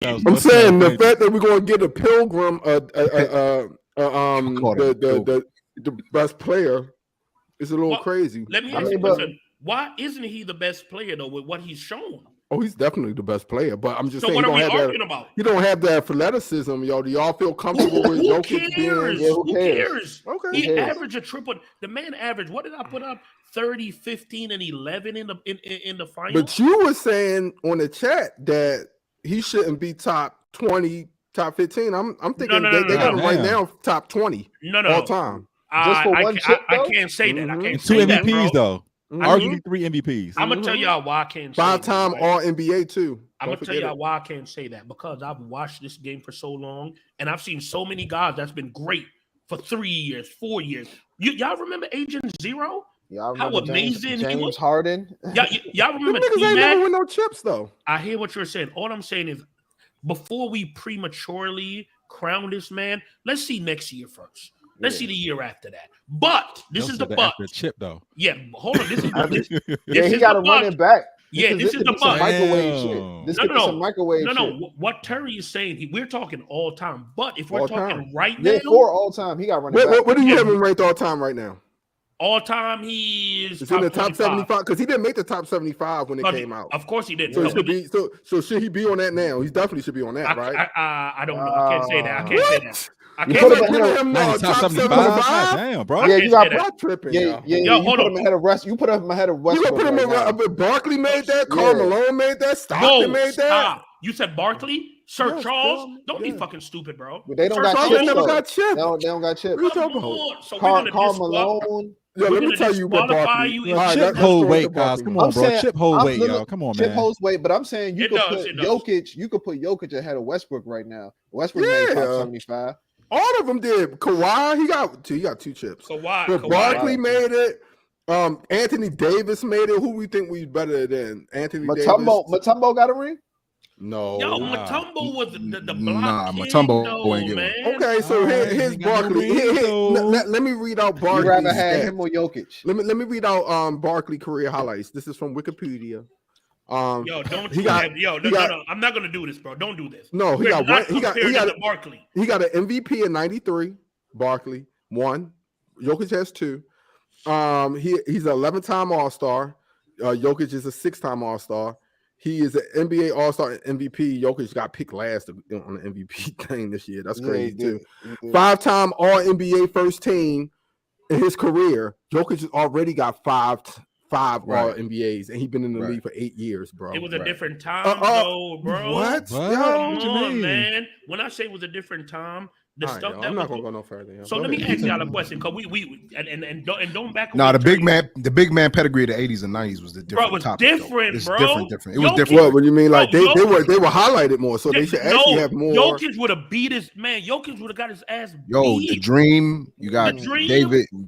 I'm saying the fact that we're gonna get a Pilgrim, the best player, is a little crazy. Let me ask you a question. Why isn't he the best player though with what he's shown? Oh, he's definitely the best player, but I'm just saying. What are we arguing about? You don't have the athleticism, yo. Do y'all feel comfortable with Jokic being? Who cares? Okay. He averaged a triple. The man averaged. What did I put up? 30, 15, and 11 in the final. But you were saying on the chat that he shouldn't be top 20, top 15. I'm thinking they got him right now top 20 all time. Just for one chip, I can't say that. I can't say that. 2 MVPs, bro. though. Arguably 3 MVPs. I'm going to tell y'all why I can't say that. 5-time All-NBA, too. I'm going to tell y'all why I can't say that. Because I've watched this game for so long, and I've seen so many guys that's been great for 3 years, 4 years. Y'all remember Agent Zero? Y'all how amazing James he was? Harden? Y'all remember niggas ain't never win no chips, though. I hear what you're saying. All I'm saying is, before we prematurely crown this man, let's see next year first. Let's see the year after that. But this is the but. The chip though. Yeah, hold on. This is he got to run it back. Yeah, this is the but. Microwave shit. This is some microwave shit. No. What Terry is saying, we're talking all time. But if we're talking right now, for all time, he got running back. What do you have him ranked all time right now? All time, he is in the top 75 because he didn't make the top 75 when it came out. Of course, he didn't. So, so should he be on that now? He definitely should be on that, right? I don't know. I can't say that. I can't say that. I can't say him top 75. Damn, bro. Yeah, you got Brock tripping. Yeah. You put him ahead of West. You put him ahead of West. You put him ahead. Barkley made that. Karl Malone made that. Stockton made that. You said Barkley? Sir Charles? Don't be fucking stupid, bro. They don't got chips. They don't got chips. What are you talking about? So Karl Malone. Yeah, let me tell you what Barkley. Chip hold weight, guys. Come on, bro. Chip hold weight, y'all. Come on, man. Chip holds weight, but I'm saying you could put Jokic. You could put Jokic ahead of Westbrook right now. Westbrook made top 75. All of them did. Kawhi, he got 2 chips. Kawhi. Barkley made it. Anthony Davis made it. Who we think we better than Anthony Davis? Matumbo got a ring? No. Yo, Matumbo was the block. Nah, Matumbo ain't man. Okay, so here's Barkley. Let me read out Barkley. You rather have him or Jokic? Let me read out Barkley career highlights. This is from Wikipedia. Yo, don't no. I'm not gonna do this, bro. Don't do this. No, he got Barkley. He got an MVP in '93. Barkley 1. Jokic has 2. He's an 11-time All-Star. Jokic is a 6-time All-Star. He is an NBA All-Star MVP. Jokic got picked last on the MVP thing this year. That's crazy too. 5-time All-NBA first team in his career. Jokic has already got five All-NBAs, and he's been in the league for 8 years, bro. It was a different time, though, bro. What? Come on, man. When I say it was a different time, stuff that I'm not gonna go no further. So let me ask y'all a question, because we don't back. No, the big man pedigree of the 80s and 90s was the different. Bro, it was topic, different, bro. Different. It was different. What do you mean? Like they were highlighted more, so they should actually have more. Jokic would have beat his man. Jokic would have got his ass beat. The Dream. You got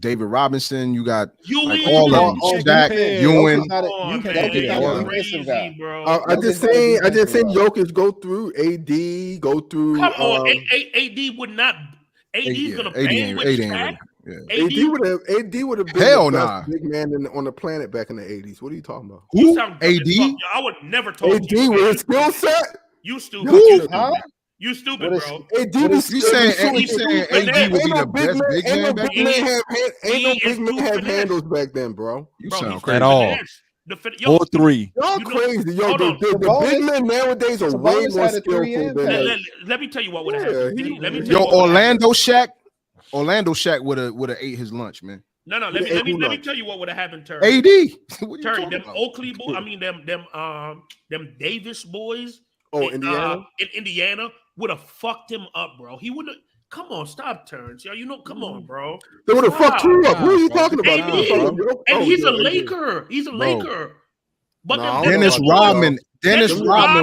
David Robinson. You got all of them. Shaq, Ewing. I just seen Jokic go through AD, go through. Come on, AD would not. AD's gonna bang with Shaq. AD would have been the best big man on the planet back in the 80s. What are you talking about? Who? AD? I would never talk AD with his skill set. You stupid. You stupid, bro. You saying AD would be the best big man back then? Ain't no big man have handles back then, bro. You sound crazy. At all. 4-3. Y'all crazy. Yo, the big men nowadays are way more skillful than. Let me tell you what would happen. Orlando Shaq would have ate his lunch, man. No. Let me tell you what would have happened, Terry. AD. Terry, them Oakley boys. I mean, them Davis boys. Indiana. In Indiana would have fucked him up, bro. He wouldn't. Come on, stop turns, yo. Come on, bro. They would have fucked you up. Who are you talking about? And he's a Laker. He's a Laker. But Dennis Rodman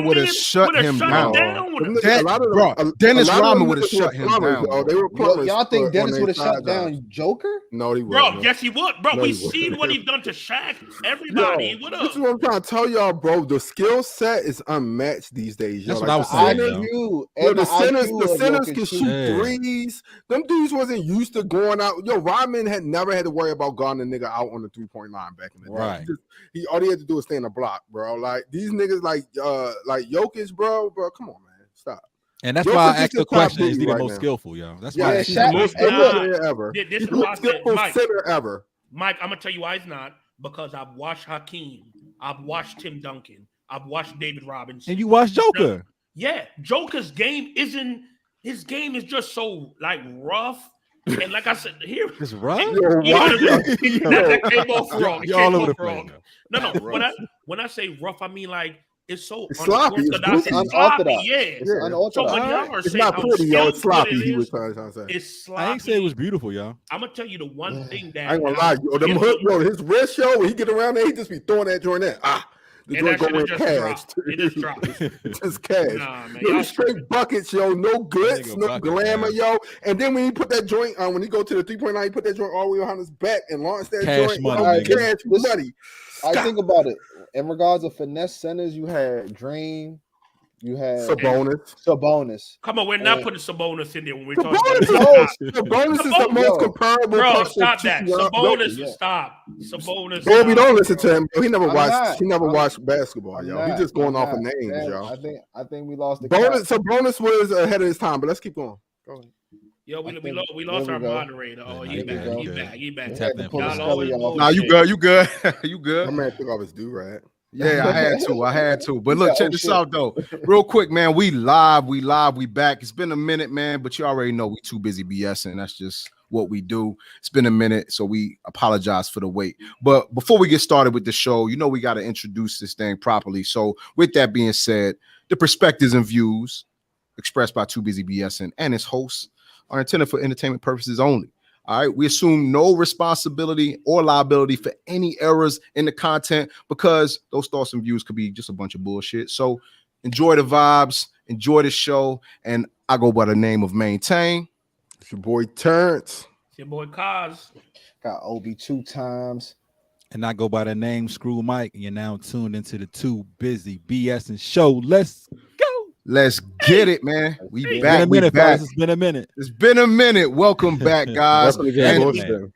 would have shut him down. Dennis Rodman would have shut him down. Y'all think Dennis would have shut down Joker? No, he wouldn't. Bro, yes, he would. Bro, we've seen what he's done to Shaq. Everybody, what up? This is what I'm trying to tell y'all, bro. The skill set is unmatched these days. That's what I was saying. The centers can shoot threes. Them dudes wasn't used to going out. Yo, Rodman had never had to worry about guarding a nigga out on the 3-point line back in the day. Right. All he had to do was stay in the block, bro. Like these niggas, like Jokic, bro. Come on, man. Stop. And that's why I asked the question: is he the most skillful, yo? That's why he's the most skillful player ever. This is why I said, Mike, center ever. Mike, I'm gonna tell you why he's not, because I've watched Hakeem, I've watched Tim Duncan, I've watched David Robinson, and you watched Joker. Yeah, Joker's game isn't. His game is just so like rough. And like I said, here it's rough. That came off wrong. You're all over the place. No. When I say rough, I mean like it's so sloppy. It's sloppy. Yeah. It's unorthodox. So when y'all are it's saying not pretty, yo. It's sloppy. He was trying to say. It's sloppy. I ain't say it was beautiful, y'all. I'm gonna tell you the one thing that I ain't gonna lie, yo. His wrist, yo, when he get around there, he just be throwing that joint in. The joint going cash. It just dropped. Just cash. Nah, man. Yo, straight buckets, yo. No glitz, no glamour, yo. And then when he put that joint on, when he go to the 3.9, he put that joint all the way behind his back and launch that joint. Cash money. I think about it. In regards to finesse centers, you had Dream. You had Sabonis. Come on, we're not putting Sabonis in there when we're talking about Sabonis is the most comparable. Bro, stop that. Sabonis, stop. Sabonis. Bro, we don't listen to him. He never watched. He never watched basketball, yo. He's just going off of names, yo. I think we lost the. Sabonis was ahead of his time, but let's keep going. Go ahead. Yo, we lost our moderator. Oh, he back. Nah, you good. You good. My man took off his do-rag. Yeah, I had to. But look, check this out though. Real quick, man. We live, we back. It's been a minute, man, but you already know we too busy BSing. That's just what we do. It's been a minute, so we apologize for the wait. But before we get started with the show, you know we got to introduce this thing properly. So with that being said, the perspectives and views expressed by Too Busy BSing and its hosts are intended for entertainment purposes only. All right, we assume no responsibility or liability for any errors in the content because those thoughts and views could be just a bunch of bullshit. So enjoy the vibes, enjoy the show, and I go by the name of Maintain. It's your boy Terrence. It's your boy Kaz. Got Obi 2 times. And I go by the name Screw Mike, and you're now tuned into the Too Busy BSing show. Let's go. Let's get it, man. We back. It's been a minute. It's been a minute. Welcome back, guys.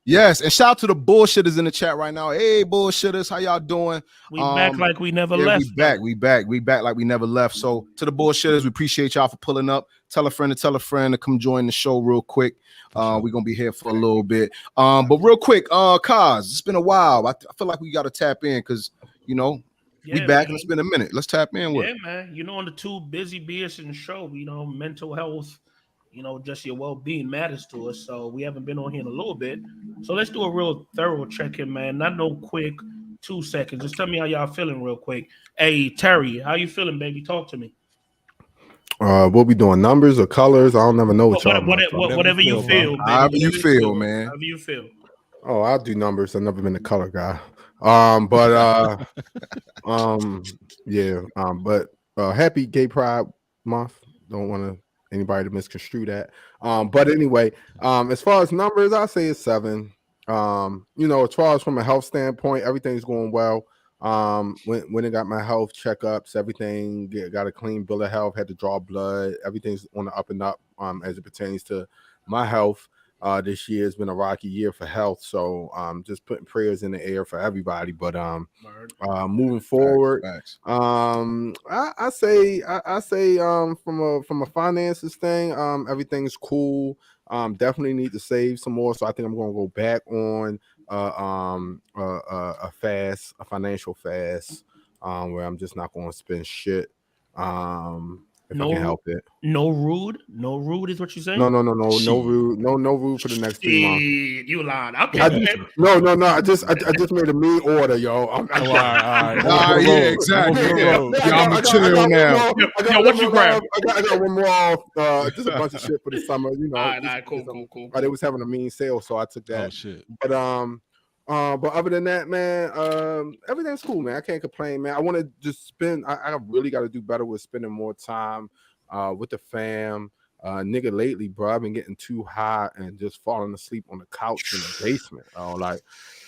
Yes, and shout out to the bullshitters in the chat right now. Hey, bullshitters, how y'all doing? We back like we never left. We back like we never left. So to the bullshitters, we appreciate y'all for pulling up. Tell a friend to come join the show real quick. We're gonna be here for a little bit. But real quick, Kaz, it's been a while. I feel like we gotta tap in because we back, man. And it's been a minute. Let's tap in with it. Man. On the Too Busy BSing show, mental health, just your well-being matters to us. So we haven't been on here in a little bit. So let's do a real thorough check-in, man. Not no quick 2 seconds. Just tell me how y'all feeling real quick. Hey, Terry, how you feeling, baby? Talk to me. What we doing? Numbers or colors? I don't never know what y'all. Whatever you feel. However you feel, man. However you feel. Oh, I'll do numbers. I've never been a color guy. Happy Gay Pride Month. Don't want anybody to misconstrue that. But anyway, as far as numbers, I say it's 7. As far as from a health standpoint, everything's going well. When I got my health checkups, everything got a clean bill of health, had to draw blood, everything's on the up and up as it pertains to my health. This year has been a rocky year for health, so just putting prayers in the air for everybody. But moving forward, I say from a finances thing, everything's cool. Definitely need to save some more, so I think I'm going to go back on a financial fast, where I'm just not going to spend shit. If I can help it. No rude is what you're saying? No rude. No rude for the next 3 months. You lied. Okay. No. I just made a mean order, yo. All right. Yeah, exactly. I'm chill now. What you grab? I got one more. Just a bunch of shit for the summer. All right, cool. They was having a mean sale, so I took that. Oh shit. But other than that, man, everything's cool, man. I can't complain, man. I want to just spend. I really got to do better with spending more time with the fam. Nigga, lately, bro, I've been getting too high and just falling asleep on the couch in the basement. I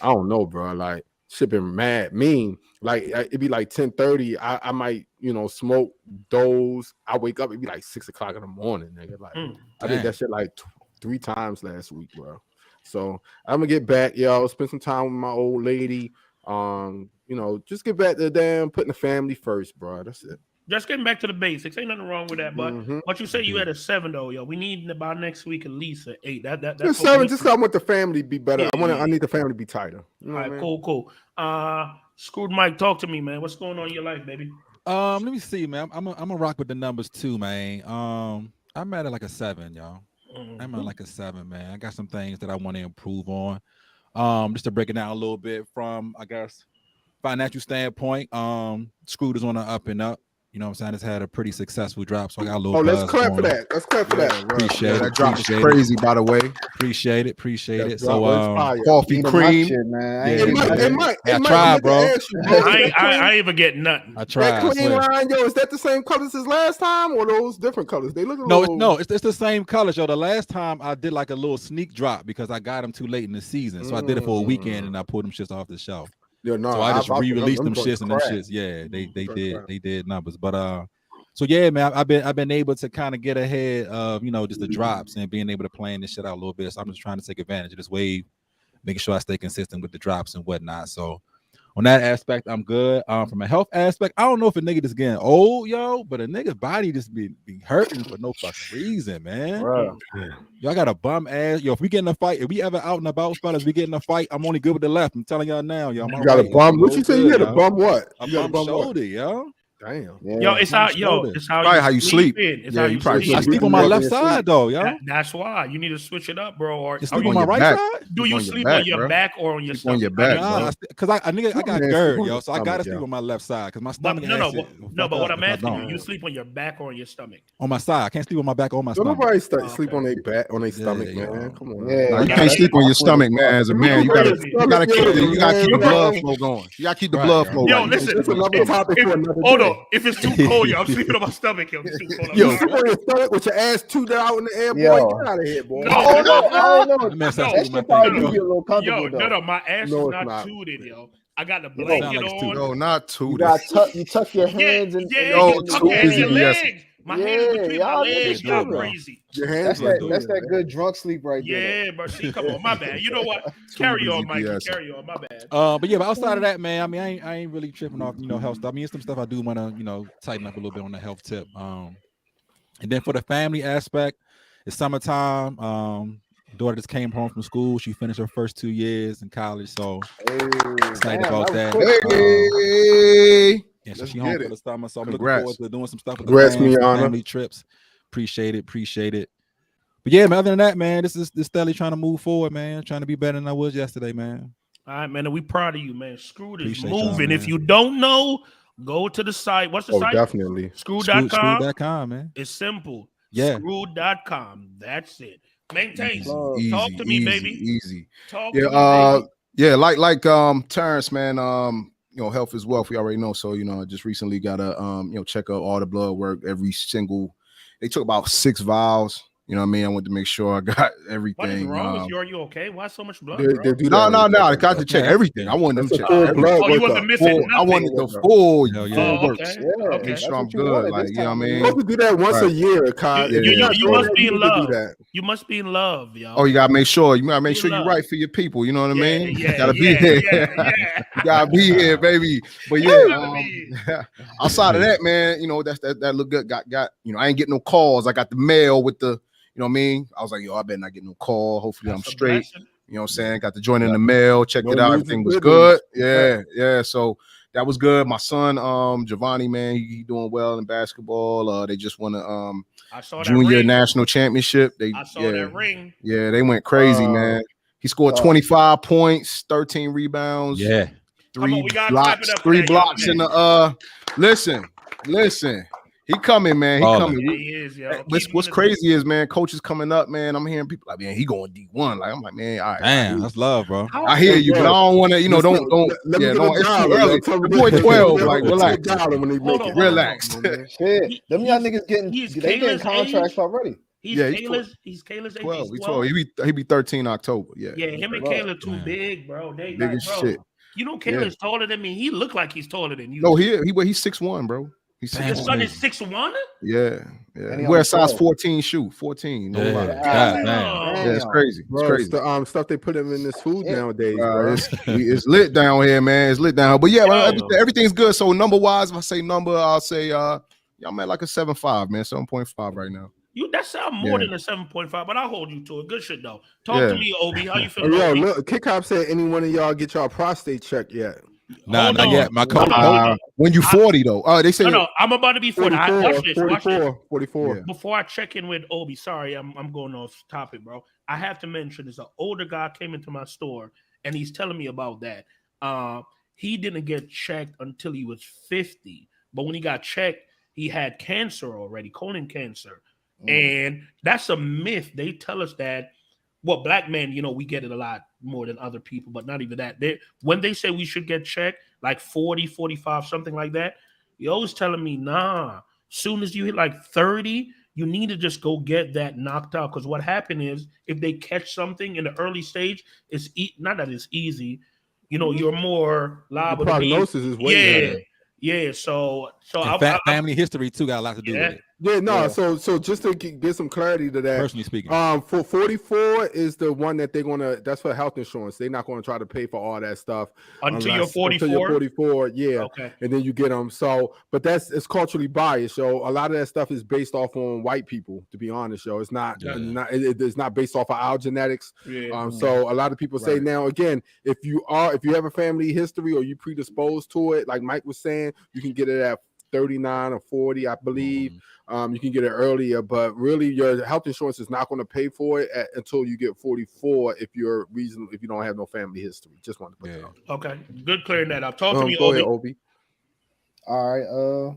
don't know, bro. Like, shit been mad mean. Like, it'd be like 10:30. I might, smoke, doze. I wake up, it'd be like 6 o'clock in the morning, nigga. Like, I did that shit like 3 times last week, bro. So I'm gonna get back, yo. Spend some time with my old lady. Just get back to putting the family first, bro. That's it. Just getting back to the basics. Ain't nothing wrong with that. But what you say you had a 7 though, yo. We need by next week at least an 8. That's just 7. Just 'cause I want the family to be better. Yeah, I need the family to be tighter. You know all right, cool. Screwed Mike, talk to me, man. What's going on in your life, baby? Let me see, man. I'm a rock with the numbers too, man. I'm at like a 7, y'all. I'm at like a 7, man. I got some things that I want to improve on. Just to break it down a little bit from, I guess, financial standpoint. Screwed is on the up and up. You know what I'm saying? It's had a pretty successful drop, so I got a little. Let's clap for that. Let's clap for that. Appreciate it. That drop is crazy, by the way. Appreciate it. So, coffee cream. Shit, man. I tried, bro. I ain't even get nothing. I tried. That clean line, yo, is that the same colors as last time, or those different colors? They look a little... No, it's the same colors, yo. The last time I did like a little sneak drop because I got them too late in the season, so I did it for a weekend and I pulled them shits off the shelf. Yeah, no, so I just re-released them shits and them shits. Yeah, they did numbers, but so yeah, man, I've been able to kind of get ahead of, you know, just the drops and being able to plan this shit out a little bit. So I'm just trying to take advantage of this wave, making sure I stay consistent with the drops and whatnot. So on that aspect, I'm good. From a health aspect, I don't know if a nigga just getting old, yo, but a nigga's body just be hurting for no fucking reason, man. Bro. Y'all got a bum ass. Yo, if we get in a fight, if we ever out and about, fellas, we get in a fight, I'm only good with the left. I'm telling y'all now, yo. You got a bum. What you say? You had a bum what? A bum shoulder, yo. Damn. Yeah. Yo, it's how you sleep. It's yeah, how you probably I sleep on my left side though, yo. That's why you need to switch it up, bro. Or you sleep on my right side? Do you sleep on your back or on your stomach? On your back, nah, because I got GERD, yo, so I gotta sleep on my left side because my stomach. No, but what I'm asking you sleep on your back or on your stomach? On my side. I can't sleep on my back or on my stomach. Nobody sleep on their back, on their stomach, man. Come on. Yeah, you can't sleep on your stomach, man. As a man, you gotta keep the blood flow going. You gotta keep the blood flow. Yo, listen. Hold on. If it's too cold, yo, I'm sleeping on my stomach, yo. You sleep on your stomach with your ass tooted out in the air, boy. Get out of here, boy. No, my ass is not tooted, yo. I got the blanket on. No, not tooted. You tuck your hands and tuck your legs. My hands between my legs go crazy. Your hands that's that good drunk sleep right there. Yeah, but see, come on, my bad. You know what? Carry on, Mike. Carry on, my bad. But outside of that, man, I mean, I ain't really tripping off, you know, health stuff. I mean, it's some stuff I do want to, you know, tighten up a little bit on the health tip. And then for the family aspect, it's summertime. Daughter just came home from school. She finished her first 2 years in college, so excited about that. Yeah, so she home for the summer, so I'm looking forward to doing some stuff with the family trips. Appreciate it. But yeah, man, other than that, man, this steadily trying to move forward, man. Trying to be better than I was yesterday, man. All right, man, and we proud of you, man. Screwed is moving. If you don't know, go to the site. What's the site? Definitely. Screwed.com. Screwed.com, man. It's simple. Yeah. Screwed.com. That's it. Maintain. Talk to me, baby. Easy. Talk to me, baby. Yeah, like Terrence, man, you know, health is wealth. We already know. So, you know, I just recently got to, you know, check out all the blood work, they took about 6 vials. You know what I mean? I want to make sure I got everything. What is wrong with you? Are you okay? Why so much blood? No. I got to check everything. I want them to check. You wasn't missing nothing. I wanted the full work. Okay. Make sure I'm good. Like, you know what I mean? You supposed to do that once a year, Kai. You must be in love. You must be in love, yo. Oh, you gotta make sure. You gotta make sure you're right for your people. You know what I mean? Yeah, gotta be here. You gotta be here, baby. But yeah, outside of that, man, you know, that look good. Got you know, I ain't getting no calls. I got the mail with the. You know what I mean? I was like, yo, I better not get no call. Hopefully I'm straight. You know what I'm saying? Got the joint in the mail, checked it out. Everything was good. Yeah. So that was good. My son, Giovanni, man, he doing well in basketball. They just won a junior national championship. I saw that ring. Yeah, they went crazy, man. He scored 25 points, 13 rebounds. Yeah. 3 blocks in the Listen. He coming, man. He coming. Yeah, he is, yo. What's crazy is, man, coaches coming up, man. I'm hearing people like, man, he going D1. Like, I'm like, man, all right. Damn, that's love, bro. I hear you, but I don't want to, you know, don't. It's too early. The boy 12, like, relax. Relax. Shit, them young niggas getting contracts already. He's Kayla's 12. He's 12. He be 13 October. Yeah. Yeah, him and Kayla too big, bro. They big as shit. You know, Kayla's taller than me. He look like he's taller than you. No, he's 6'1", bro. Your son is 6'1"? Yeah. He wears size 14 shoe. 14. No lie. Yeah, it's crazy. Bro, it's the stuff they put him in this food nowadays. Bro. It's lit down here, man. It's lit down. But yeah, everything's good. So number wise, if I say number, I'll say I'm at like a 7.5, man, 7.5 right now. That sound more than a 7.5, but I'll hold you to it. Good shit though. Talk to me, Obi. How you feeling? Yo, Obi? look, Kick Hop said, any one of y'all get y'all prostate checked yet? Nah, not yet. My coach. When you 40 though, they say no. I'm about to be 40. Watch this. 44. Yeah. Before I check in with Obi, sorry, I'm going off topic, bro. I have to mention there's an older guy came into my store and he's telling me about that. He didn't get checked until he was 50, but when he got checked, he had cancer already, colon cancer. And that's a myth. They tell us that, well, black men, you know, we get it a lot more than other people, but not even that. When they say we should get checked, like 40, 45, something like that, you're always telling me, nah, soon as you hit like 30, you need to just go get that knocked out. Because what happened is, if they catch something in the early stage, it's not that it's easy. You know, you're more liable. The prognosis is way better. Yeah, so family history too got a lot to do with it. Yeah, no. Yeah. So just to get some clarity to that, personally speaking, for 44 is the one that they're gonna. That's for health insurance. They're not gonna try to pay for all that stuff until you're 44. Until you're 44, yeah. Okay. And then you get them. So, but it's culturally biased. So a lot of that stuff is based off on white people. To be honest, it's not. It's not based off of our genetics. Yeah. So a lot of people say now again, if you have a family history or you predisposed to it, like Mike was saying, you can get it at 39 or 40, I believe. You can get it earlier, but really your health insurance is not going to pay for it until you get 44 if you don't have no family history. Just want to put that out. Okay, good clearing that up. Talk to me, go ahead, Obi. All right,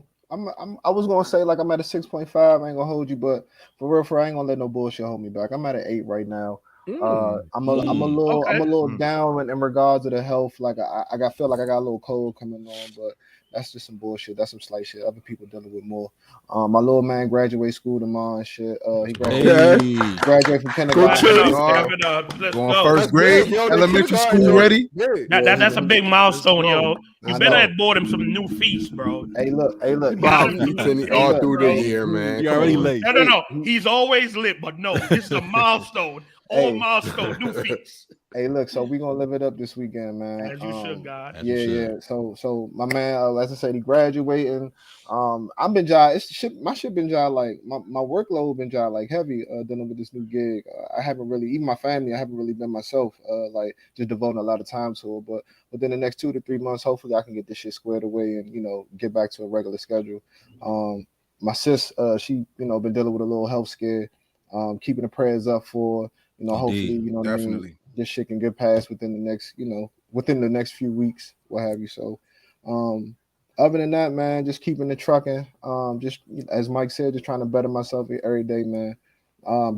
I was gonna say like I'm at a 6.5. I ain't gonna hold you, but for real, I ain't gonna let no bullshit hold me back. I'm at an 8 right now. I'm a little down in regards to the health. Like I feel like I got a little cold coming on, but that's just some bullshit. That's some slight shit. Other people dealing with more. My little man graduate school tomorrow and shit. He graduated from kindergarten. Going first grade, elementary school ready. That's a big milestone, yo. You better have bought him some new feast, bro. Hey, look. All through the year, man. You're already late. No. He's always lit, but no, this is a milestone. Milestone, new feast. Hey, look, so we gonna live it up this weekend, man. As you should, God. Yeah. So my man, as I said, he graduating. I've been my shit been like my workload been like heavy dealing with this new gig. I haven't really, even my family, I haven't really been myself, like just devoting a lot of time to it. But within the next 2 to 3 months, hopefully I can get this shit squared away and get back to a regular schedule. My sis, she been dealing with a little health scare. Keeping the prayers up for hopefully definitely. This shit can get past within the next few weeks, what have you. So other than that, man, just keeping the trucking. Just as Mike said, just trying to better myself every day, man.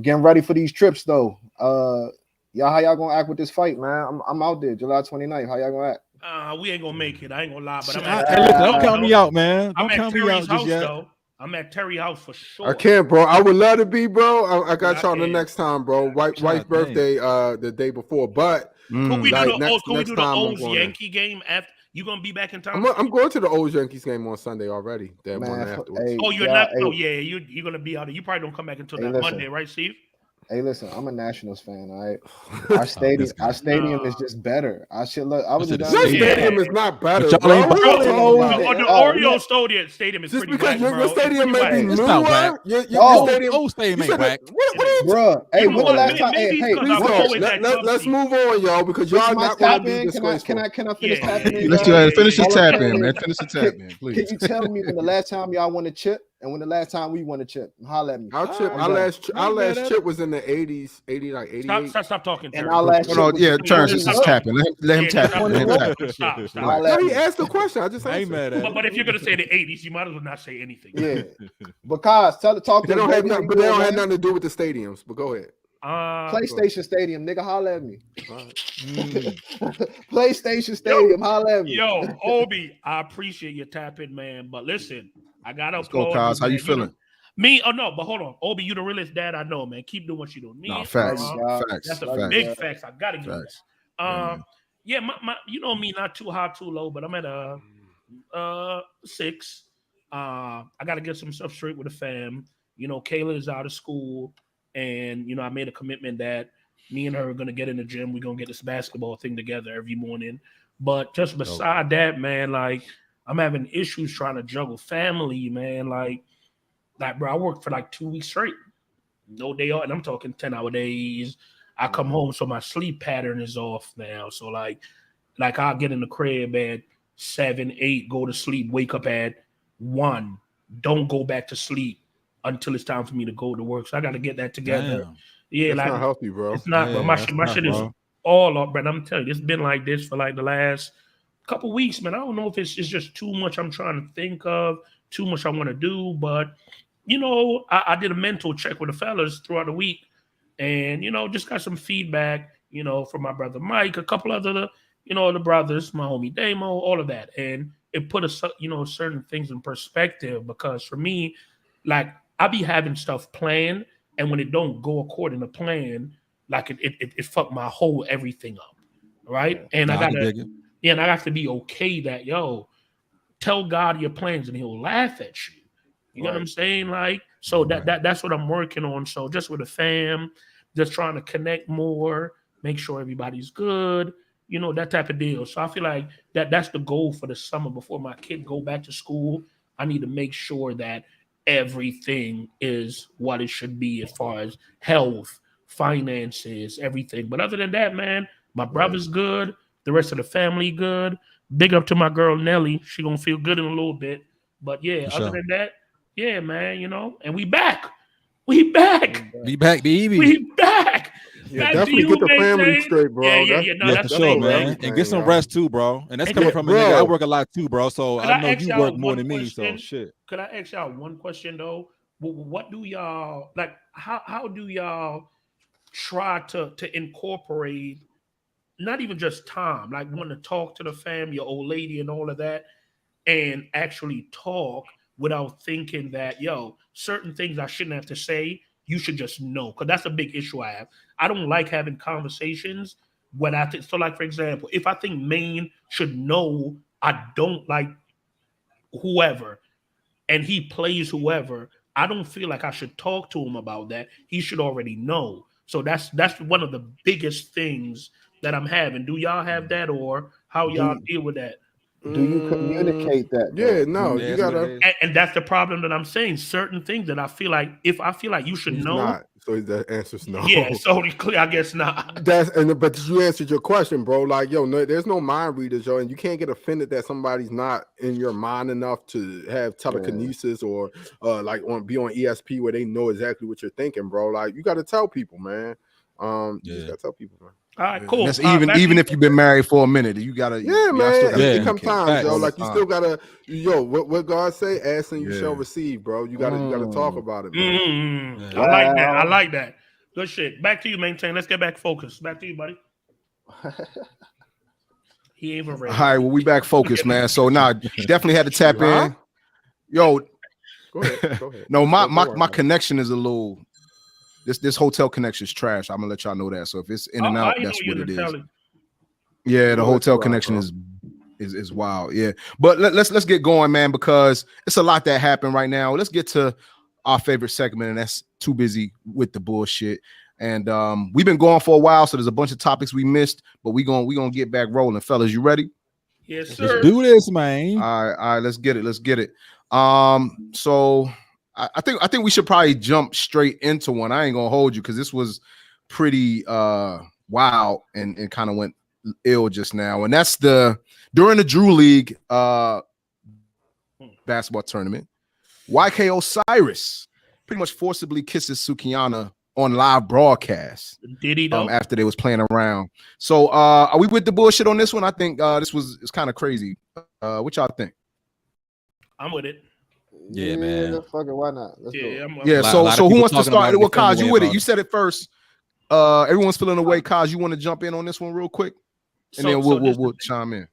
Getting ready for these trips though. How y'all gonna act with this fight, man? I'm out there July 29th. How y'all gonna act? We ain't gonna make it. I ain't gonna lie, but don't count me out, man. Don't count me out just yet. Though. I'm at Terry house for sure. I can't, bro. I would love to be, bro. I got y'all the next time, bro. Wife's birthday the day before, but can we do the O's Yankee game after? You gonna be back in time? I'm going to the O's Yankees game on Sunday already. That one afterwards. You're not. You're gonna be out. You probably don't come back until that Monday, right, Steve? Hey, listen, I'm a Nationals fan. All right, our stadium is just better. Your stadium is not better. The Oreo stadium is pretty whack, bro. Your stadium may be newer. Your stadium ain't whack. Bro, hey, when the last time? Let's move on, y'all, because y'all not gonna be disgraceful. Can I finish tapping? Let's finish the tap in, man. Finish the tap in, please. Can you tell me when the last time y'all won a chip? And when the last time we won a chip? Holla at me. Our last chip was in the 80s, 88. Stop talking. And our last Terrence is tapping. Let him tap. Stop. He asked the question. I just ain't mad at But if you're gonna say the 80s, you might as well not say anything. Yeah. Because talk to they don't have nothing to do with the stadiums. But go ahead. PlayStation Stadium, nigga, holla at me. PlayStation Stadium, holla at me. Yo, Obi, I appreciate your tapping, man. But listen, I gotta applaud. Kaz, how you feeling? Me? Oh no, but hold on, Obi, you the realest dad I know, man. Keep doing what you doing. Facts. That's a big facts. I gotta give that. Yeah, my you know me, not too high, too low, but I'm at a 6. I gotta get some stuff straight with the fam. Kayla is out of school. And, I made a commitment that me and her are going to get in the gym. We're going to get this basketball thing together every morning. But just beside that, man, like, I'm having issues trying to juggle family, man. Like, Like, bro, I worked for like 2 weeks straight, no day off, and I'm talking 10-hour days. I come home, so my sleep pattern is off now. So like I'll get in the crib at 7, 8, go to sleep, wake up at 1, don't go back to sleep until it's time for me to go to work. So I got to get that together. Damn. Yeah, It's like not healthy, bro. it's not, bro. Yeah, My that's shit not, is bro. all up, but I'm telling you, it's been like this for like the last couple weeks, man. I don't know if it's just too much I'm trying to think of, too much I want to do, but you know, I did a mental check with the fellas throughout the week, and you know, just got some feedback, you know, from my brother Mike, a couple other, you know, the brothers, my homie Damo, all of that, and it put certain things in perspective, because for me, like, I be having stuff planned, and when it don't go according to plan, like it fucked my whole everything up, right? And Nah, I I can gotta, dig it. yeah, and I have to be okay that, yo, tell God your plans and he'll laugh at you. You know what I'm saying? Like, so that's what I'm working on. So just with the fam, just trying to connect more, make sure everybody's good, you know, that type of deal. So I feel like that's the goal for the summer before my kid go back to school. I need to make sure that everything is what it should be as far as health, finances, everything. But other than that, man, my brother's good. The rest of the family good. Big up to my girl Nelly. She gonna feel good in a little bit. But yeah, For other sure. than that, yeah, man, you know, and we back. We back. Be back, baby. We back. Yeah, Back to definitely you, get the family maintain. straight, bro. Yeah. No, Yeah, that's for the sure, thing, man. bro. And get some rest too, bro. And that's And coming yeah, from a nigga. I bro. work a lot too, bro. So Could I I know ask you y'all work more one than me. So question? shit. Could I ask y'all one question though? What do y'all like? How do y'all try to incorporate not even just time, like want to talk to the fam, your old lady, and all of that, and actually talk without thinking that, yo, certain things I shouldn't have to say, you should just know. Because that's a big issue I have. I don't like having conversations when I think, so like, for example, if I think Maine should know I don't like whoever and he plays whoever, I don't feel like I should talk to him about that. He should already know. So that's one of the biggest things that I'm having. Do y'all have that, or how y'all deal with that? Do you communicate that? Yeah, Though? no, Yeah, you that's what gotta. it is. And that's the problem that I'm saying. Certain things that I feel like, if I feel like you should He's know, not. So the answer's no. yeah. So clear, I guess not. But you answered your question, bro. Like, yo, no, there's no mind readers, yo, and you can't get offended that somebody's not in your mind enough to have telekinesis or be on ESP where they know exactly what you're thinking, bro. Like, you got to tell people, man. You just got to tell people, man. All right, cool. That's even if you've been married for a minute, you gotta. Yeah, y'all still man. gotta It comes communicate. times, yo. Facts. Like, you still gotta, yo. What God say? Ask and you shall Yeah. receive, bro. You gotta talk about it, man. I like that. I like that. Good shit. Back to you, maintain. Let's get back focused. Back to you, buddy. He ain't even ready. All right, well, we back focused, man. So definitely had to tap in. Yo, Go ahead. no, my connection is a little. This hotel connection is trash. I'm gonna let y'all know that. So if it's in and out, that's what it is. Yeah, the hotel connection is wild. Yeah, but let's get going, man, because it's a lot that happened right now. Let's get to our favorite segment, and that's Too Busy with the Bullshit. And we've been going for a while, so there's a bunch of topics we missed, but we gonna get back rolling, fellas. You ready? Yes, sir. Let's do this, man. All right, let's get it. So I think we should probably jump straight into one. I ain't gonna hold you because this was pretty wild and kind of went ill just now. And that's during the Drew League basketball tournament, YK Osiris pretty much forcibly kisses Sukihana on live broadcast. Did he though? After they was playing around. So are we with the bullshit on this one? I think it's kind of crazy. What y'all think? I'm with it. Yeah, man. Fuck it, why not? Let's go. Yeah, so who wants to start? Well, Kaz, you with it? You You said it first. Everyone's feeling the way. Kaz, you want to jump in on this one real quick, and then we'll chime in.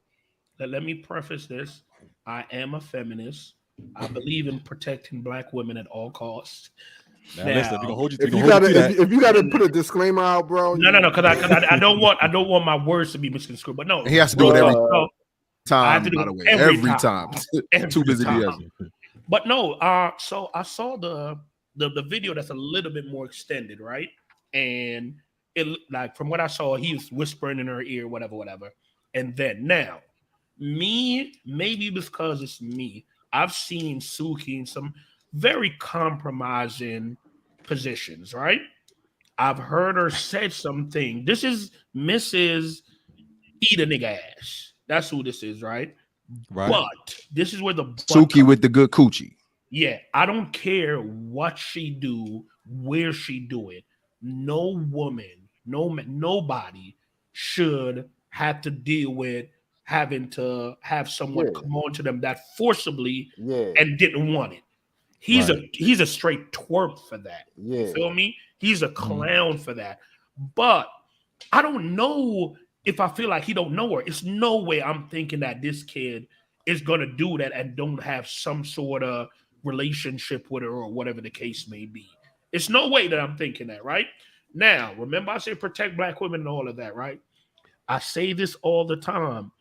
Let me preface this. I am a feminist. I believe in protecting Black women at all costs. If you gotta put a disclaimer out, bro. No, because I don't want my words to be misconstrued. But no, he has to do it every time. By the way, every time. Too busy. But no, so I saw the video that's a little bit more extended, right? And it, like, from what I saw, he was whispering in her ear, whatever. And then now, maybe because it's me, I've seen Suki in some very compromising positions, right? I've heard her said something. This is Mrs. Eat a nigga ass. That's who this is, right? Right. But this is where the Suki with the good coochie. Yeah, I don't care what she do, where she do it. No woman, nobody should have to deal with having to have someone come on to them that forcibly and didn't want it. He's a straight twerp for that. You feel me? He's a clown for that. But I don't know if I feel like he don't know her. It's no way I'm thinking that this kid is gonna do that and don't have some sort of relationship with her or whatever the case may be. It's no way that I'm thinking that, right? Now, remember I say protect black women and all of that, right? I say this all the time.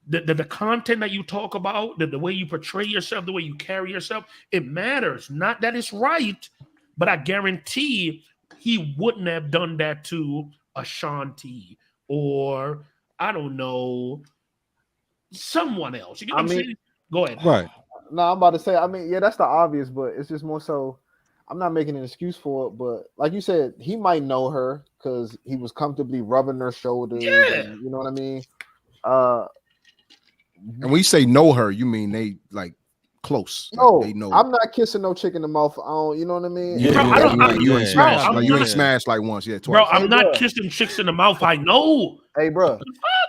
The content that you talk about, the way you portray yourself, the way you carry yourself, it matters. Not that it's right, but I guarantee he wouldn't have done that to Ashanti or, I don't know, someone else. You get what I'm saying? Go ahead. Right. No, I'm about to say, I mean, yeah, that's the obvious, but it's just more so, I'm not making an excuse for it, but like you said, he might know her because he was comfortably rubbing her shoulders. Yeah. And, you know what I mean? And when you say know her, you mean they like close. No, like they know. I'm not kissing no chick in the mouth. I don't, you know what I mean? Yeah, Bro, you ain't smashed. bro, Like you not- ain't smashed like once, yeah, twice. Bro, I'm Hey, not bro. kissing chicks in the mouth. I know. Hey, bro.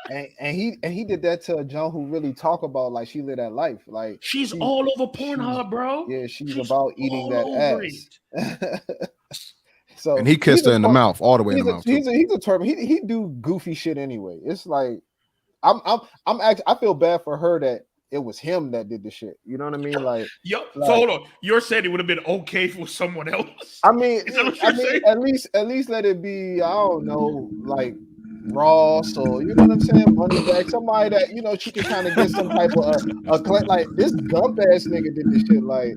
And he did that to a John who really talk about like she live that life. Like She's all over Pornhub, bro. Yeah, she's about eating all that over ass. So and he kissed her in the mouth, all the way in the mouth. He's a turban. He do goofy shit anyway. It's like I'm actually I feel bad for her that it was him that did the shit. You know what I mean? Like, so hold on. You're saying it would have been okay for someone else? I mean, Is that what you're saying? at least let it be. I don't know, like Ross or you know what I'm saying, Moneybag, somebody that you know she can kind of get some type of like this gump ass nigga did this shit like,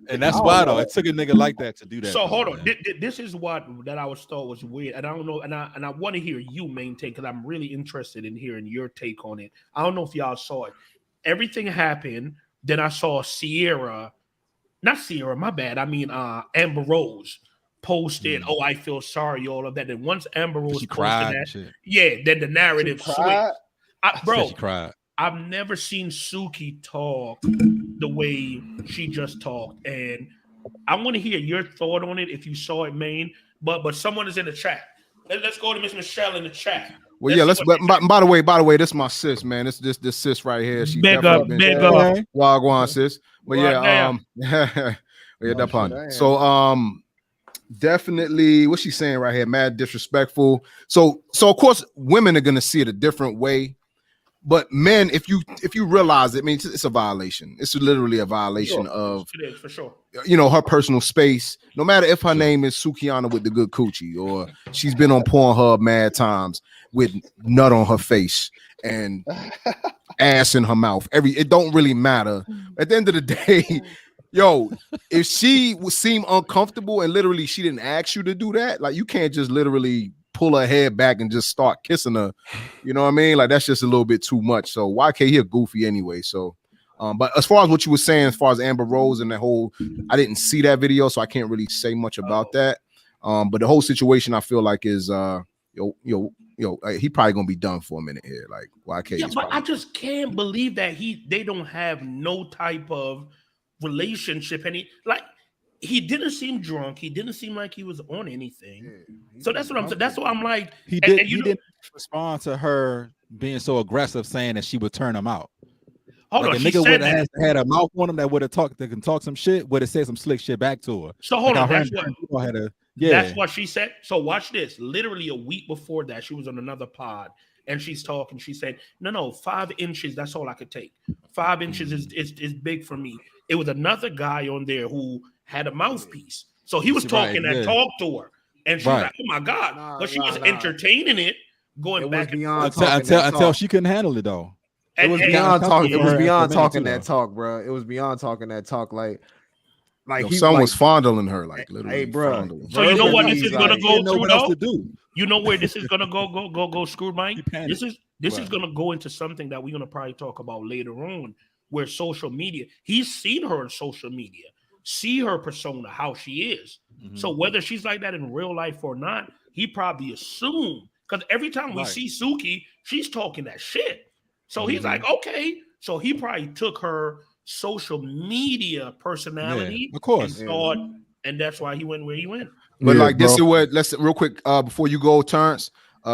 and that's why though it took a nigga like that to do that. So hold on, man. this is what that I was thought was weird, and I don't know, and I want to hear you maintain because I'm really interested in hearing your take on it. I don't know if y'all saw it. Everything happened. Then I saw not Sierra, my bad. I mean Amber Rose posted, "Oh, I feel sorry," all of that. And once Amber Rose posted that, then the narrative switched. Bro, she cried. I've never seen Suki talk the way she just talked, and I want to hear your thought on it if you saw it, Maine. But someone is in the chat. Let's go to Miss Michelle in the chat. Well, yeah, let's. By the way, this is my sis, man. This sis right here. She big up. Wagwan sis. But yeah, that pun. So definitely what she's saying right here, mad disrespectful. So of course women are gonna see it a different way. But men, if you realize it, I mean it's a violation. It's literally a violation of it is for sure. You know, her personal space. No matter if her name is Sukihana with the good coochie or she's been on Pornhub mad times with nut on her face and ass in her mouth. It don't really matter. At the end of the day, yo, if she would seem uncomfortable and literally she didn't ask you to do that, like you can't just literally pull her head back and just start kissing her. You know what I mean? Like that's just a little bit too much. So YK he a goofy anyway. So but as far as what you were saying, as far as Amber Rose and that whole, I didn't see that video, so I can't really say much about that. But the whole situation I feel like is he probably gonna be done for a minute here. Like YK. Yeah, but I just can't believe that they don't have no type of relationship. And he didn't seem drunk. He didn't seem like he was on anything. Yeah, so that's what I'm saying. That's why I'm like, he didn't respond to her being so aggressive, saying that she would turn him out. Hold on, a nigga would have had a mouth on him that would have talk some shit, would have said some slick shit back to her. So hold on, that's what she said. So watch this. Literally a week before that, she was on another pod and she's talking. She said, "No, 5 inches. That's all I could take. 5 inches is big for me." It was another guy on there who had a mouthpiece, so he was talking that talk to her, and she's like, "Oh my god!" But she was entertaining it, going back and forth until she couldn't handle it though. It was beyond talking. It was beyond talking that talk, bro. It was beyond talking that talk. Like someone was fondling her, like literally. Hey, bro. So you know what this is gonna go through, though? You know where this is gonna go, Screwed Mike? This is gonna go into something that we're gonna probably talk about later on, where social media. He's seen her on social media. see her persona, how she is. So whether she's like that in real life or not, he probably assumed, because every time we see Suki, she's talking that shit. So he's like, okay. So he probably took her social media personality, of course, and thought, and that's why he went where he went. But like this is what, let's real quick before you go, Terrence.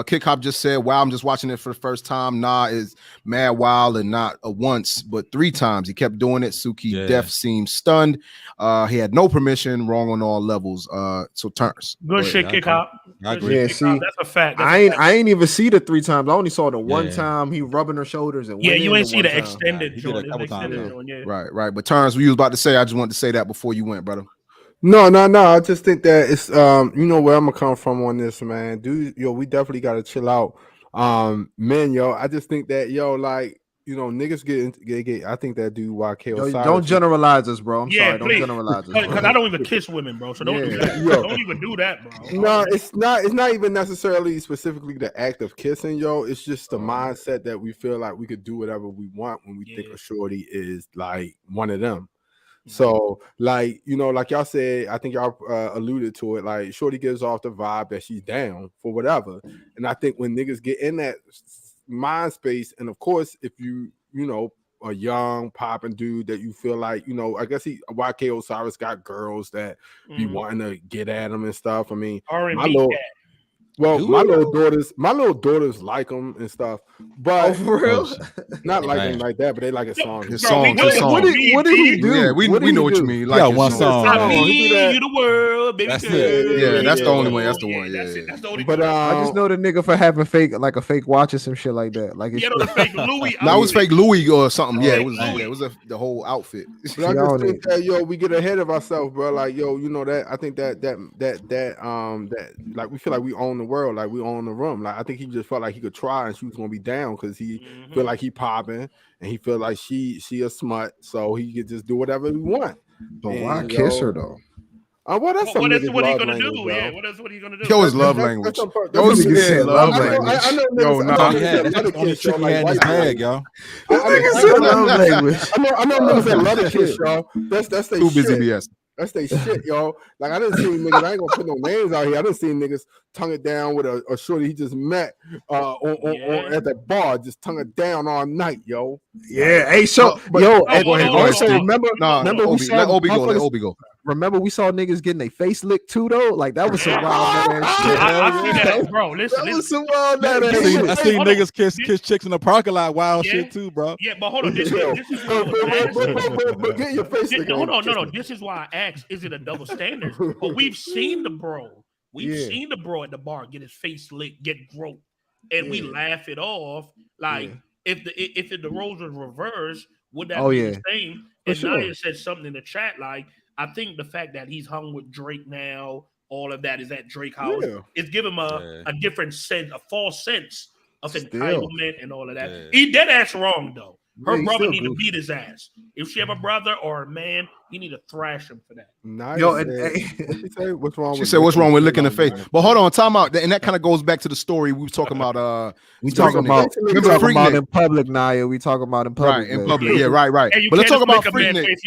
Kick Hop just said, wow, I'm just watching it for the first time. Nah is mad wild, and not once but 3 times. He kept doing it. Suki Def seemed stunned. He had no permission, wrong on all levels. So Terrence. Good shit, Kick Hop. I agree. Yeah, see, that's a fact. I ain't even see the 3 times. I only saw the one time he rubbing her shoulders and you ain't see the time. extended joint. Right. But Terrence, what you was about to say, I just wanted to say that before you went, brother. No. I just think that it's you know where I'm gonna come from on this, man. Dude, we definitely gotta chill out. Man, I just think that like, niggas get I think that dude YK Osiris. Don't generalize us, bro. I'm sorry, please. don't generalize us. Because I don't even kiss women, bro. So don't do that. Don't even do that, bro. No, it's not even necessarily specifically the act of kissing, It's just the mindset that we feel like we could do whatever we want when we think a shorty is like one of them. So, like, like y'all said, I think y'all alluded to it. Like, shorty gives off the vibe that she's down for whatever. And I think when niggas get in that mind space, and of course, if you a young popping dude that you feel like, I guess YK Osiris got girls that be wanting to get at him and stuff. I mean, my little daughters like him and stuff, but for real, not like him like that, but they like his song. What did he do? Yeah, we know what you mean. Like one song. I mean, you the world, baby. That's it. Yeah, that's the only way. That's the one. That's it. That's the only. But I just know the nigga for having fake watch or some shit like that. Like the fake Louis. That was fake Louis or something. Yeah, it was the whole outfit. But I just think that we get ahead of ourselves, bro. Like that. I think that like we feel like we own the world, like we own the room. Like I think he just felt like he could try and she was gonna be down because he feel like he popping and he feel like she a smut, so he could just do whatever he want. But why kiss her though? What is he gonna do? Yeah, what he gonna do? Yo, his love language. Yo, nigga said love language. I know Yo, niggas that's the only trick he had in his bag, yo. Nigga said love language. I know niggas that love the kiss, y'all. That's they too shit. busy BS. That's they shit, yo. Like I didn't see niggas. I ain't gonna put no names out here. I didn't see niggas tongue it down with a shorty he just met on at the bar, just tongue it down all night, yo. Yeah, hey, so remember Obi go. Remember we saw niggas getting their face licked too, though. Like that was some wild ass shit. I see that, bro. Listen, was some wild ass shit. I seen niggas kiss chicks in the parking lot, wild shit too, bro. Yeah, but hold on. This is but get your face licked. Hold on, no. This is why I asked: is it a double standard? But we've seen the bro. We've seen the bro at the bar get his face licked, get groped, and we laugh it off. Like if the roles were reversed, would that be the same? And Naya said something in the chat like, I think the fact that he's hung with Drake now, all of that is at Drake house. It's giving him a different sense, a false sense of entitlement and all of that. Yeah. He dead ass wrong though. Her brother need to beat his ass. If she have a brother or a man, he need to thrash him for that. What's wrong? She said, "What's wrong with licking the face?" But hold on, time out, and that kind of goes back to the story we were talking about. We talking about in public, Naya. We talking about in public, right? In public, yeah, right. But let's talk about Freak Nick.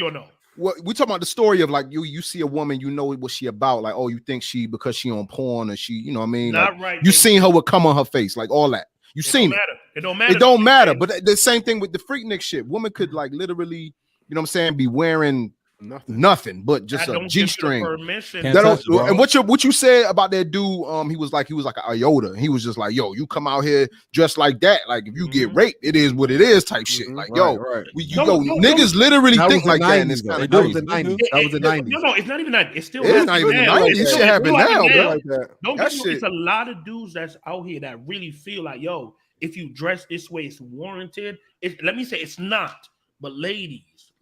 What we talking about the story of like you see a woman, you know what she about, like you think she because she on porn or she, you know what I mean? Not like, right. You seen her with cum on her face, like all that. You seen it. It don't matter. It don't matter. But the same thing with the Freak Nick shit. Woman could like literally, you know what I'm saying, be wearing nothing but just a G-string. And what you said about that dude, he was like an iota. He was just like, yo, you come out here dressed like that. Like if you get raped, it is what it is type shit. Like, niggas literally think like that. And it's kind of crazy. That was the 90s. No, it's not even that. It's still not even the 90s. Shit happen now, bro. Don't get me. It's a lot of dudes that's out here that really feel like, yo, if you dress this way, it's warranted. Let me say it's not. But ladies,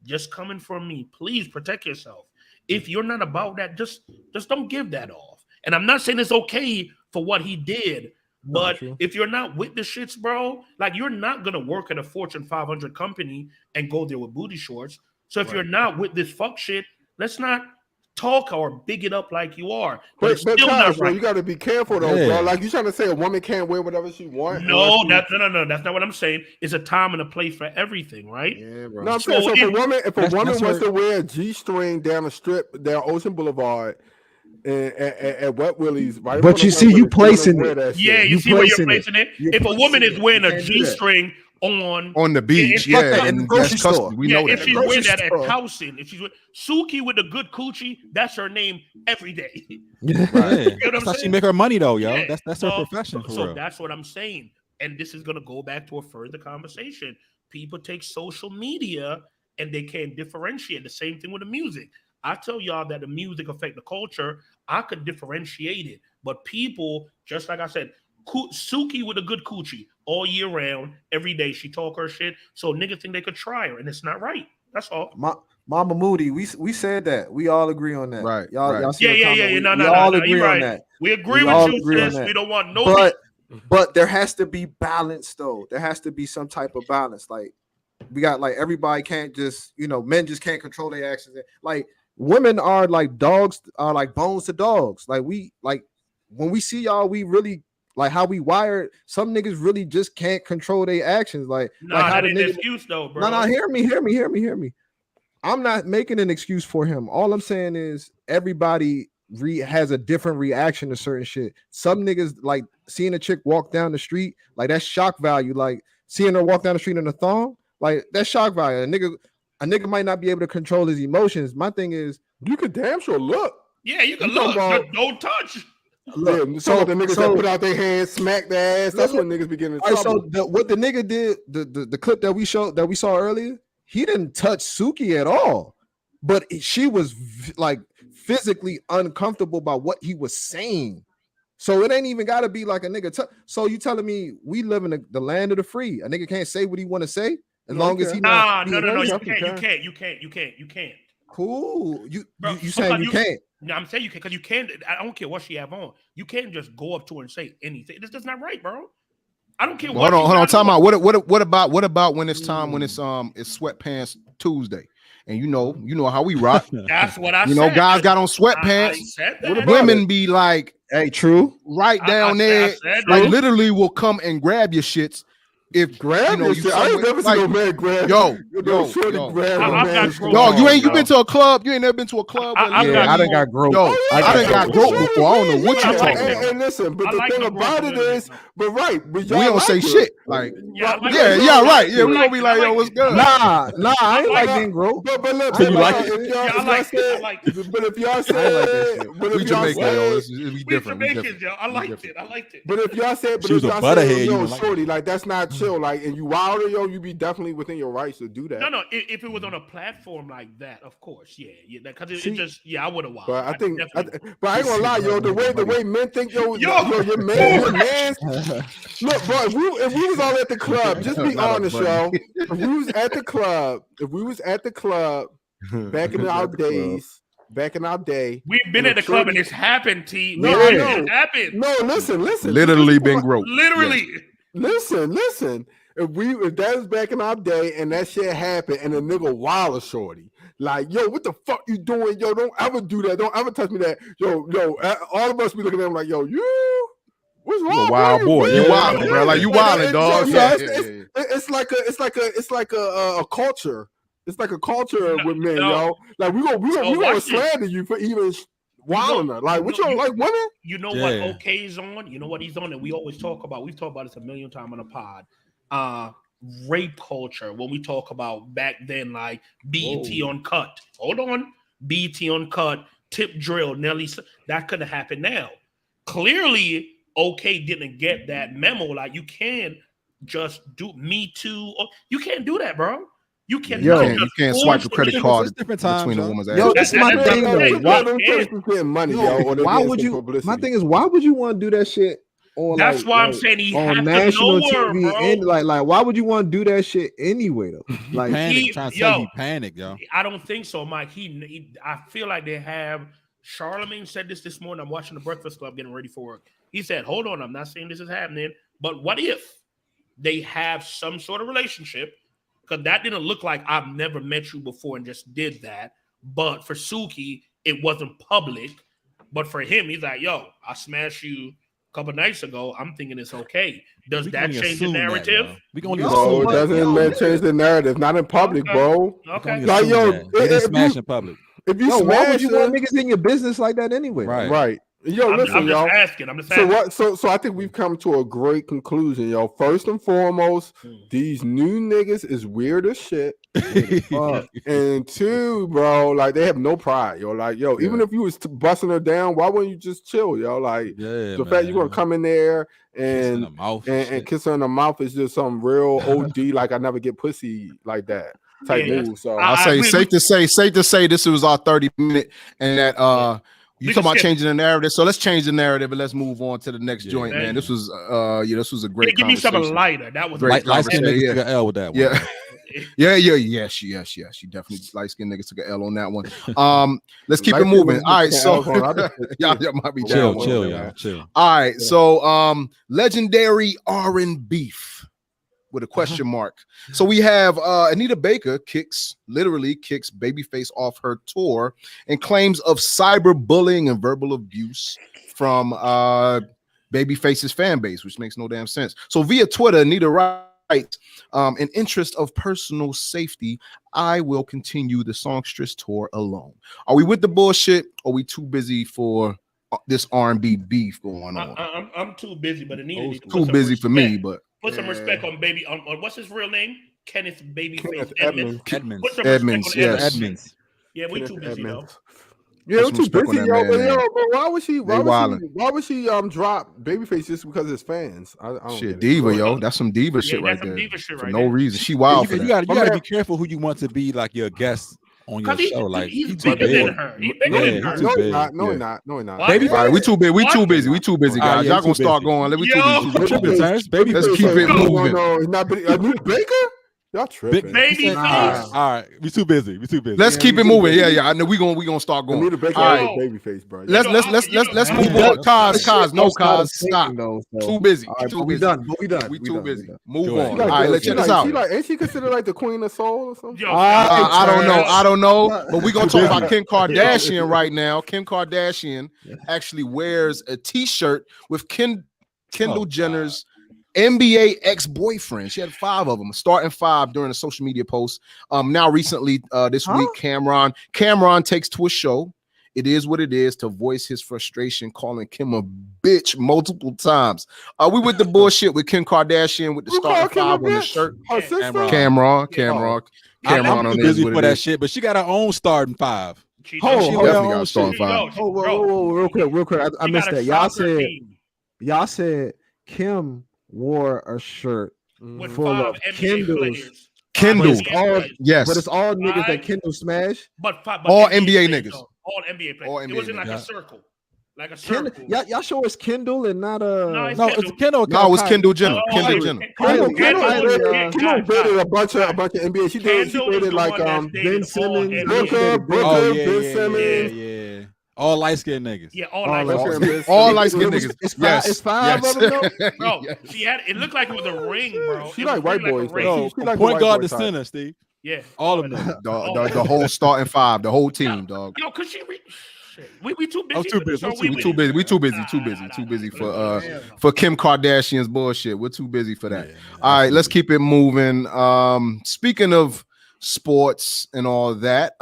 just coming from me, please protect yourself. If you're not about that, just don't give that off. And I'm not saying it's okay for what he did, but if you're not with the shits, bro, like you're not gonna work at a Fortune 500 company and go there with booty shorts. So if you're not with this fuck shit, let's not talk or big it up like you are. But it's still not Kyle, right. you got to be careful though, bro. Like you trying to say a woman can't wear whatever she wants? No, that's not what I'm saying. It's a time and a place for everything, right? Yeah, bro. No, I'm saying so if a woman wants to wear a G-string down the strip down Ocean Boulevard at Wet Willie's, right? But you see, you placing it. Yeah, you see where you're placing it. If a woman is wearing a G-string on the beach, in the grocery store. We know if that. she's wearing that at Towson, if she's with Suki with the good coochie, that's her name every day. Right. That's how she make her money though, yo. Yeah. That's her profession. So that's what I'm saying. And this is gonna go back to a further conversation. People take social media and they can't differentiate. The same thing with the music. I tell y'all that the music affect the culture. I could differentiate it, but people, just like I said, Suki with a good coochie all year round, every day she talk her shit. So niggas think they could try her, and it's not right. That's all. Mama Moody, we said that. We all agree on that. Right. Y'all see yeah. No, agree on that. We agree with you, sis. We don't want no. But there has to be balance, though. There has to be some type of balance. Like we got, like everybody can't just, men just can't control their actions. Like women are like dogs, are like bones to dogs. Like when we see y'all, we really. Like how we wired, some niggas really just can't control their actions. Like how that ain't an excuse though, bro. No, hear me. I'm not making an excuse for him. All I'm saying is everybody has a different reaction to certain shit. Some niggas like seeing a chick walk down the street, like that's shock value. Like seeing her walk down the street in a thong, like that's shock value. A nigga might not be able to control his emotions. My thing is, you could damn sure look. Yeah, you can look. Don't touch. Look, so the niggas that put out their hands, smack their ass. That's when niggas begin to trouble. So what the nigga did, the clip that we saw earlier, he didn't touch Suki at all, but she was like physically uncomfortable by what he was saying. So it ain't even got to be like a nigga. So you telling me we live in the land of the free? A nigga can't say what he want to say as long as he not. No. You can't. Cool. You saying you can't? No, I'm saying you can because you can't. I don't care what she have on. You can't just go up to her and say anything. That's not right, bro. I don't care. Hold on. Time out. What about when it's time when it's sweatpants Tuesday, and you know how we rock. That's what I said. Guys got on sweatpants. Women be like, "Hey, true." Right down there, like literally will come and grab your shits. If grab your shit, I ain't never seen no man grab. Yo, you been to a club? You ain't never been to a club? I done got groped. I done got groped before. I don't know what you talking about. And listen, but the thing about it is, but we don't say shit. Like, right. Yeah, we gonna be like, yo, what's good? Nah, I ain't like getting groped. But look, you like it? But if y'all said, we Jamaican, yo, it's different. I liked it. But if y'all said, yo, shorty, like that's not chill, like, and you wilder, yo, you be definitely within your rights to do that. No, if it was on a platform like that, of course, because it just, I would have wilded. But I think, but I ain't gonna lie, yo, the way men think, yo, your man, look, bro, if we was all at the club, just be honest, yo. If we was at the club back in our days. Back in our day, we've been at the club and it's happened, T. It happened. No, listen. Literally been groped. Literally. Listen. If that was back in our day and that shit happened and a nigga wild shorty, like, yo, what the fuck you doing? Yo, don't ever do that. Don't ever touch me that. Yo, all of us be looking at him like, yo, you. What's wrong? You a wild boy. You wilding, bro. Like you wilding, dog. It's like a culture. It's like a culture with men, yo. Like we gonna slander you for even wilding her. Like what you like women? You know what OK's on? You know what he's on? And we've talked about this a million times on the pod. Rape culture. When we talk about back then, like BET Uncut. Hold on. BET Uncut, Tip Drill, Nelly. That could have happened now. Clearly, OK didn't get that memo. Like you can't just do Me Too. You can't do that, bro. You can't. You can't swipe a credit card between a woman's ass. Yo, this is my thing though. Why would you? My thing is, why would you want to do that shit on? That's why I'm saying he on national TV. Like, why would you want to do that shit anyway though? Like, he panicked, yo. I don't think so, Mike. I feel like they have. Charlemagne said this morning. I'm watching the Breakfast Club, getting ready for work. He said, "Hold on, I'm not saying this is happening, but what if they have some sort of relationship?" Because that didn't look like I've never met you before and just did that. But for Suki, it wasn't public. But for him, he's like, yo, I smashed you a couple nights ago. I'm thinking it's okay. Does that change the narrative? We can only No, assume it doesn't change the narrative. Not in public, bro. Okay. Like, yo, they didn't smash in public. If you Why smash would you want niggas in your business like that anyway? Right. Yo, listen, I'm y'all. just asking. So I think we've come to a great conclusion, yo. First and foremost, these new niggas is weird as shit. And two, bro, like they have no pride, yo. Like, yo, even if you was busting her down, why wouldn't you just chill, yo? Like, the fact you're gonna come in there and kiss her in the mouth is just some real OD. Like, I never get pussy like that type move. So I'll say safe to say this was our 30-minute, and that you talking about changing the narrative. So let's change the narrative and let's move on to the next joint, man. This was this was a great. Give me something lighter. That was great. Light skin niggas took an L with that one. Yeah. She definitely light skinned niggas took an L on that one. Let's keep it moving. All right, so y'all might be chill, y'all. All right, so legendary R&B with a question mark. So we have Anita Baker literally kicks Babyface off her tour and claims of cyberbullying and verbal abuse from Babyface's fan base, which makes no damn sense. So via Twitter, Anita writes, in interest of personal safety, I will continue the songstress tour alone. Are we with the bullshit, or are we too busy for this R&B beef going on? I'm too busy, but Anita too busy for me, but put some respect on on what's his real name? Kenneth Babyface Edmonds. Put some respect on Edmonds. Yeah, we too busy though. Yeah, we're too busy, yo. But why would she drop Babyface just because of his fans? I don't shit, diva, yo. That's some diva shit right there. For no reason. She wild. You gotta be careful who you want to be like your guest on your show. Like he's bigger than her. He's bigger than her. No, he's not. Baby, all right, we too busy, guys. Y'all gonna start going. Let me too busy. Let's keep it moving. No, he's not a new Baker. Y'all tripping. Babyface. All right, we too busy. Let's keep it moving. Yeah. I know we gonna start going. Anita Baker Babyface, bro. Let's move on. Cause, stop. Too busy. We done. We too busy. Move on. All right, let's check this out. Ain't she considered like the queen of soul or something? I don't know. But we're gonna talk about Kim Kardashian right now. Kim Kardashian actually wears a T-shirt with Kendall Jenner's NBA ex-boyfriend. She had 5 of them, starting 5 during a social media post. Now recently, this week, Cameron takes to a show. It is what it is to voice his frustration, calling Kim a bitch multiple times. We with the bullshit with Kim Kardashian with the starting 5 on the shirt. Cameron I'm too busy for that shit, but she got her own starting 5. She definitely got a starting 5. Real quick. I missed that. Y'all said Kim wore a shirt full of Kendall's. Yes. But it's all niggas that Kendall smashed. But all NBA niggas. All NBA players. It was in like a circle. Like a circle. Y'all sure it's Kendall and not it's Kendall. No, it was Kendall Jenner. Kendall Jenner. Kendall dated a bunch of NBA. She dated like Ben Simmons, Booker, Ben Simmons. Yeah. All light skinned niggas. Yeah, all light skinned niggas. It's 5 of them, though. Bro, she had it looked like it was a ring, bro. She like white boys. She like point guard to center, Steve. Yeah, all of them. The whole starting 5, the whole team, dog. Yo, cause we too busy. We too busy for Kim Kardashian's bullshit. We're too busy for that. All right, let's keep it moving. Speaking of sports and all that,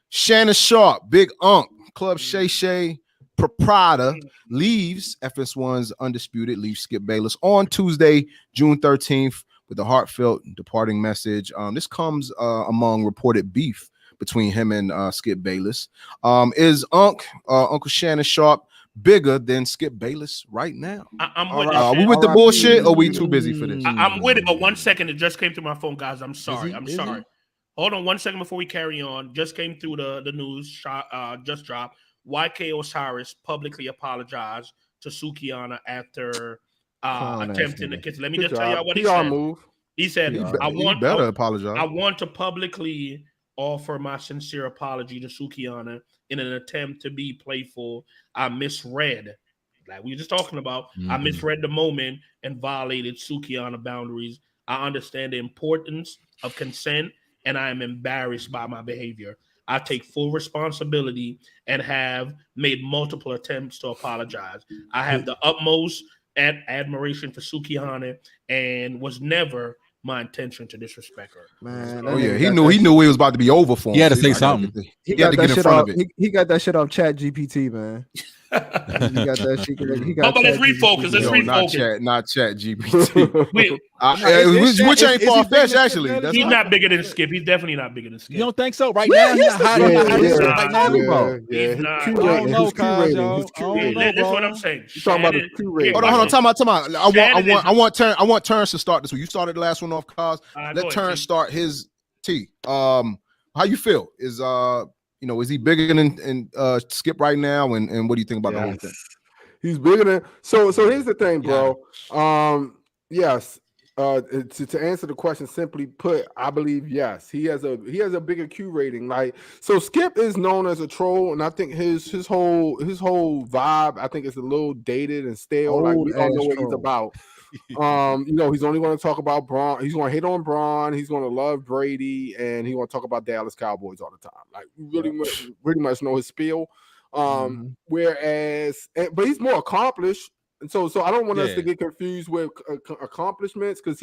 Shannon Sharp, Big Unk, Club Shay Shay proprietor, leaves FS1's Undisputed, leaves Skip Bayless on Tuesday, June 13th, with a heartfelt departing message. This comes among reported beef between him and Skip Bayless. Is Uncle Shannon Sharp bigger than Skip Bayless right now? I'm with Are we with the bullshit, or we too busy for this? I'm with it, but 1 second, it just came through my phone, guys. I'm sorry. Hold on 1 second before we carry on. Just came through the news, just dropped. YK Osiris publicly apologized to Sukihana after attempting to kiss. Let me just tell y'all what he said. He said, I want to publicly offer my sincere apology to Sukihana in an attempt to be playful. I misread, like we were just talking about, I misread the moment and violated Sukihana boundaries. I understand the importance of consent, and I am embarrassed by my behavior. I take full responsibility and have made multiple attempts to apologize. I have the utmost admiration for Sukihana and was never my intention to disrespect her. Man, oh yeah, he knew it was about to be over for him. He had to say something. He had to get in front of it. He got that shit off Chat GPT, man. He got that shit. But let's refocus. Let's refocus. Not Chat GPT. Which ain't far fetched actually. He's not bigger than Skip. He's definitely not bigger than Skip. You don't think so? Right now, he's hiding right now. He's not. I don't know, Kyle. That's what I'm saying. Talking about his Q rating. Hold on. Time out. I want Terrence to start this one. You started the last one off, Cause. Let Terrence start his T. How you feel? Is he bigger than Skip right now? And what do you think about the whole thing? He's bigger than. So here's the thing, bro. Yes. To answer the question, simply put, I believe yes. He has a bigger Q rating. Like, so Skip is known as a troll, and I think his whole vibe, I think, is a little dated and stale. Like, we don't know what he's about. He's only going to talk about Braun. He's going to hate on Braun. He's going to love Brady, and he's going to talk about Dallas Cowboys all the time. Like, really much know his spiel. Whereas, but he's more accomplished. And so I don't want us to get confused with accomplishments, because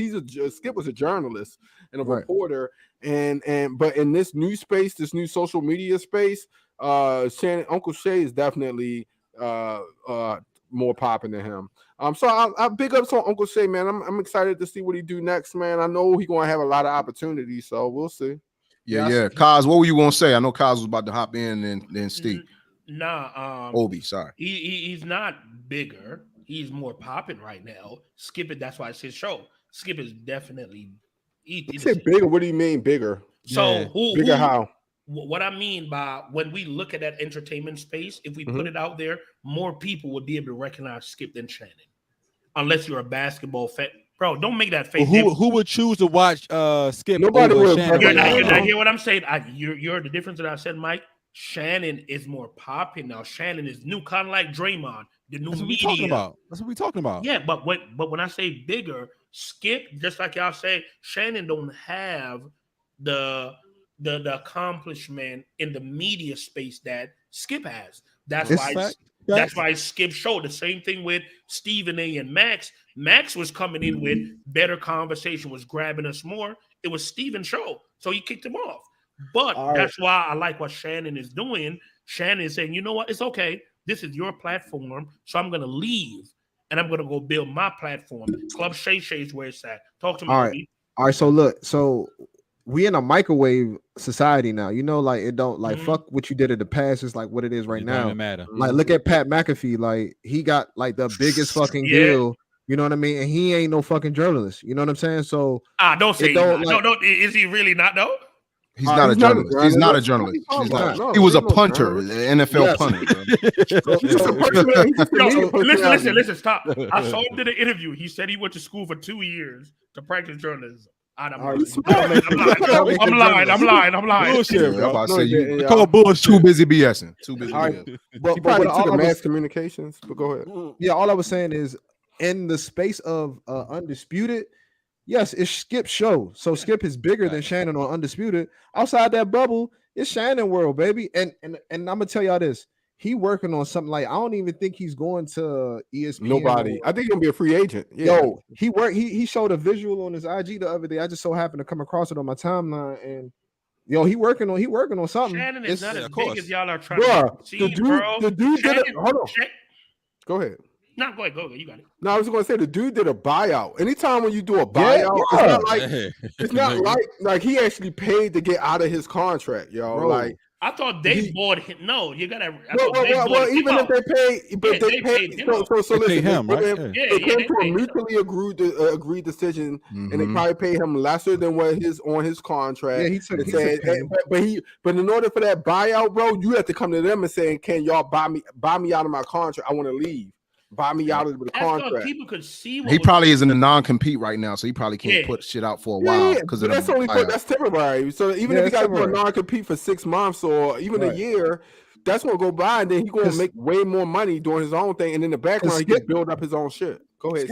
Skip was a journalist and a reporter, but in this new space, this new social media space, Uncle Shay is definitely more popping than him. So I big ups on Uncle Shay, man. I'm excited to see what he do next, man. I know he's gonna have a lot of opportunities, so we'll see. Yeah. Kaz, what were you gonna say? I know Kaz was about to hop in and then Steve. Obi, sorry. He's not bigger. He's more popping right now. Skip it. That's why it's his show. Skip is definitely. You said bigger. What do you mean bigger? So bigger how? What I mean by when we look at that entertainment space, if we put it out there, more people would be able to recognize Skip than Shannon, unless you're a basketball fan. Bro, don't make that face. Who would choose to watch Skip? Nobody would. You're not hear what I'm saying. You're the difference that I said, Mike. Shannon is more popping now. Shannon is new, kind of like Draymond. The new media. That's what we're talking about. Yeah, but when I say bigger, Skip, just like y'all say, Shannon don't have the accomplishment in the media space that Skip has. That's why Skip showed the same thing with Stephen A and Max. Max was coming in with better conversation, was grabbing us more. It was Steven's show, so he kicked him off. But that's why I like what Shannon is doing. Shannon is saying, you know what? It's okay. This is your platform, so I'm going to leave, and I'm going to go build my platform. Club Shay Shay's where it's at. Talk to me. All right. So look, we in a microwave society now. Like it don't fuck what you did in the past. It's like what it is right now. Matter. Like look at Pat McAfee. Like he got like the biggest fucking deal. You know what I mean? And he ain't no fucking journalist. You know what I'm saying? So don't say don't. Is he really not though? He's not a journalist. He's not a journalist. He was a punter, an NFL punter. Listen, stop. I saw him do the interview. He said he went to school for 2 years to practice journalism. I'm lying. Bullshit, I'm about to say you call bullshit. Too busy BSing. But probably took a mass communications. But go ahead. Yeah, all I was saying is in the space of Undisputed. Yes, it's Skip's show. So Skip is bigger than Shannon on Undisputed. Outside that bubble, it's Shannon world, baby. And I'm gonna tell y'all this. He working on something like I don't even think he's going to ESPN. Nobody. I think he's gonna be a free agent. Yeah. Yo, he showed a visual on his IG the other day. I just so happened to come across it on my timeline, and he working on something. Shannon is not as big as y'all are trying to see, the dude did it. Hold on. Go ahead. No, go ahead. You got it. No, I was going to say the dude did a buyout. Anytime when you do a buyout, it's not like he actually paid to get out of his contract, yo. Bro. Like I thought they bought him. No, you gotta. Well, even if they paid, so listen, pay him, right? They came to a mutually agreed decision, and they probably paid him lesser than what on his contract. Yeah, he took but in order for that buyout, bro, you have to come to them and say, "Can y'all buy me out of my contract? I want to leave." Buy me out of the contract. People could see he probably is in a non-compete right now, so he probably can't put shit out for a while because that's temporary. So even if he got to do a non-compete for 6 months or even a year, that's gonna go by, and then he's gonna make way more money doing his own thing, and in the background he can build up his own shit. Go ahead.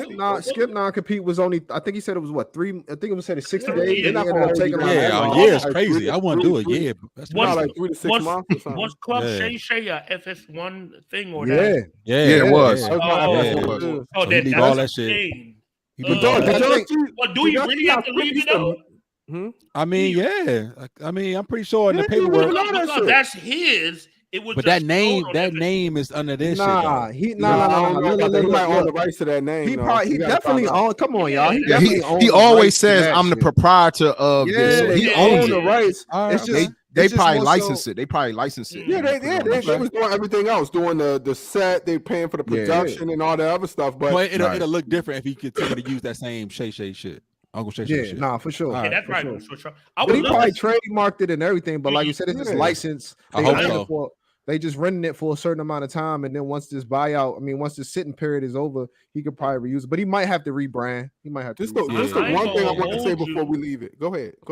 Skip non-compete was only. I think he said it was what 3. I think it was said it's 60 Yeah, days. yeah, They're not going to take it on. Yeah, that a long. year is crazy. I wouldn't do it. Yeah, that's Once- like 3 to 6 months or something. Was Club Yeah. Shay a FS1 thing or Yeah, that? yeah, it was. Yeah. That was my Oh, FS1 too. Oh, So he leave that's all that a shit. shame. But dog, I did y'all think- see? But do did you y'all really see have how to Skip leave used it though? I mean, yeah. I mean, I'm pretty sure in the Yeah, he paperwork. leaving all that Because shit. that's his. It was But just that name, shown on that FS1. name is under this shit. Nah, Though. he I don't know about that. He look, might own the look. rights to that name. He though. probably, he We gotta definitely find out. own. Come on, y'all. He Yeah, definitely owns he the always rights to says that I'm the shit. proprietor of this. So Yeah, he yeah, owns own it. the rights. All right, It's just They it's just probably more license so- it. They probably license it. Yeah, and put it on the they shit. was doing everything else, doing the set. They paying for the Yeah. production and all the other stuff. But But Right. it'll look different if he continue to use that same Shay shit. Uncle Shay Yeah, shit. nah, for sure. All Yeah, right, that's for right. sure. For sure. I But he would love probably to trademarked it and everything. But like you said, it's just Yeah. licensed. I They hope renting so. it for. They just renting it for a certain amount of time, and then once this buyout, I mean, once this sitting period is over, he could probably reuse it. But he might have to rebrand. He might have to. this the rebrand. this the I ain't one thing I gonna want to say hold before you. we leave it. Go ahead. I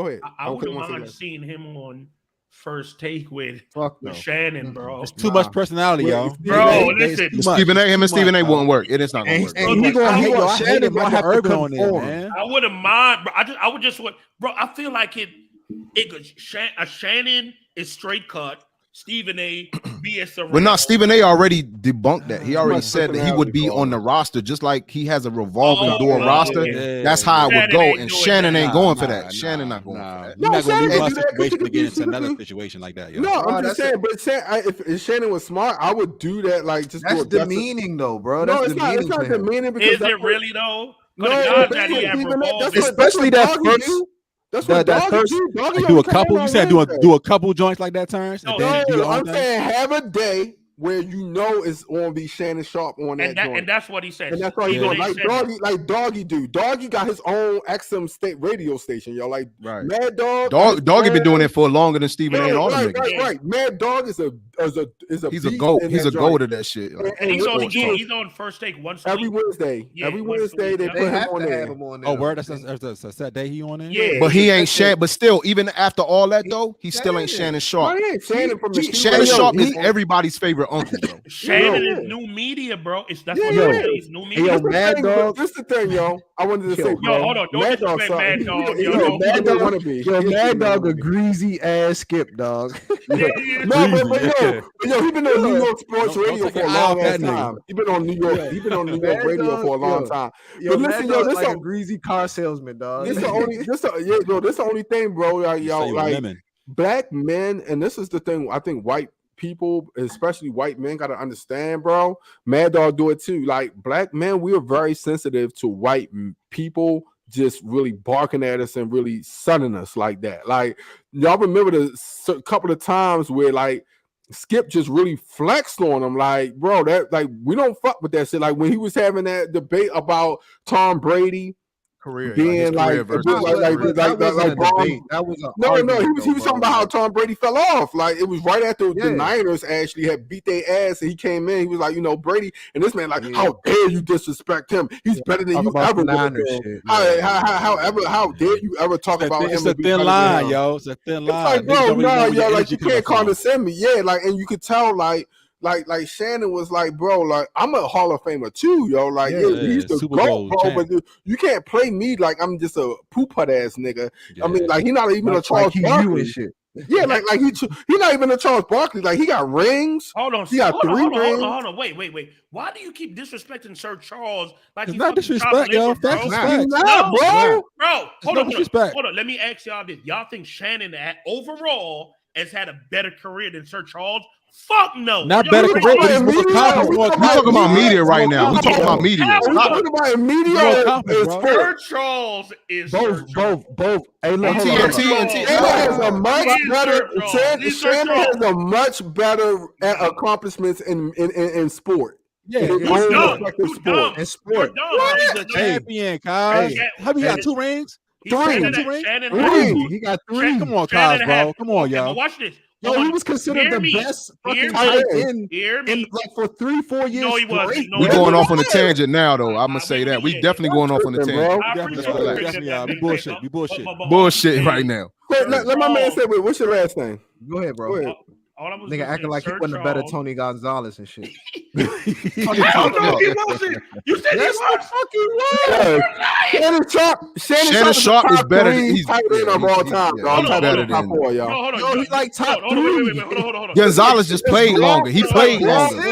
Okay, wouldn't one mind second. seeing him on First Take with Fuck no. Shannon, bro. It's too much personality, Well, y'all. Bro, It's listen. too much. Stephen A. It's Him and too Stephen A. much, wouldn't dog. work. It is not gonna And, work. and Bro, he like, gonna, I he hate gonna, I hate Shannon that gonna Michael have to Urban on there, conform. man. I wouldn't mind, bro. I would just want, bro. I feel like a Shannon is straight cut. Stephen A. BS around. Well, no, Stephen A. already debunked that. He already much said that he would be personality on the roster, just like he has a revolving door yeah. roster. Yeah. That's how it would Shannon go. ain't And doing Shannon that. ain't going for Nah, that. Shannon not going for that. You're not gonna Shannon leave one do that 'cause situation to get into he could another be- situation like that, yo. No, Bro, I'm just that's saying. But if Shannon was smart, I would do that. Like just That's do a demeaning, though, bro. No, That's it's not. demeaning It's not to him. demeaning because Is it really though? No, No, it guys is, that he have Stephen. revolving. Especially that Doggy first- do. That's that what Doggy first- do. Doggy Like, do only a come couple. on You said Wednesday. do a couple joints like that, Terrence, and No, then do your own I'm thing. saying have a day where you know it's going to be Shannon Sharp on that joint. And that's what he said. And that's all he's Yeah. doing. Like Doggy do. Doggy got his own XM state radio station, yo. Like Right. Mad Dog. Doggy been doing it for longer than Stephen A. and all them niggas. Right. Mad Dog is a He's a beast goat. in He's that a joint. goat of that shit. Like, And he's look, on First Take once a every week. Wednesday. Yeah, Every once a Wednesday week. they They put They him have on to there. have him on there. Oh, word. That's a set day he on there. Yeah. but he ain't Shannon. But still, even after all that though, he still ain't Shannon Sharp. Oh, yeah, Shannon from the Shannon studio. Sharp is everybody's favorite uncle, bro. Shannon Yo. is new media, bro. That's Yeah, what yo. he said. He's new Hey, media. yo, This the Mad thing, Dog. This the thing, yo. I wanted to say, Yo, bro. hold on. Don't Mad Dog disrespect Mad Dog, yo. Yo, Mad Dog wanna be. Mad Dog a greasy ass Skip, dog. Yeah. No, but Breezy, yo, he been on New York sports Don't radio take for a your eye off long ass that nigga. time. He been on New York. He been on New York Mad radio Dog, for a long yo. time. Yo, But Mad listen, yo, Dog's this like a- a greasy car salesman, dog. This the only, this the only thing, bro. Like, yo, Say you a like lemon. black men, and this is the thing. I think white people, especially white men, gotta understand, bro. Mad Dog do it too. Like black men, we are very sensitive to white people just really barking at us and really sunning us like that. Like y'all remember the couple of times where like Skip just really flexed on him, like bro, that like we don't fuck with that shit. Like when he was having that debate about Tom Brady Career, being his like, career versus like, his like, career. that wasn't a Braun- debate. That was a no, argument, he was though, talking bro. about how Tom Brady fell off. Like it was right after Yeah. the Niners actually had beat their ass, and he came in. He was like, Brady, and this man like, Yeah. how dare you disrespect him? He's better than Talk you about ever the would have Niners been. shit, How dare you ever talk about him? It's a and be thin better than line, him? yo. It's a thin It's line. like, Niggas bro, don't really know no, where your yo, like energy you coming can't from. condescend me, yeah, like, and you could tell, like Shannon was like, bro, like I'm a Hall of Famer too, yo, like Yeah, he's the Super GOAT, Bowl bro, champ. but you can't play me like I'm just a poop hut ass nigga. I mean, Yeah. like he's not even a Like Charles he you Barkley. and shit. Yeah, like he not even a Charles Barkley. Like he got rings. Hold on, He got hold on, three hold on, rings. hold on. Wait. Why do you keep disrespecting Sir Charles like It's he's not fucking disrespect, chopped yo. liver, bro? Facts is Nah. facts. He's not, No, bro. Bro, hold no on. disrespect. Hold on. Let me ask y'all this. Y'all think Shannon overall has had a better career than Sir Charles? Fuck no. Not Y'all better crazy. career, but he's talking more about accomplished. media. More We We talking about accomplished. media right now. We More talking about accomplished. media. How We we talking about media More and accomplished, bro. sports. Sir Charles is Sir Charles. Both. Hey, look, And hold on. TNT. Shannon has a much He's better. Sir Charles. He's Sir Shannon Charles. has a much better accomplishments in sport. Yeah, In his yeah. own You dumb. respective You sport. dumb. In sport. You're dumb. What? He's a Hey. Champion, Kyle. Hey. Have you got Hey. 2 rings? He's Three. Shannon, Two rings? Shannon Three. had- He got Come 3. on, Shannon Kyle, bro. had- Come on, okay, y'all. but watch this. Yo, Hold he on. was considered Hear the me. best Hear fucking me. tight end Hear me. in like for 3-4 years. No, he wasn't. straight. No, We he going wasn't. off on a tangent now, though. I'm gonna say that we definitely going off on a Tripping, tangent. bro. I Definitely, appreciate relax. you definitely, bringing we that bullshit. back We up. bullshit. But Bullshit right now. Wait, let my man say, wait, what's your last name? Go ahead, bro. Go ahead. Nigga acting like he wasn't a better Tony Gonzalez and shit. I don't know if he wasn't. You said Yes, he was. Shannon Sharp is better than he's tight end of all time, dog. He's better than Hold on. Yo, he like top Hold on. Gonzalez just played longer. He played longer.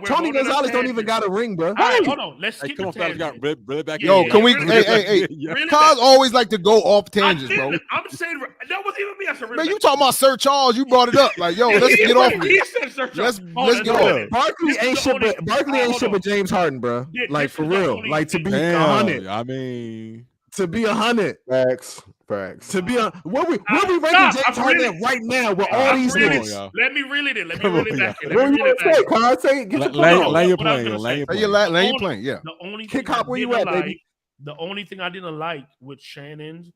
Tony Gonzalez don't even got a ring, bro. All right, hold on. Let's skip Come on, the fellas, got tangent. really back. Yo, can we? Hey. Really Cos back. always like to go off tangents, bro. I'm saying that wasn't even me. I said, Man, you talking about Sir Charles? You brought it up. Like, yo, let's get off He it. said Sir Charles. Let's get off. Barkley ain't shit but James Harden, bro. Like for real. Like to be 100. I mean, To be 100. Facts. To be where we ranking James Harden right now with all these niggas. Let me reel it in. Let me reel it back. What you want to say, Con? Say, get your lay your plane. Yeah. The only Kick thing hop where you at, baby. The only thing I didn't like with Shannon's,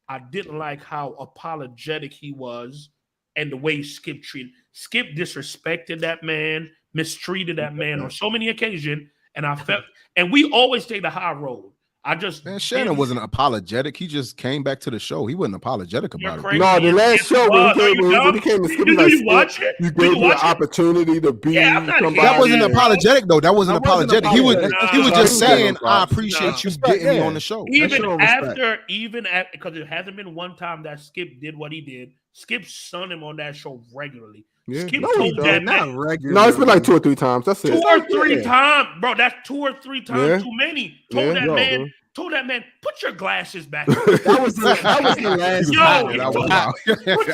I didn't like how apologetic he was and the way Skip treated. Skip disrespected that man, mistreated that man on so many occasions, and I felt. And we always take the high road. Shannon wasn't apologetic. He just came back to the show. He wasn't apologetic about it. No, the last show when he came to Skip, you gave me the opportunity to be somebody. That wasn't apologetic though. That wasn't apologetic. He was just saying, "I appreciate you getting me on the show." Even after, because it hasn't been one time that Skip did what he did. Skip sunned him on that show regularly. Yeah. Skip told that not regular. No, it's been like 2 or 3 times. That's it. 2 or 3 times, bro. That's 2 or 3 times too many. Told that man, put your glasses back. That was the last. Put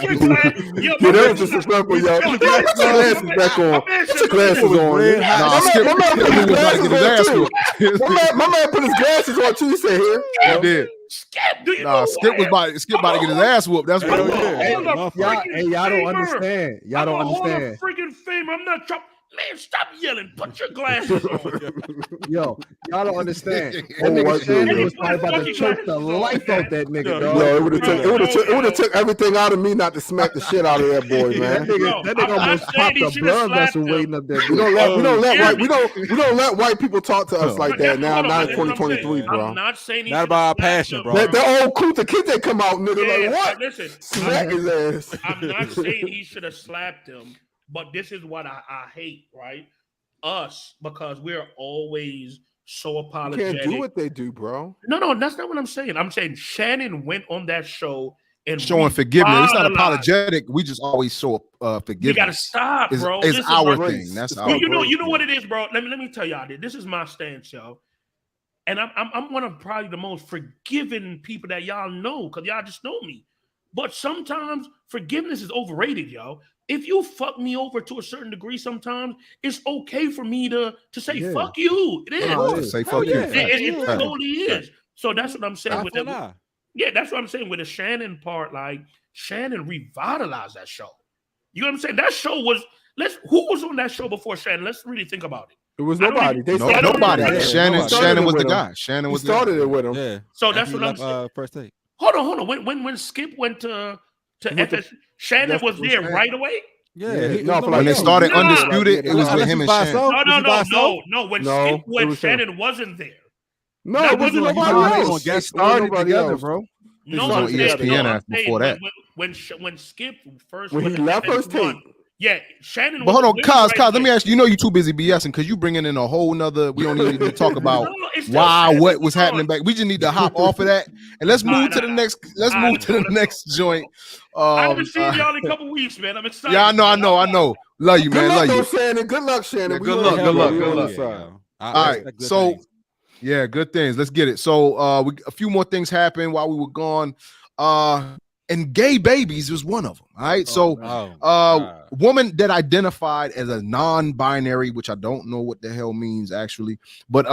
your glasses. That was disrespectful, yo. Put your glasses back on. Put your glasses on. My man put his glasses on too. He said, "Here." He did. Skip about to get his ass whooped. That's what. Y'all don't understand. Y'all don't understand. Freaking fame. I'm not trying. Man, stop yelling. Put your glasses on. Yo, y'all don't understand. That nigga Shannon was probably about to choke the life out that nigga, dog. Yo, it would have took everything out of me not to smack the shit out of that boy, man. That nigga almost popped a blood vessel waiting up there. We don't let white people talk to us like that now. Not in 2023, bro. I'm not saying not about our passion, bro. That old Kunta Kinte come out, nigga. Like what? Listen, smack his ass. I'm not saying he should have slapped him. But this is what I hate, right? Us, because we're always so apologetic. You can't do what they do, bro. No, that's not what I'm saying. I'm saying Shannon went on that show and showing forgiveness. It's not apologetic. We just always show forgiveness. We gotta stop, bro. It's our thing. That's our. You know what it is, bro. Let me tell y'all this. This is my stance, y'all. And I'm one of probably the most forgiving people that y'all know, because y'all just know me. But sometimes forgiveness is overrated, y'all. If you fuck me over to a certain degree, sometimes it's okay for me to say fuck you. It is. Say fuck you. It totally is. So that's what I'm saying with that. Yeah, that's what I'm saying with the Shannon part. Like Shannon revitalized that show. You know what I'm saying? That show was. Who was on that show before Shannon? Let's really think about it. It was nobody. Nobody. Shannon was the guy. Shannon was started it with him. Yeah. So that's what I'm saying. First take. Hold on. When Skip went to FS, Shannon was there right away. Yeah. When they started Undisputed, it was with him and Shannon. No. When Shannon wasn't there. No, it wasn't nobody else. They started together, bro. No, on ESPN before that. When Skip first when he left first tape. Yeah, Shannon. But hold on, Kaz, let me ask you. You know, you too busy BSing because you bringing in a whole nother. We don't even need to talk about what was happening back. We just need to hop off of that and let's move to the next. Let's move to the next joint. I haven't seen y'all in a couple weeks, man. I'm excited. Yeah, I know. Love you, man. Love you, Shannon. Good luck, Shannon. Good luck. All right, so yeah, good things. Let's get it. So a few more things happened while we were gone. And gay babies was one of them. All right. Woman that identified as a non-binary, which I don't know what the hell means actually, but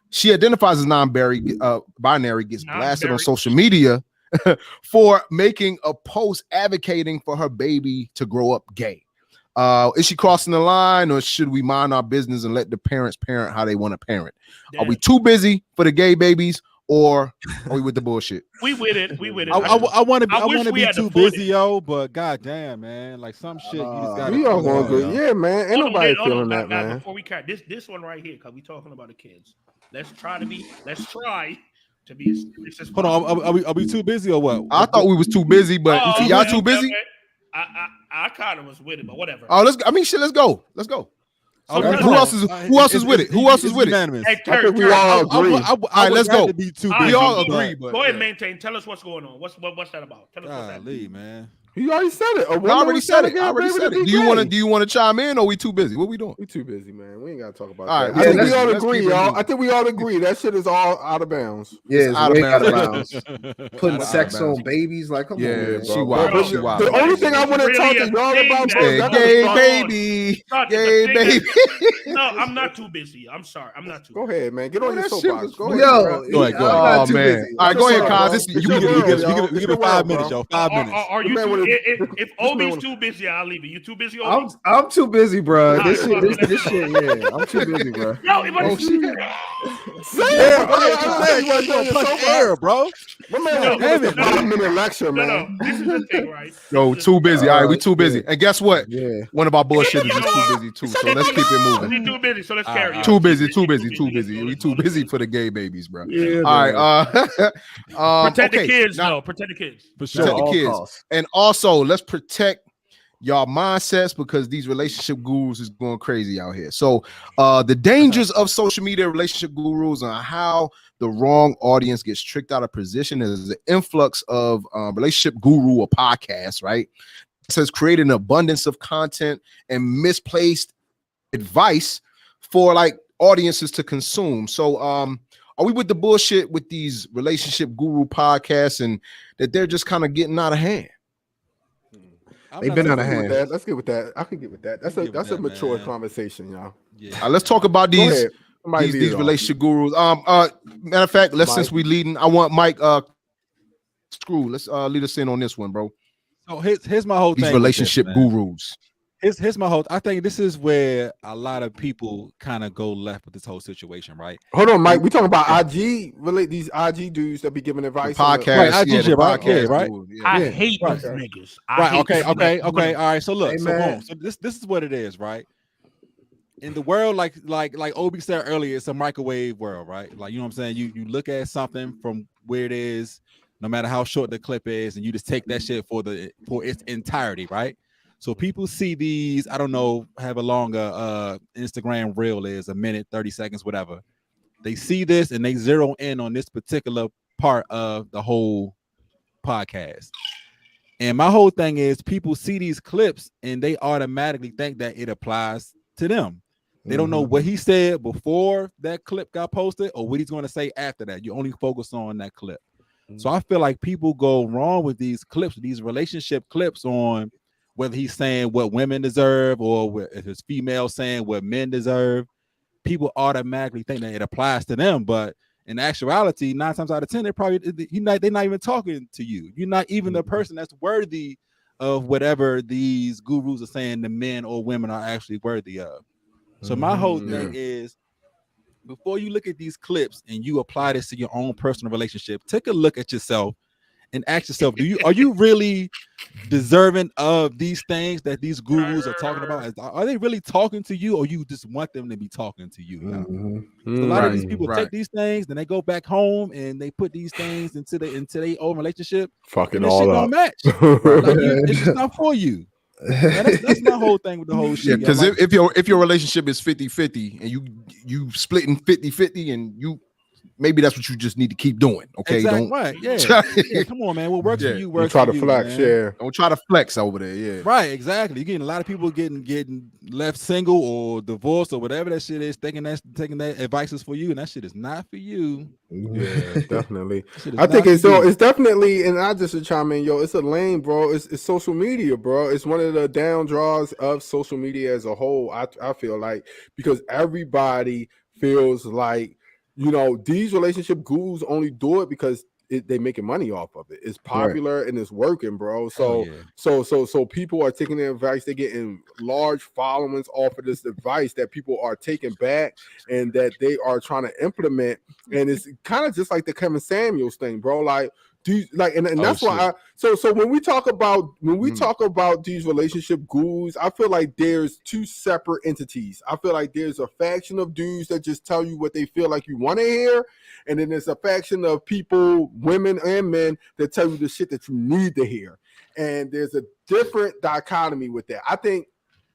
she identifies as non-binary, gets blasted on social media for making a post advocating for her baby to grow up gay. Is she crossing the line, or should we mind our business and let the parents parent how they want to parent? Damn. Are we too busy for the gay babies? Or are we with the bullshit? We with it. I want to be too busy, yo. But goddamn, man, like some shit. You just got. We all going good, yeah, man. Ain't nobody feeling that, man. Before we cut this one right here, because we talking about the kids. Let's try to be as serious as Hold possible. on, are we too busy or what? I thought we was too busy, but y'all too busy. Okay. I kind of was with it, but whatever. Oh, let's go. So Who else is with it? Who else is with it? Unanimous. Hey, I think we all agree. All right, let's go. Be too All busy, We all so agree, but go ahead, maintain. Tell us what's going on. What's that about? Tell us what's that. Golly, man. You already said it. I already said it. Do you want to chime in, or we too busy? What we doing? We too busy, man. We ain't gotta talk about All that. right, I think we all let's agree, keep it y'all. moving. I think we all agree that shit is all out of bounds. Yeah, it's out of way out of bounds. bounds. Putting sex on babies, like come Yeah, on, she bro. wild. But She wild. the only thing I want to Really talk to a y'all thing about that- is Hey, that gay was- baby, Son, gay the thing baby. No, I'm not too busy. I'm sorry. I'm not too Go ahead, man. Get on your that shit soapbox. was- Go ahead. Yo, bro. Go ahead. I'm not Oh too man! busy. All right, go ahead, It's Kaz. your This world, you bro. get It's it. your world, We give y'all. it 5 minutes, It's your yo. 5 minutes. Are you Man too, wanna- if man Obi's wanna- too busy, I'll leave it. You too busy, Obi? I'm too busy, bro. This All right, shit, this shit, yeah. I'm too busy, bro. No, if I Oh shit! Damn, bro. Hey, I know you want to gonna your punch soapbox. air, bro. My man No, was giving us damn a it, man. 5-minute lecture, No, man. this is the thing, right? Yo, This is the too busy. All right, we too Yeah. busy. And guess what? Yeah. One of our bullshitters You is know too what? busy too. So let's keep it moving. We too busy, so let's All carry right, on. Too busy. Let's go, We let's too go. busy for the gay babies, bro. Yeah, All right. Protect the okay, kids, now- though. Protect the kids. For Protect sure. the kids. And also, let's protect y'all mindsets because these relationship gurus is going crazy out here. So, the dangers of social media relationship gurus and how the wrong audience gets tricked out of position is the influx of relationship guru or podcast, right? It says create an abundance of content and misplaced advice for like audiences to consume. So, are we with the bullshit with these relationship guru podcasts and that they're just kind of getting out of hand? They've been out of Let's get with hand. that. Let's get with that. I can get with that. That's Get with a that, mature man. conversation, y'all. Yeah. Let's talk about Go these ahead. Somebody lead these it off. relationship gurus. Matter of fact, since we leading, I want Mike Screw. Let's lead us in on this one, bro. So here's my whole These thing. with relationship this, man. gurus. Here's my whole. I think this is where a lot of people kind of go left with this whole situation, right? Hold on, Mike. We talking about IG. Relate these IG dudes that be giving The advice. on the- podcast, Right, yeah, IG, the right? podcast Yeah, right. gurus, yeah. I Yeah. hate Right. these niggas. I Right. hate Okay. these Okay. niggas. Okay. All right. So look. Hey, So man. boom. So this is what it is, right? In the world, like Obi said earlier, it's a microwave world, right? Like, you know what I'm saying? You look at something from where it is, no matter how short the clip is, and you just take that shit for its entirety, right? So people see these, I don't know, have a longer Instagram reel is a minute, 30 seconds, whatever. They see this and they zero in on this particular part of the whole podcast. And my whole thing is people see these clips and they automatically think that it applies to them. They don't know what he said before that clip got posted or what he's going to say after that. You only focus on that clip. So I feel like people go wrong with these clips, these relationship clips, on whether he's saying what women deserve or if it's female saying what men deserve. People automatically think that it applies to them, but in actuality, 9 times out of 10, they're not even talking to you. You're not even the person that's worthy of whatever these gurus are saying the men or women are actually worthy of. So my whole thing is, before you look at these clips and you apply this to your own personal relationship, take a look at yourself and ask yourself, are you really deserving of these things that these gurus are talking about? Are they really talking to you, or you just want them to be talking to you? So a lot of these people take these things, then they go back home and they put these things into their own relationship. Fucking and this all shit up. don't match. Like it's just not for you. Man, that's my whole thing with the whole shit. Yeah, because like, if your relationship is 50-50 and you splitting 50-50 and you maybe that's what you just need to keep doing. Okay, exactly, right? Yeah. Yeah, come on, man. What works for you works. Try for to you, flex, man. yeah. Don't try to flex over there. Yeah, Right, exactly. You're getting a lot of people getting left single or divorced or whatever that shit is, taking that advice is for you, and that shit is not for you. Yeah, definitely. That shit is I think not it's for you. it's definitely, and I just to chime in, yo, it's a lane, bro. It's social media, bro. It's one of the down draws of social media as a whole. I feel like, because everybody feels like, you know, these relationship gurus only do it because they making money off of it. It's popular and it's working, bro. So so people are taking their advice. They're getting large followings off of this advice that people are taking back and that they are trying to implement. And it's kind of just like the Kevin Samuels thing, bro. Like, and that's why so when we talk about these relationship gurus, I feel like there's two separate entities. I feel like there's a faction of dudes that just tell you what they feel like you want to hear, and then there's a faction of people, women and men, that tell you the shit that you need to hear. And there's a different dichotomy with that. I think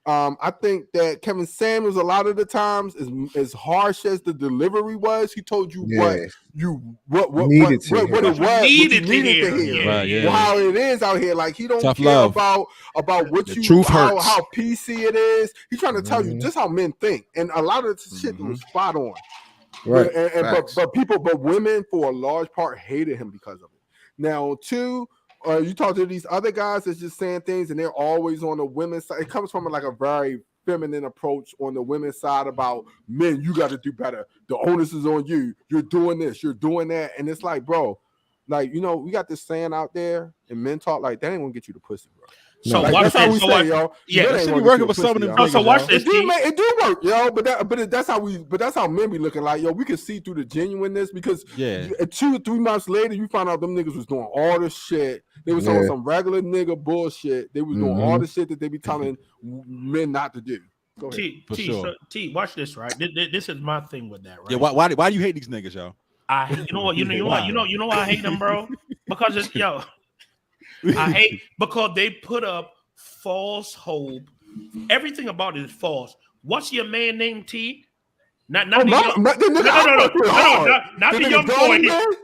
that Kevin Samuels, a lot of the times, as harsh as the delivery was, he told you what it was, what you needed to hear. Right, yeah. While it is out here, like he don't Tough care love. about what The you truth hurts. how PC it is. He's trying to tell you just how men think, and a lot of the shit was spot on. Right. But women for a large part hated him because of it. Now, two. You talk to these other guys that's just saying things, and they're always on the women's side. It comes from like a very feminine approach on the women's side about men. You got to do better. The onus is on you. You're doing this. You're doing that, and it's like, bro, like we got this saying out there, and men talk like that ain't gonna get you the pussy, bro. So like, watch that's how we this. say, yo. Yeah, that ain't we gonna working get with you some the of them. pussy, So yo. watch this. It do work, yo. But that's how men be looking like, yo. We can see through the genuineness because 2 or 3 months later, you find out them niggas was doing all the shit. They was on some regular nigga bullshit. They was doing all the shit that they be telling men not to do. Go ahead. T, watch this, right? This is my thing with that, right? Yeah, why do you hate these niggas, yo? I hate, you know why I hate them, bro? Because it's I hate because they put up false hope. Everything about it is false. What's your man named T? Not the young boy.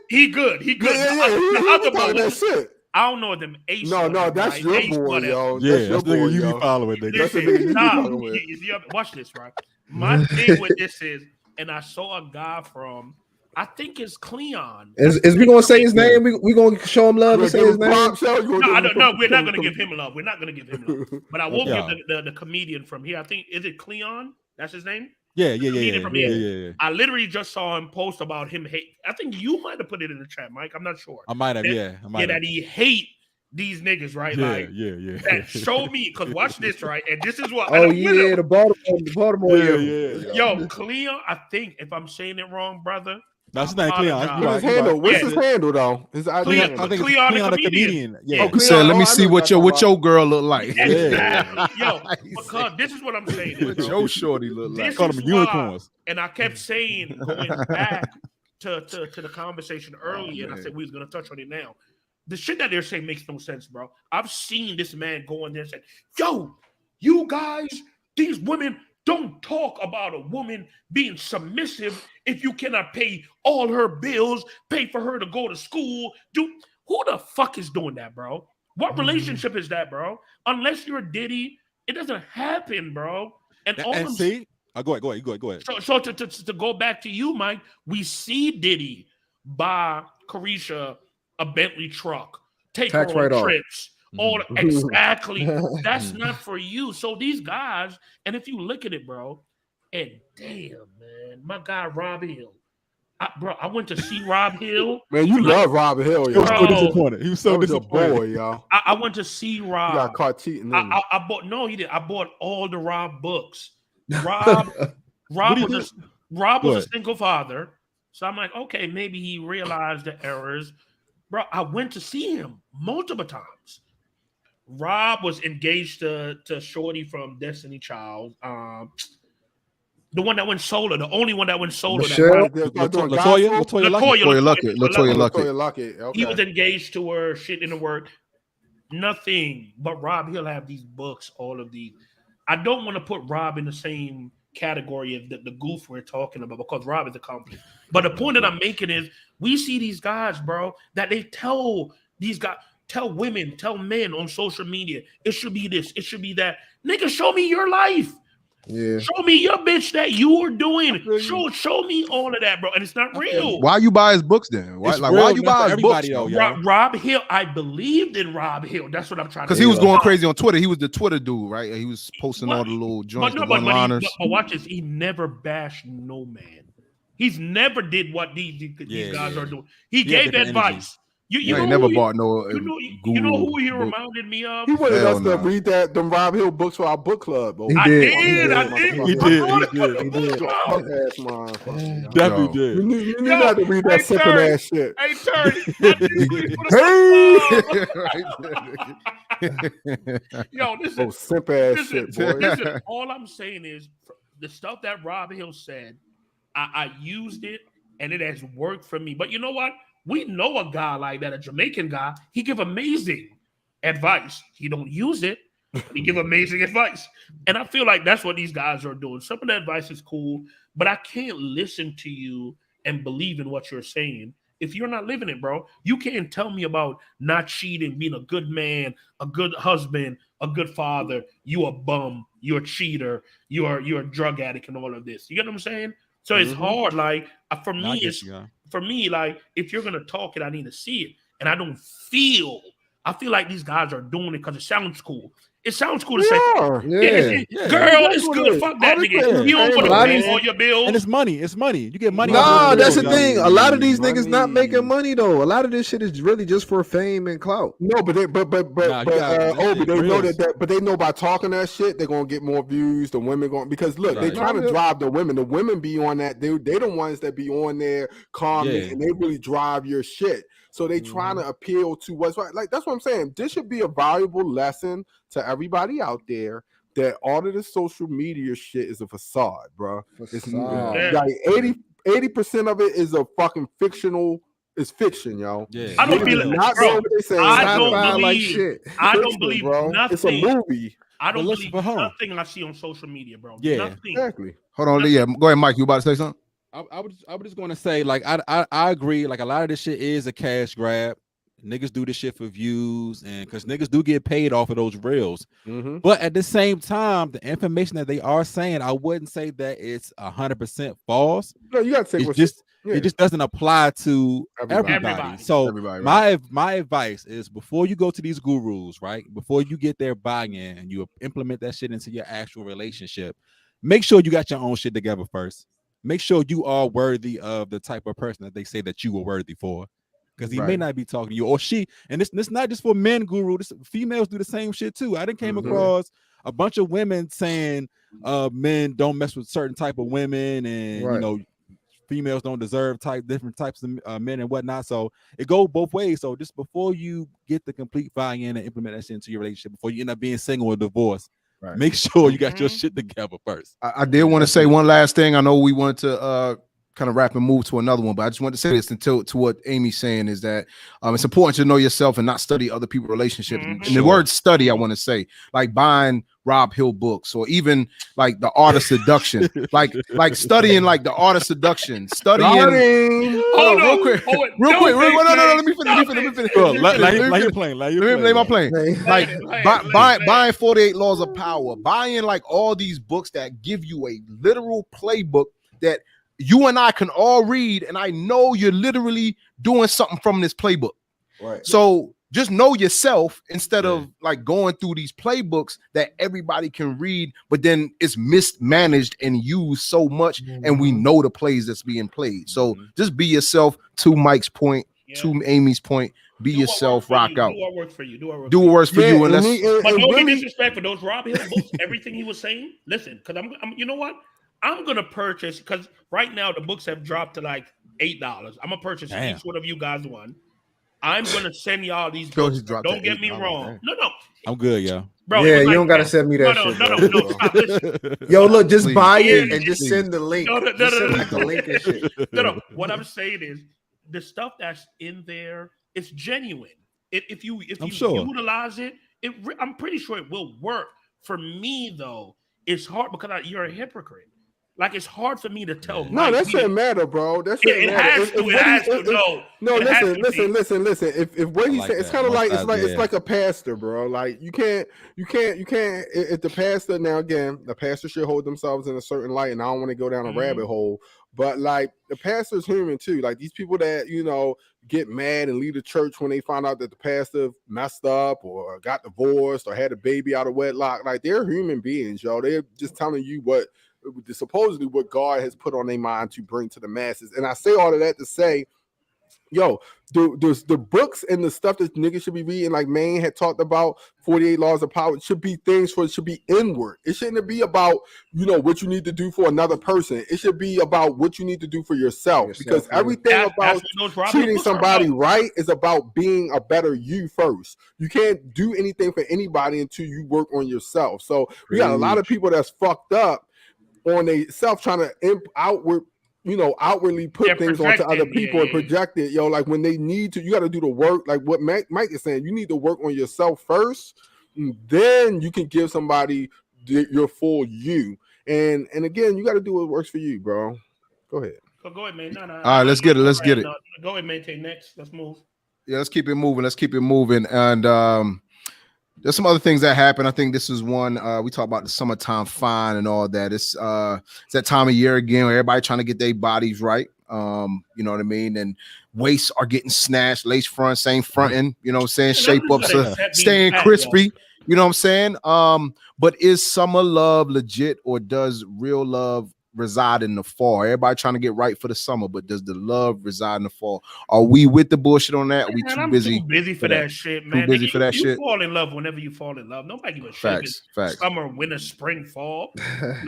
He good. The other boy. I don't know them Ace. No, that's your Ace, boy, yo. Yeah, that's your boy, you yo. be following, nigga. That's the nigga you be following with. Watch this, right? My thing with this is, and I saw a guy from, I think it's Cleon. Is we gonna say his name? We gonna show him love and say his name? No, we're not gonna give him love. We're not gonna give him love. But I will give the comedian from here. I think is it Cleon? That's his name. Yeah. I literally just saw him post about him hate. I think you might have put it in the chat, Mike. I'm not sure. I might have. That he hate these niggas, right? Yeah. That show me, because watch this, right? And this is what. The Baltimore. Yeah. Yo, Cleon. I think if I'm saying it wrong, brother. That's not Cleon. What's his handle though? I think Cleon the comedian. Yeah. He said, "Let me see what your girl look like." Exactly. Yo, because this is what I'm saying. What your shorty look like? Call them unicorns. And I kept saying, going back to the conversation earlier, and I said we was gonna touch on it now. The shit that they're saying makes no sense, bro. I've seen this man go in there and say, "Yo, you guys, these women." Don't talk about a woman being submissive if you cannot pay all her bills, pay for her to go to school. Who the fuck is doing that, bro? What relationship is that, bro? Unless you're a Diddy, it doesn't happen, bro. And see, go ahead. So to go back to you, Mike, we see Diddy buy Carisha a Bentley truck, take her on trips. Exactly. That's not for you. So these guys, and if you look at it, bro, and damn, man, my guy Rob Hill. I went to see Rob Hill. Man, you love Rob Hill, yo. He was so disappointed. He was so disappointed. Boy, y'all. I went to see Rob. You got caught cheating. I bought he did. I bought all the Rob books. Rob was a single father. So I'm like, okay, maybe he realized the errors. Bro, I went to see him multiple times. Rob was engaged to Shorty from Destiny Child. The one that went solo, the only one that went solo. Latoya Luckett. Okay. He was engaged to her, shit in the work. Nothing. But Rob, he'll have these books, all of these. I don't want to put Rob in the same category of the goof we're talking about because Rob is a company. But the point that I'm making is we see these guys, bro, that they tell these guys, tell women, tell men on social media, it should be this, it should be that. Nigga, show me your life. Yeah. Show me your bitch that you are doing. Show me all of that, bro. And it's not real. Why you buy his books then? Why you buy his books? Rob Hill, I believed in Rob Hill. That's what I'm trying to say. Because he was going crazy on Twitter. He was the Twitter dude, right? He was posting all the little joints, the one-liners. But watch this. He never bashed no man. He's never did what these guys are doing. He gave advice. You I ain't know never who bought no you know who he book. reminded me of? He wanted Hell us to nah. read them Rob Hill books for our book club. He I did. did. I did. He did. He did. He did. Fuck ass motherfucker. Yo. Definitely Yo. did. You need Yo, not to read that hey, sipping Terry. ass shit. Hey, Terry, I did read for the Yo, listen. Oh, simp ass Listen, shit, boy. listen, all I'm saying is the stuff that Rob Hill said, I used it and it has worked for me. But you know what? We know a guy like that, a Jamaican guy. He give amazing advice. He don't use it, but he give amazing advice. And I feel like that's what these guys are doing. Some of the advice is cool, but I can't listen to you and believe in what you're saying if you're not living it, bro. You can't tell me about not cheating, being a good man, a good husband, a good father. You a bum, you're a cheater, you're a drug addict, and all of this. You get what I'm saying? So it's hard. Like for me, like if you're gonna talk it, I need to see it, and I don't feel. I feel like these guys are doing it because it sounds cool. It sounds cool to say, Yeah. girl, it's good. Fuck that nigga. You don't want to pay all your bills. And it's money. It's money. You get money. No, that's the bills, thing. A lot of these Money. niggas not making money though. A lot of this shit is really just for fame and clout. No, but they know reels. that, but they know by talking that shit, they're gonna get more views. The women going because look, they Right. trying to drive the women. The women be on that. They the ones that be on there commenting, and they really drive your shit. So they trying to appeal to what's right. Like that's what I'm saying. This should be a valuable lesson to everybody out there that all of this social media shit is a facade, bro. It's like 80% of it is a fucking fictional. It's fiction, yo. Yeah. I don't feel it, not bro. what they say. I don't Sci-fi believe. like shit. I don't Fiction, believe bro. nothing. It's a movie. I don't But listen, believe but hold on. nothing I see on social media, bro. Yeah. Nothing. Exactly. Hold on, yeah. Go ahead, Mike. You about to say something? I was just going to say, like, I agree. Like, a lot of this shit is a cash grab. Niggas do this shit for views, and because niggas do get paid off of those reels. But at the same time, the information that they are saying, I wouldn't say that it's 100% false. No, you gotta take It just doesn't apply to everybody. So my advice is before you go to these gurus, right? Before you get their buy-in and you implement that shit into your actual relationship, make sure you got your own shit together first. Make sure you are worthy of the type of person that they say that you were worthy for. Because he may not be talking to you or she, and this not just for men, guru. This females do the same shit too. I done came across a bunch of women saying men don't mess with certain type of women, and you know, females don't deserve different types of men and whatnot. So it goes both ways. So just before you get the complete buy-in and implement that shit into your relationship, before you end up being single or divorced, make sure you got your shit together first. I did want to say one last thing. I know we wanted to kind of wrap and move to another one, but I just want to say this to what Amy's saying is that it's important to know yourself and not study other people's relationships. And the word study, I want to say, like buying Rob Hill books, or even like the art of seduction, like studying like the art of seduction, studying. Hold on, real quick. No, let me finish. Lay my plane. Like buying 48 Laws of Power, buying like all these books that give you a literal playbook that you and I can all read, and I know you're literally doing something from this playbook. Right. So just know yourself instead of like going through these playbooks that everybody can read, but then it's mismanaged and used so much, and we know the plays that's being played. So just be yourself. To Mike's point, to Amy's point, be yourself. Rock out. Do what works for you. Do what works for you, and let's. But don't be disrespectful. Those Rob Hill books, everything he was saying. Listen, because I'm you know what? I'm gonna purchase, because right now the books have dropped to like $8. I'm gonna purchase each one of you guys one. I'm gonna send y'all these books. Don't get me wrong. No, I'm good, yo. Bro, yeah, you don't gotta send me that shit. No, stop. Listen. Yo, look, just buy it and please. just send the link. No, The link and shit. No. What I'm saying is the stuff that's in there is genuine. If you utilize it, I'm pretty sure it will work. For me though, it's hard because you're a hypocrite. Like, it's hard for me to tell. No, that shouldn't matter, bro. That shouldn't matter. It has to. No, listen. If what he said, it's kind of like it's like a pastor, bro. Like you can't. If the pastor, now again, the pastor should hold themselves in a certain light, and I don't want to go down a rabbit hole. But like the pastor's human too. Like these people that get mad and leave the church when they find out that the pastor messed up or got divorced or had a baby out of wedlock. Like they're human beings, yo. They're just telling you supposedly what God has put on their mind to bring to the masses. And I say all of that to say, Yo, the books and the stuff that niggas should be reading, like Maine had talked about, 48 Laws of Power, should be things for, it should be inward. It shouldn't be about, what you need to do for another person. It should be about what you need to do for yourself. Because everything about treating somebody right is about being a better you first. You can't do anything for anybody until you work on yourself. So we got a lot of people that's fucked up on their self, trying to outwardly put things onto other people and project it. Like when they need to, you got to do the work. Like what Mike is saying, you need to work on yourself first, and then you can give somebody your full you. And again, you got to do what works for you, bro. Go ahead. Go ahead, man. All right, let's get it. Let's get it. Go ahead, maintain next. Let's move. Yeah, let's keep it moving. And there's some other things that happen. I think this is one. We talk about the summertime fine and all that. It's that time of year again where everybody trying to get their bodies right. You know what I mean? And waists are getting snatched, lace front, same fronting, you know what I'm saying? Shape ups staying crispy, you know what I'm saying? But is summer love legit, or does real love reside in the fall? Everybody trying to get right for the summer, but does the love reside in the fall? Are we with the bullshit on that? Are we too busy? Too busy for that shit, man. Too busy for that shit. You fall in love whenever you fall in love. Nobody give a shit. Facts. Summer, winter, spring, fall.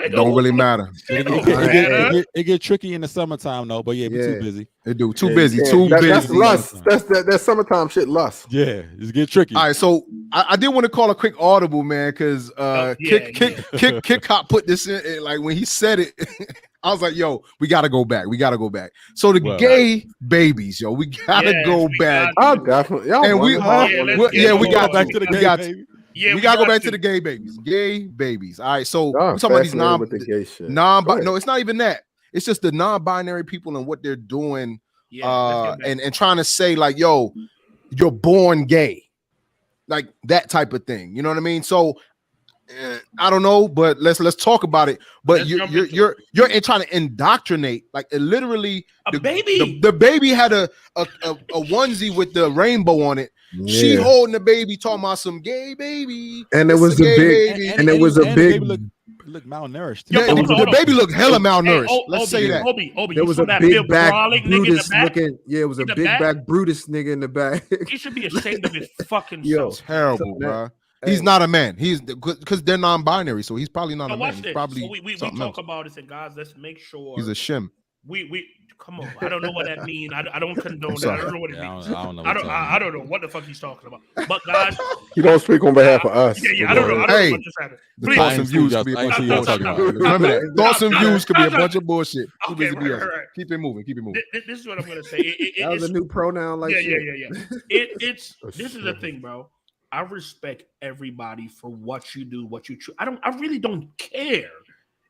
Don't really matter. It get tricky in the summertime though, but yeah, too busy. They do. Too busy. That's lust. That's summertime shit. Lust. Yeah, it's get tricky. All right, so I did want to call a quick audible, man, because Kick Cop put this in, like when he said it. I was like, yo, we gotta go back. So the gay babies, yo, we gotta go back. Oh, definitely. And we got back to the gay baby. Yeah, we gotta go back to the gay babies. Gay babies. All right, so we're talking about these no, it's not even that. It's just the non-binary people and what they're doing, and trying to say like, yo, you're born gay, like that type of thing. You know what I mean? So I don't know, but let's talk about it. But you're trying to indoctrinate, like literally a baby. The baby had a onesie with the rainbow on it. Yeah. She holding the baby, talking about some gay baby, and it was a big, and it was a big. Look malnourished. The baby looked hella malnourished. Let's say that. There was a big back Brutus looking. Yeah, it was a big back Brutus nigga in the back. He should be ashamed of his fucking self. Terrible, bro. He's not a man. He's because they're non-binary, so he's probably not a man. He's probably we talk about this, and guys, let's make sure he's a shim. We come on. I don't know what that means. I don't condone that. I don't know what it means. I don't know what the fuck he's talking about. But guys, you don't speak on behalf of us. Yeah, I don't know. Hey, what just happened. The thoughts and views could be a bunch of bullshit. Remember that. Thoughts and views could be a bunch of bullshit. Okay, right. Keep it moving. This is what I'm gonna say. That was a new pronoun, like yeah. This is the thing, bro. I respect everybody for what you do, what you choose. I really don't care.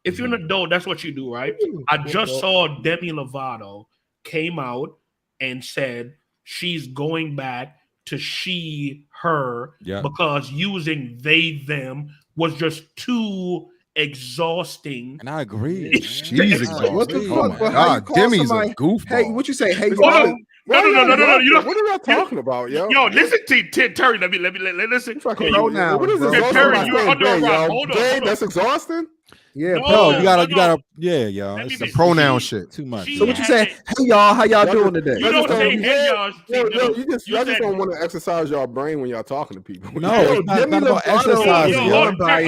If you're an adult, that's what you do, right? I just saw Demi Lovato came out and said she's going back to she, her, because using they, them was just too exhausting. And I agree. She's exhausting. What the fuck? Oh God, Demi's a goofball. Hey, what you say? Hey, no. You know, what are y'all talking about, yo? Yo, listen to Terry. Let me listen. Pronoun. What is Terry, you're under a rock. Hold on. That's exhausting. Yeah, bro, you gotta, y'all. It's the pronoun shit. Too much. So what you say? Hey y'all, how y'all doing today? You don't say hey y'all. You just don't want to exercise your brain when y'all talking to people. No, it's not about exercise. Guys, hold on.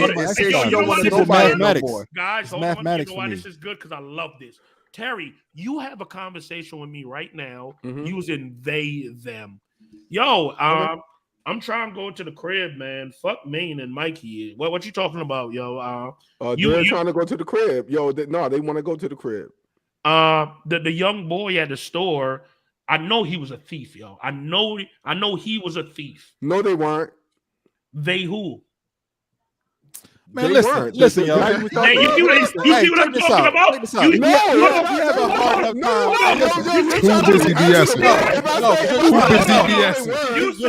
You know why this is good? Because I love this. Terry, you have a conversation with me right now using they, them. Yo, I'm trying to go to the crib, man. Fuck Maine and Mikey. What you talking about, yo? They're trying to go to the crib. Yo, they want to go to the crib. The young boy at the store, I know he was a thief, yo. I know he was a thief. No, they weren't. They who? Man, listen, yo. You see what I'm talking about? Too busy BSing.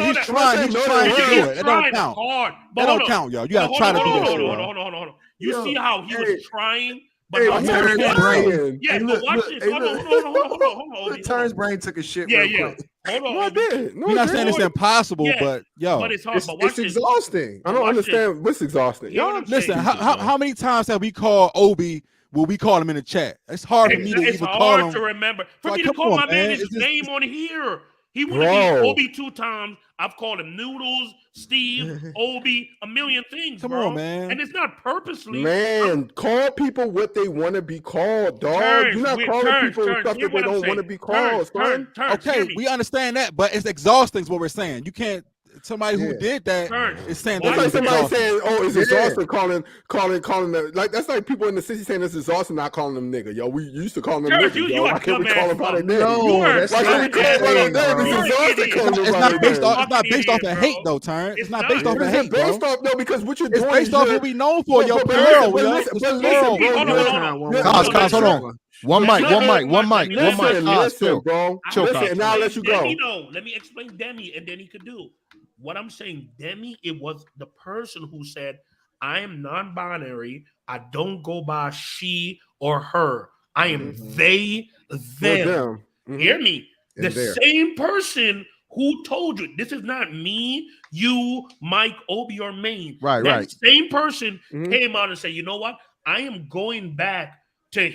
He's trying to do it. It don't count. That don't count, yo. You gotta try to do this. Hold on. You see how he was trying? But watch this. Hold on. Terrence Brain took a shit. Yeah. Hold on. No, I did. You're not saying it's impossible, but yo, but it's hard. It's exhausting. I don't understand what's exhausting. Y'all listen. How many times have we called Obi will we call him in the chat? It's hard for me to It's even call hard him. to remember. For Like, me to come call on, my man man. his name on here. He would Bro. be Obi 2 times. I've called him Noodles, Steve, Obi, a million things, Come bro. on, man. And it's not purposely. Man, call people what they want to be called, dog. Turns, You're not we're- calling turns, people turns. stuff Hear that what they I'm don't saying. want to be called, son. Turns, hear Okay, me. we understand that, but it's exhausting is what we're saying. You can't. Somebody who did that Turns. is saying Why It's that like it's somebody exhausting. saying, "Oh, it's Yeah. exhausting." Calling them like that's like people in the city saying it's exhausting, not calling them nigga. Yo, we used to call them Turns, niggas. you Yo, a why can't we dumbass call them by their fuck. name? No, You are that's Why not can't we call them by saying, their name? bro. It's You're an exhausting idiot. calling them It's by not their based name. off. It's not Fucking based off idiot, of hate, bro. though. Turn. It's It's not not. based off What of is hate, it based bro. off? No, because what you're It's doing based is off you're what we known for. Yo, but Pearl, listen, yo. but It's listen, Pearl, bro, Hold you're- on. Cos, hold on. One mic, Listen, Chill. bro. Chill, Listen, Cos. and now I'll let you go. Demi, though. Let me explain Demi, and then he could do. What I'm saying, Demi, it was the person who said, I am non-binary. I don't go by she or her. I am they, them. Them. Hear me? The And there. same person who told you, this is not me, you, Mike, Obi, or Maine. Right, that right. same person Mhm. came out and said, you know what? I am going back to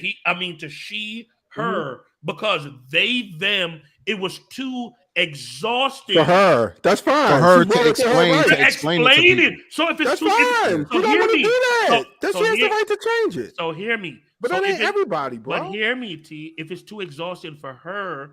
she, her, because they, them, it was too exhausting. For her, that's fine. For her She to wrote it explain right. to explain it to people. So if it's That's too, fine. so You don't hear want to me. do that. So She has the hear- right to change it. So hear me. But So that if ain't it- everybody, bro. But hear me, T. If it's too exhausting for her,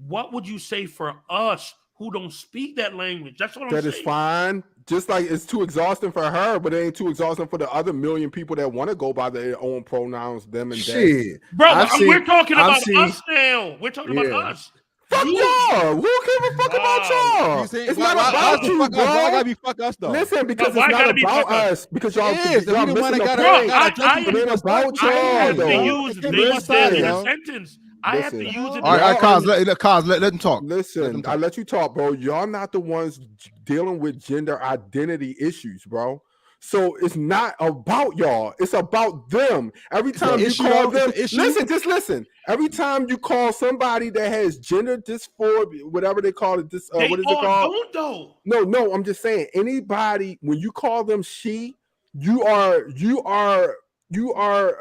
what would you say for us who don't speak that language? That's what I'm That saying. is fine. Just like it's too exhausting for her, but it ain't too exhausting for the other million people that want to go by their own pronouns, them and they. Shit. Bro, I've we're seen- talking I've about seen- us now. We're talking about Yeah. us. Fuck You- y'all. Who give a fuck about y'all? You see, It's why- not why- about why you, fuck us? Why bro. gotta be fuck us though? Listen, because Why it's gotta not be about fuck us? us. Because y'all, It is. y'all We the one missing that the gotta- point. gotta I address am- It ain't about I y'all, have to though. use It they, can't be one side, them in a yo. sentence. I have to Listen. use it. All right, Y'all Cos, let them talk. Listen, I let you talk, bro. Y'all not the ones dealing with gender identity issues, bro. So it's not about y'all. It's about them. Every an time you issue, call though? them, It's an issue? listen, just listen. Every time you call somebody that has gender dysphoria, whatever they call it, They what is it all called? don't though. No, I'm just saying. Anybody, when you call them she, you are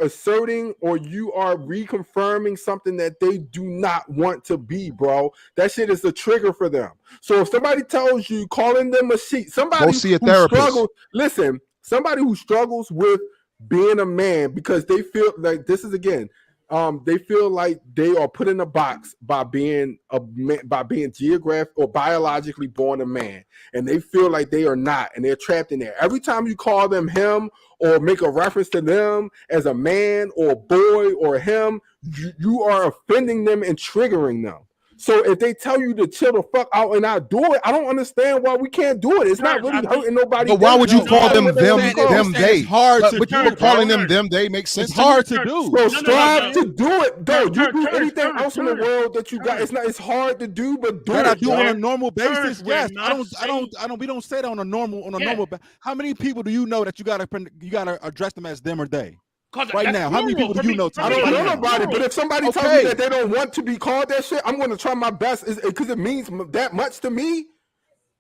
asserting or you are reconfirming something that they do not want to be, bro. That shit is a trigger for them. So if somebody tells you calling them a she, somebody Go see a who therapist. struggles, listen, somebody who struggles with being a man because they feel like this is again, they feel like they are put in a box by being a man, by being geographic or biologically born a man, and they feel like they are not, and they're trapped in there. Every time you call them him or make a reference to them as a man or a boy or him, you are offending them and triggering them. So if they tell you to chill the fuck out and not do it, I don't understand why we can't do it. It's not really hurting nobody. But why would you call them them, they? It's hard But to you do, calling bro. them them, they makes sense. It's hard to to do. So No, strive no. to do it, though. You do Turn, anything else in the world that you got. It's hard to do, but do That I it. do on a Bro. normal basis. We're Yes, not we don't say that on a normal Yeah. How many people do you know that you gotta address them as them or they? 'Cause Right that's now, how many plural. people do you know, I Tom? don't Right know now. nobody, but if somebody tells Okay. me that they don't want to be called that shit, I'm going to try my best because it means that much to me.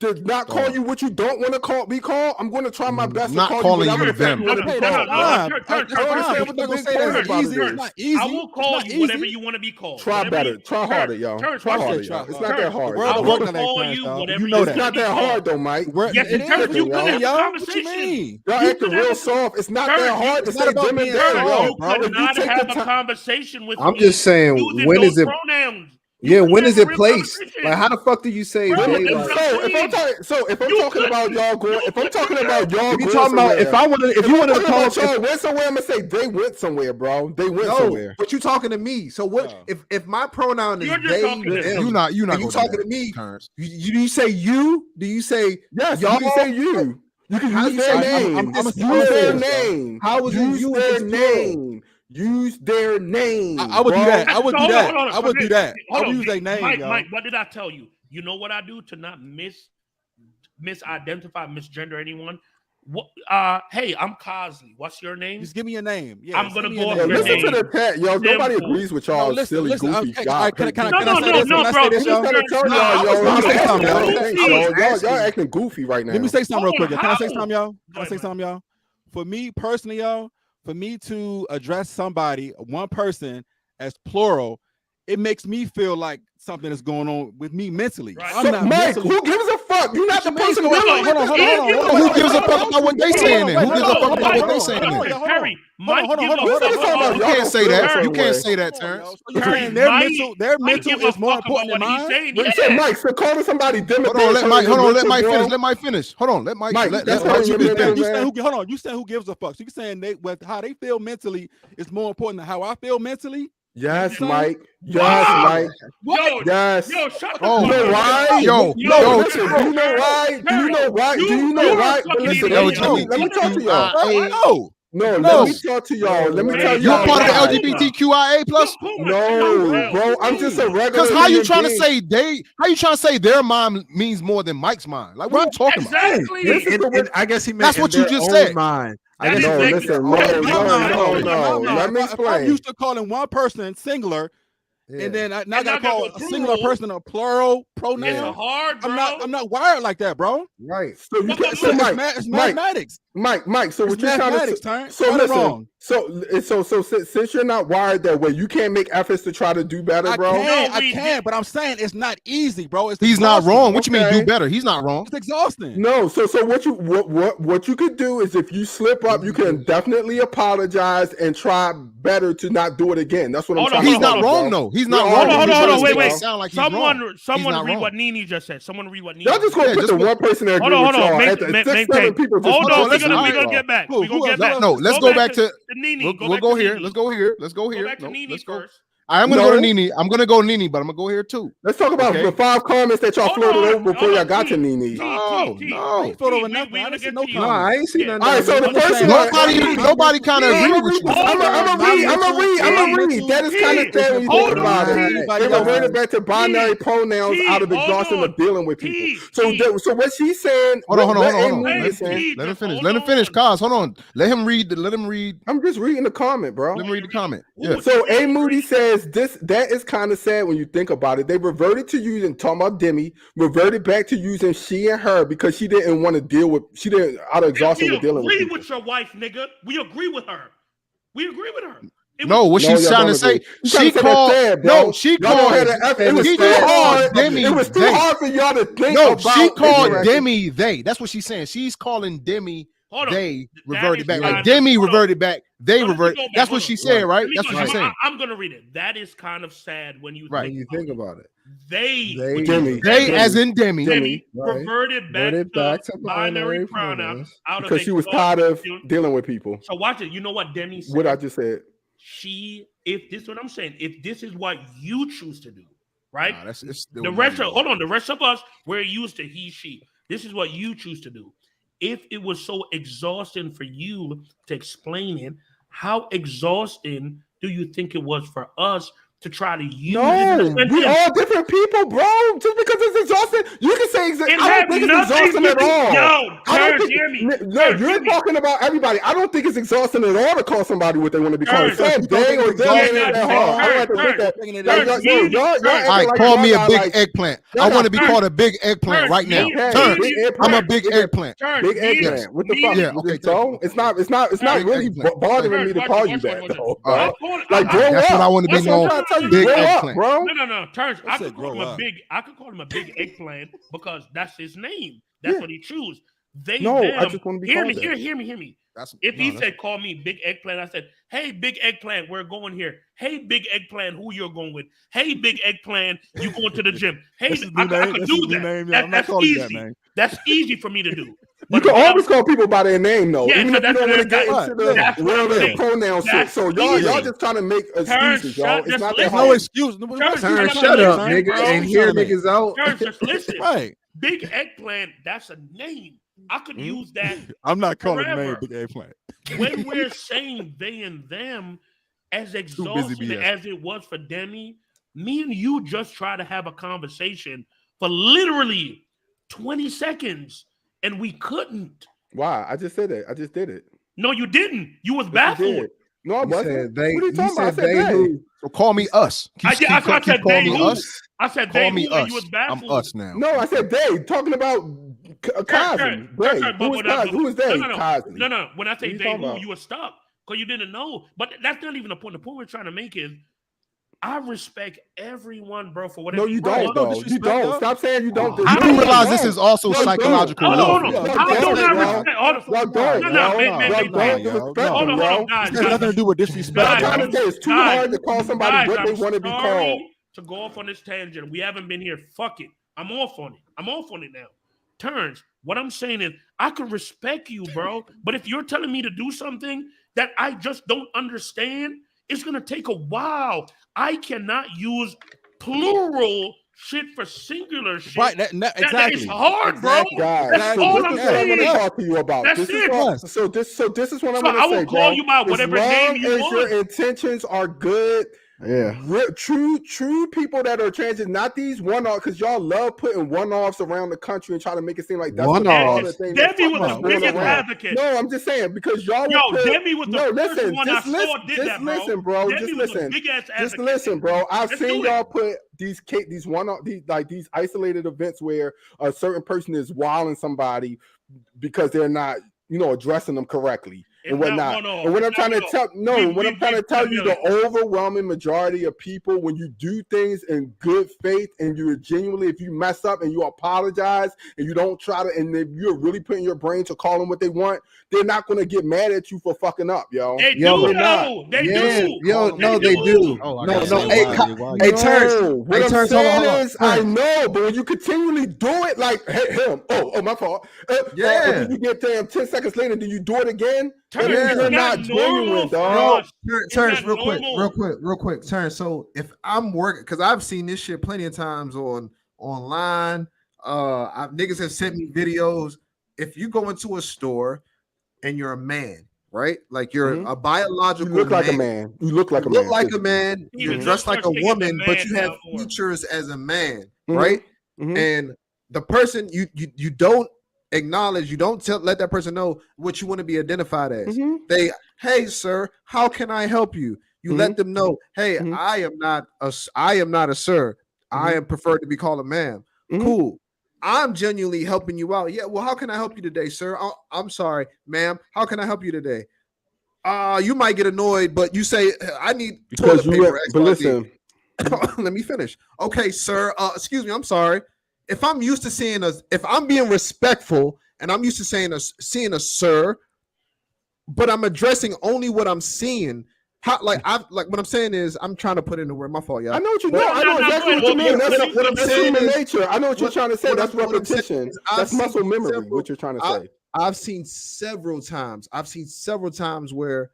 To not call you what you don't want to be called, I'm going to try my best Not to call calling you whatever you the fuck them. you want to Okay, be that's called. no, bro. fine. turn, That's turn, fine. turn, We're not gonna turn, say that's turn, easy. turn. It's not easy. I will call It's not you whatever easy. you want to be called. Try Whatever better. you- Try harder, yo. Turn, Try turn, harder, try yo. It's harder. not that hard. The world I yo. will working on that, call Clarence, you dog. whatever You know you It's that. want not to be that hard called. though, Mike. Yes, You it turns. tripping, You could yo. have a What you conversation. mean? Y'all You acting could real have- soft. It's not Turn, that hard to it's say not about them and being they, soft, yo. You bro. could If you not take have the a time, conversation with I'm me just saying, using when those is it? pronouns. Yeah, You when couldn't is have it a real placed? conversation. Like, how the fuck do you say Bro, they? that's Like, what so if I'm You talking could- about y'all going, if I'm talking about y'all if you going talking about, somewhere, if I wanted, if you I'm wanted to talking about call, y'all went somewhere, I'm gonna say they went somewhere, bro. They went no, somewhere. but you talking to me. So what? No. If my pronoun is You're just they, talking to them, You not and you gonna do talking that, to me? Terrence. Do you say you? Do you say Yes, y'all? you can say you. You can How use you their say I'm name. gonna Use say their this, yo. name. How is it Use you if their it's plural? name. Use their name. I would do bro. that. I would do Hold on, that. hold on. I would do that. I Hold would on. use their name, Mike, yo. Mike, what did I tell you? You know what I do to not misidentify, misgender anyone? What? Hey, I'm Cosley. What's your name? Just give me your name. Yeah, I'm just gonna give me go your off Yo, your name. listen to the chat, yo. Nobody Simple. agrees with No, y'all listen, silly, listen. goofy Okay, God. all right, can I No, say this? Can I bro. say this, I'm yo? just trying to tell No, y'all, I yo. was Y'all saying acting something, yo. goofy, I yo. was Y'all asking. acting goofy right now. Let me say something real Hold on, quick. Yo. Can I say how? something, yo? Can I Go say ahead, something, yo? For me personally, yo, for me to address somebody, one person, as plural, it makes me feel like something is going on with me mentally. Right. I'm not Mike, mentally. who gives a fuck? You're not the person. Hold on. Who gives a fuck about what they saying? Who gives a fuck about what they saying? Terry, Mike, You can't say that. You can't say that, Terrence. You're saying their mental is more important than mine. Mike, so calling somebody dim. Hold on, let Mike finish. Let Mike finish. Hold on, let Mike. You saying who gives a fuck? So you saying how they feel mentally is more important than how I feel mentally? Yes, Mike. Yes, Mike. Yes. Yo, shut up. You know why? Listen, do you know why? Do you know why? Do you know why? Listen, let me talk to y'all. No, let me talk to y'all. Let me tell you. You're part of the LGBTQIA plus? No, bro. I'm just a regular. Because how you trying to say How you trying to say their mind means more than Mike's mind? Like, what are you talking about? I guess he meant that's what you just said. Mind. Listen. No. Let me explain. I'm used to calling one person singular. Yeah. And then I gotta call a singular person a plural pronoun. It's hard, bro. I'm not wired like that, bro. Right. So you can't. So it's mathematics. Mike. So what you're trying to say? So listen. So since you're not wired that way, you can't make efforts to try to do better, bro. I can, but I'm saying it's not easy, bro. He's not wrong. What you mean do better? He's not wrong. It's exhausting. No. So what you could do is if you slip up, you can definitely apologize and try better to not do it again. That's what I'm trying to say. He's not wrong though. He's not wrong. Hold on. Wait. Like someone read what Nene just said. Someone read what Nene. Y'all just gonna put the one person there. Hold on. Hold on. We're gonna get back. We're gonna get back. No, let's go back to Nene. We'll go here. Let's go here. Let's go here. Go back to Nene first. I'm gonna go to Nene. I'm gonna go Nene, but I'm gonna go here too. Let's talk about the 5 comments that y'all floated over before y'all got to Nene. No. I ain't seen nothing. All right, so the person nobody kind of agree with you. I'm gonna read. That is kind of sad when you think about it. They were running back to binary pronouns out of exhaustion of dealing with people. So what she's saying? Hold on. Let him finish. Let him finish. Cause hold on. Let him read. I'm just reading the comment, bro. Let me read the comment. Yeah. So A Moody says that is kind of sad when you think about it. They reverted to using talking about Demi, reverted back to using she and her because she didn't want to deal with out of exhaustion with dealing with people. We agree with your wife, nigga. We agree with her. No, what she's trying to say, she called. It was too hard for y'all to think. No, she called Demi they. That's what she's saying. She's calling Demi they reverted back. Like Demi reverted back. They reverted. That's what she said, right? That's what she's saying. I'm gonna read it. That is kind of sad when you think about it. They as in Demi reverted back to binary pronouns because she was tired of dealing with people. So watch it. You know what Demi said? What I just said. If this is what I'm saying, if this is what you choose to do, right? The rest of us, we're used to he, she. This is what you choose to do. If it was so exhausting for you to explain it, how exhausting do you think it was for us to try to use it? We all different people, bro. Just because it's exhausting, you can say I don't think it's exhausting at all. You're talking about everybody. I don't think it's exhausting at all to call somebody what they want to be called. They or they ain't that hard. I don't have to think that. All right, call me a big eggplant. I want to be called a big eggplant right now. I'm a big eggplant. Big eggplant. What the fuck? Yeah, okay. So it's not really bothering me to call you that though. Like grow up. That's what I want to be known. Big eggplant, bro. No. Terrence, I could call him a big eggplant because that's his name. That's what he chooses. I just want to be hear me. If he said call me big eggplant, I said, hey, big eggplant, we're going here. Hey, big eggplant, who you're going with? Hey, big eggplant, you going to the gym? Hey, I could do that. That's easy. That's easy for me to do. You can always call people by their name, though. Yeah, even if you don't want to get into the pronoun shit. So y'all just trying to make excuses, y'all. It's not that hard. No excuse. Turn, shut up, nigga, and hear niggas out. Just listen. Right. Big eggplant, that's a name. I could use that. I'm not calling the name big eggplant. When we're saying they and them, as exhausting as it was for Demi, me and you just try to have a conversation for literally 20 seconds, and we couldn't. Why? I just said it. I just did it. No, you didn't. You was baffled. No, I wasn't. What are you talking about? I said they who. So call me us. I said they who. I said they who. Us. You was baffled. I'm us now. No, I said they. Talking about Cosby. Who is they? Cosby. No. When I say they who, you were stuck. because you didn't know. But that's not even the point. The point we're trying to make is I respect everyone, bro, for whatever. No, you don't, though. You don't. Stop saying you don't. I You do realize this is also psychological warfare. How don't I respect? Y'all don't. Hold on, guys. It has nothing to do with disrespect. It's too hard to call somebody what they want to be called. To go off on this tangent, we haven't been here. Fuck it. I'm off on it now. Turns. What I'm saying is, I can respect you, bro. But if you're telling me to do something that I just don't understand, it's gonna take a while. I cannot use plural shit for singular shit. Right, exactly. It's hard, bro. Guys, that's all I'm saying. I'm gonna talk to you about. That's it. So this is what I'm gonna say. I will call you by whatever name you want. Your intentions are good. Yeah, true people that are transgender, not these one-off, because y'all love putting one-offs around the country and try to make it seem like that's one-offs. Debbie was the biggest advocate. No, I'm just saying because y'all. Debbie was the first one I saw did that, bro. Listen, bro. Debbie was the big-ass advocate. Just listen, bro. I've seen y'all put these isolated events where a certain person is wilding somebody because they're not, addressing them correctly. And whatnot. And what I'm trying to tell you, the overwhelming majority of people, when you do things in good faith and you're genuinely, if you mess up and you apologize and you don't try to, and if you're really putting your brain to call them what they want, they're not going to get mad at you for fucking up, yo. They do. They do. No, they do. Hey, Terrence. What I'm saying is, I know, but when you continually do it, like, hey, him, my fault. Then you get them 10 seconds later, do you do it again? You're not genuine, dog. Terrence, real quick. Terrence, so if I'm working, because I've seen this shit plenty of times online. Niggas have sent me videos. If you go into a store and you're a man, right? Like you're a biological man. You look like a man. You look like a man. You're dressed like a woman, but you have features as a man, right? And the person you don't acknowledge, you don't let that person know what you want to be identified as. Hey sir, how can I help you? You let them know, hey, I am not a sir. I am preferred to be called a ma'am. Cool. I'm genuinely helping you out. Yeah, well, how can I help you today, sir? I'm sorry, ma'am. How can I help you today? You might get annoyed, but you say, I need toilet paper. But listen, let me finish. Okay, sir. Excuse me. I'm sorry. If I'm used to if I'm being respectful and I'm used to seeing a sir, but I'm addressing only what I'm seeing. What I'm saying is I'm trying to put in the word. My fault, y'all. I know what you mean. I know exactly what you mean. That's what I'm saying. Human nature. I know what you're trying to say. That's repetition. That's muscle memory. What you're trying to say. I've seen several times. Where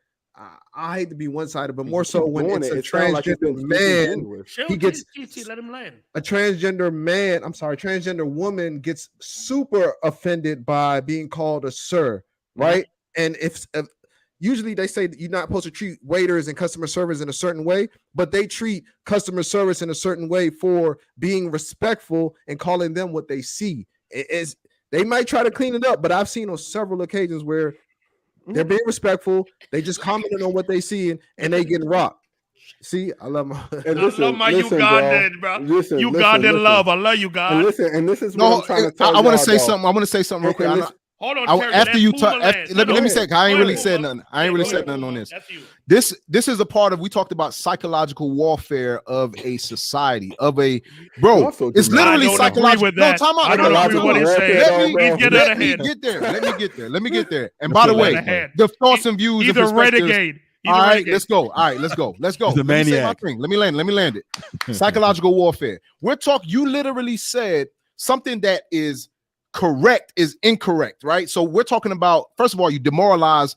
I hate to be one-sided, but more so when it's a transgender man. He gets let him land. A transgender man. I'm sorry, transgender woman gets super offended by being called a sir, right? And if usually they say that you're not supposed to treat waiters and customer service in a certain way, but they treat customer service in a certain way for being respectful and calling them what they see. They might try to clean it up, but I've seen on several occasions where they're being respectful. They just commented on what they see and they getting rocked. See, I love my Ugandan, bro. Ugandan love. I love you, God. And this is what I'm trying to tell you. I want to say something. I want to say something real quick. Hold on, after you talk, let me say, I ain't really said nothing. I ain't really said nothing on this. This is a part of, we talked about psychological warfare of a society, of a it's literally psychological. No, time out. I don't agree with what he's saying. Let me get there. And by the way, the thoughts and views. He's a renegade. All right, let's go. He's a maniac. Let me land it. Psychological warfare. You literally said something that is correct is incorrect, right? So we're talking about, first of all, you demoralize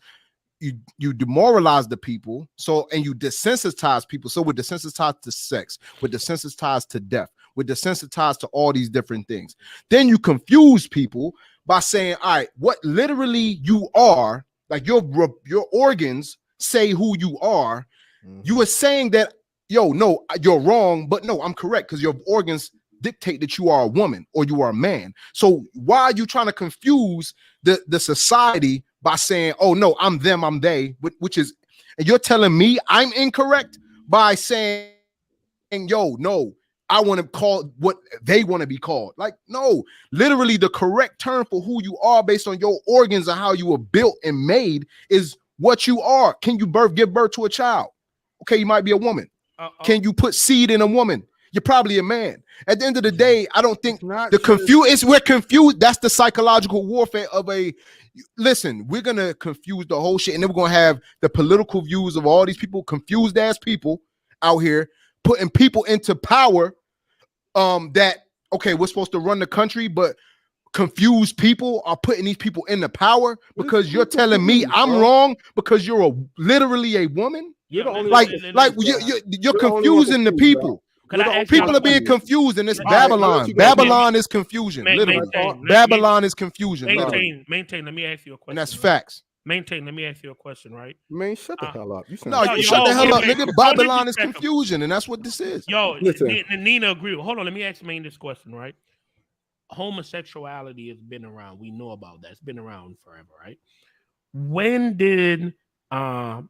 the people, and you desensitize people. So we're desensitized to sex, we're desensitized to death, we're desensitized to all these different things. Then you confuse people by saying, all right, what literally you are, like your organs say who you are. You are saying that, no, you're wrong, but no, I'm correct, because your organs dictate that you are a woman or you are a man. So why are you trying to confuse the society by saying, oh no, I'm them, I'm they, which is, and you're telling me I'm incorrect by saying, no, I want to call what they want to be called. Like, no, literally the correct term for who you are based on your organs and how you were built and made is what you are. Can you give birth to a child? Okay, you might be a woman. Can you put seed in a woman? You're probably a man. At the end of the day, I don't think we're confused. That's the psychological warfare of listen, we're gonna confuse the whole shit, and then we're gonna have the political views of all these people, confused ass people out here, putting people into power. That okay, we're supposed to run the country, but confused people are putting these people into power because you're telling me I'm wrong because you're literally a woman. You're confusing the people. People are being confused, and it's Babylon. Babylon is confusion. Literally, Babylon is confusion. Maintain. Let me ask you a question. And that's facts. Maintain. Let me ask you a question, right? Man, shut the hell up. You shut the hell up, nigga. Babylon is confusion, and that's what this is. Yo, Nina agree. Hold on, let me ask Maine this question, right? Homosexuality has been around. We know about that. It's been around forever, right? When did the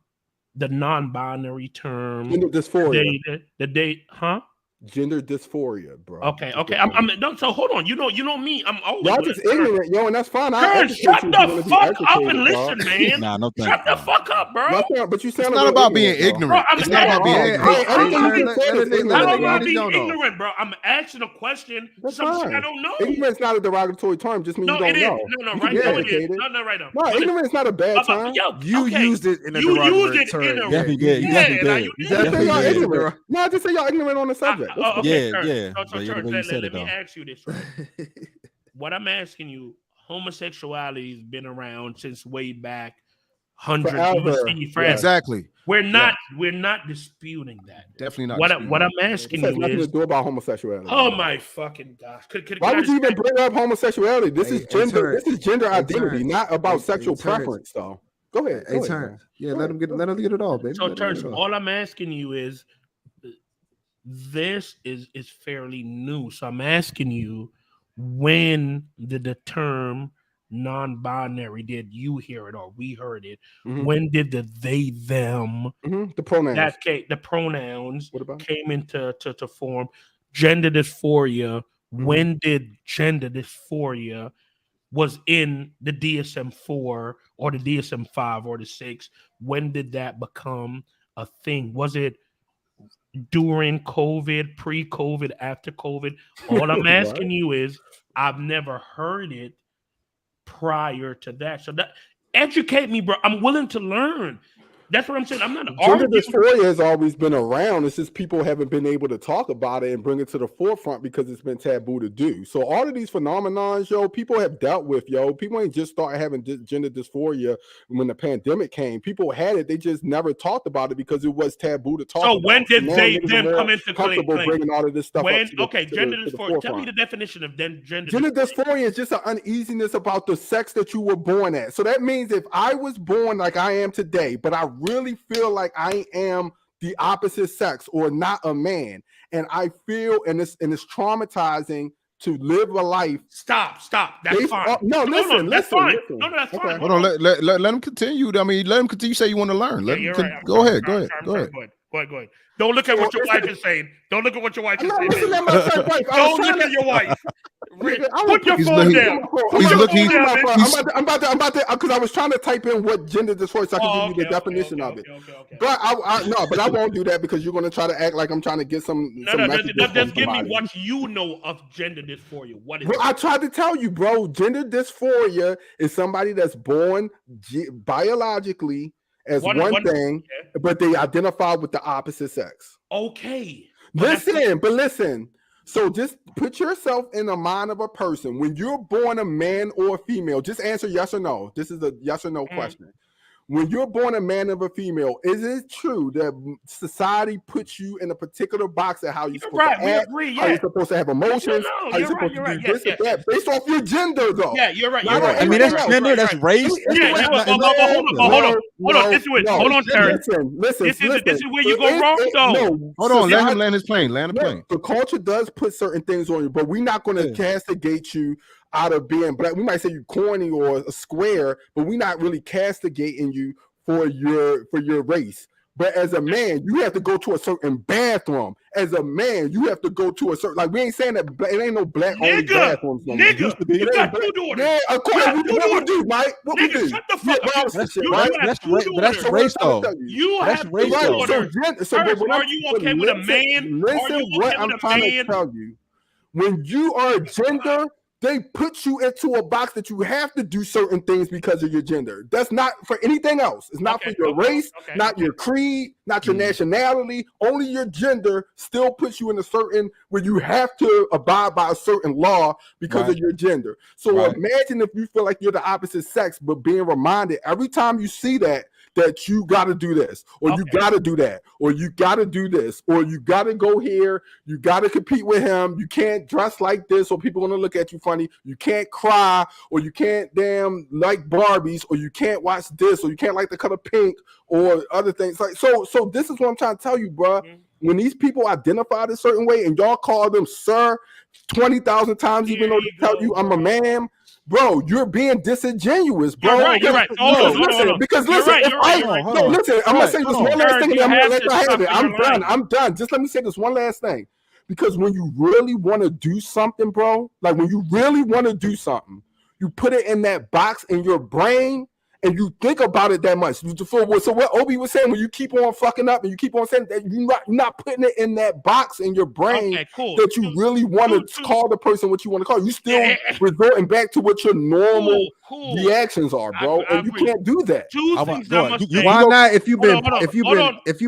non-binary term gender dysphoria the date, huh? Gender dysphoria, bro. Okay. So hold on. You know me. I'm always y'all just ignorant, yo, and that's fine. Shut the fuck up and listen, man. Nah, no thanks. Shut the fuck up, bro. But you sound it's not about being ignorant. It's not about being ignorant. I don't want to be ignorant, bro. I'm asking a question. Something I don't know. Ignorance not a derogatory term. Just means you don't know. No, right now it is. No, right now. No, ignorance is not a bad term. You used it in a derogatory term. Definitely did. No, just say y'all ignorant on the subject. Okay, let me ask you this. Right? What I'm asking you, homosexuality has been around since way back hundreds of years. Exactly. We're not disputing that. Definitely not. What I'm asking you nothing is to do about homosexuality. Oh my fucking gosh! Why would you even bring up homosexuality? This is gender. This is gender identity, not about sexual preference, though. Go ahead. Yeah, let him get it all, baby. So, Terrence, all I'm asking you is. This is fairly new. So I'm asking you, when did the term non-binary, did you hear it or we heard it? Mm-hmm. When did the they, them, the pronouns, the pronouns came into form? Gender dysphoria. Mm-hmm. When did gender dysphoria was in the DSM-4 or the DSM-5 or the 6? When did that become a thing? Was it during COVID, pre-COVID, after COVID? All I'm asking you is, I've never heard it prior to that. So that educate me, bro. I'm willing to learn. That's what I'm saying. I'm not gender dysphoria has always been around. It's just people haven't been able to talk about it and bring it to the forefront because it's been taboo to do. So all of these phenomenons, yo, people have dealt with, yo. People ain't just started having gender dysphoria when the pandemic came. People had it. They just never talked about it because it was taboo to talk about. So when did they them come into play? Bringing all of this stuff when, gender dysphoria. Tell me the definition of gender dysphoria. Gender dysphoria is just an uneasiness about the sex that you were born at. So that means if I was born like I am today, but I really feel like I am the opposite sex or not a man, and I feel and it's traumatizing to live a life. Stop. That's fine. Listen. That's fine. No, that's fine. Hold on. Let him continue. I mean, let him continue. Say you want to learn. Go ahead. Go ahead. Don't look at what your wife is saying. Don't look at what your wife is saying. Don't look at your wife. Put your phone down. I'm about to, because I was trying to type in what gender dysphoria so I can give you the definition of it. But I won't do that because you're going to try to act like I'm trying to get some. Just give me what you know of gender dysphoria. What is it? I tried to tell you, bro. Gender dysphoria is somebody that's born biologically as one thing, but they identify with the opposite sex. Okay. Listen. So just put yourself in the mind of a person. When you're born a man or a female, just answer yes or no. This is a yes or no question. When you're born a man or a female, is it true that society puts you in a particular box of how you're supposed to act, how you're supposed to have emotions, how you're supposed to do this and that, based off your gender, though? Yeah, you're right. I mean, that's gender, that's race. Hold on, Terrence. Listen. This is where you go wrong, though. No, hold on, let him land his plane. The culture does put certain things on you, but we're not going to castigate you out of being black. We might say you corny or a square, but we're not really castigating you for your race. But as a man, you have to go to a certain bathroom. As a man, you have to go to a certain, like, we ain't saying that it ain't no black only bathrooms. No more. Nigga, you got two daughters. Yeah, of course. What we do, Mike? What we do? Shut the fuck up. That's race, though. You have two daughters. So are you okay with a man? Listen, what I'm trying to tell you. When you are a gender, they put you into a box that you have to do certain things because of your gender. That's not for anything else. It's not for your race, not your creed, not your nationality. Only your gender still puts you in a certain where you have to abide by a certain law because of your gender. So imagine if you feel like you're the opposite sex, but being reminded every time you see that you got to do this, or you got to do that, or you got to do this, or you got to go here, you got to compete with him, you can't dress like this, or people are going to look at you funny, you can't cry, or you can't damn like Barbies, or you can't watch this, or you can't like the color pink, or other things. Like so this is what I'm trying to tell you, bro. When these people identify a certain way and y'all call them sir 20,000 times, even though they tell you I'm a man, bro, you're being disingenuous, bro. You're right. Hold on. Because listen, I'm gonna say this one last thing, and I'm gonna let you have it. I'm done. Just let me say this one last thing. Because when you really want to do something, bro, like when you really want to do something, you put it in that box in your brain and you think about it that much. So what Obi was saying, when you keep on fucking up and you keep on saying that you're not putting it in that box in your brain that you really want to call the person what you want to call. You still resorting back to what your normal reactions are, bro, and you can't do that. Why not? If you've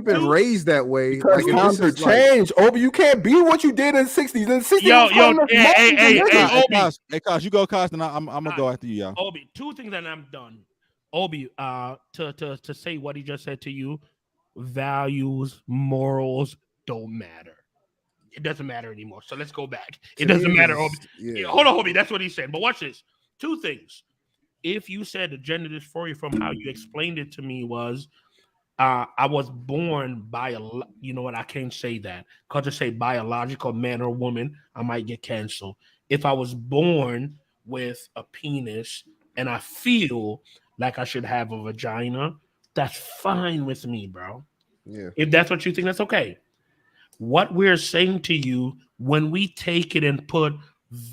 been raised that way, like times are changed. Obi, you can't be what you did in the 60s. In the 60s, hey, Kosh, you go, Kosh, and I'm gonna go after you, y'all. Obi, two things and I'm done. Obi, to say what he just said to you, values, morals don't matter. It doesn't matter anymore. So let's go back. It doesn't matter, Obi. Yeah. Hold on, Obi. That's what he said. But watch this. Two things. If you said the gender dysphoria from how you explained it to me was, I was born by you know what? I can't say that because to say biological man or woman, I might get canceled. If I was born with a penis and I feel like I should have a vagina, that's fine with me, bro. Yeah. If that's what you think, that's okay. What we're saying to you, when we take it and put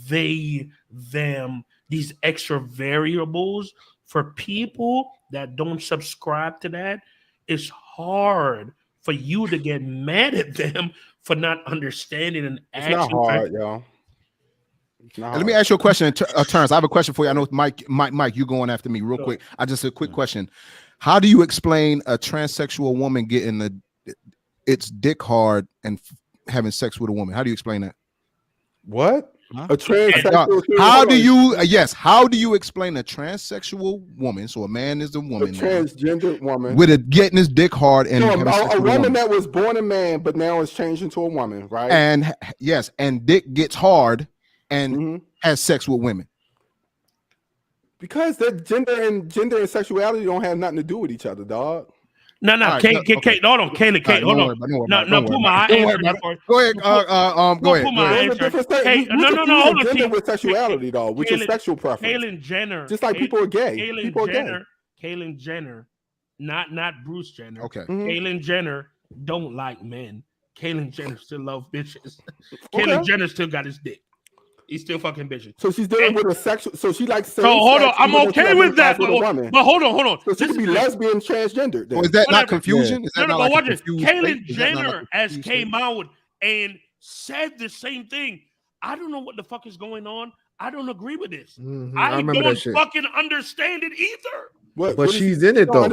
they, them, these extra variables for people that don't subscribe to that, it's hard for you to get mad at them for not understanding and acting. It's not hard, y'all. Let me ask you a question, Terrence. I have a question for you. I know Mike, you going after me real quick. A quick question. How do you explain a transsexual woman getting its dick hard and having sex with a woman? How do you explain that? What? Huh? A transsexual. How do you explain a transsexual woman? So a man is the woman. A transgender woman with it getting his dick hard and a woman that was born a man but now is changed into a woman, right? And yes, and dick gets hard and has sex with women. Because that gender and sexuality don't have nothing to do with each other, dog. No, Kate, hold on, Kate, hold on. No, Puma, go ahead. Go ahead. No, hold on. Gender with sexuality, though, which is sexual preference. Caitlyn Jenner, just like people are gay. Caitlyn Jenner, not Bruce Jenner. Okay. Caitlyn Jenner don't like men. Caitlyn Jenner still love bitches. Caitlyn Jenner still got his dick. He's still fucking bitches. So she's dealing with a sexual. So she likes. So hold on, I'm okay with that. But hold on. So she could be lesbian, transgender. Well, is that not confusion? No, but watch it. Caitlyn Jenner has came out and said the same thing. I don't know what the fuck is going on. I don't agree with this. I don't fucking understand it either. But she's in it though.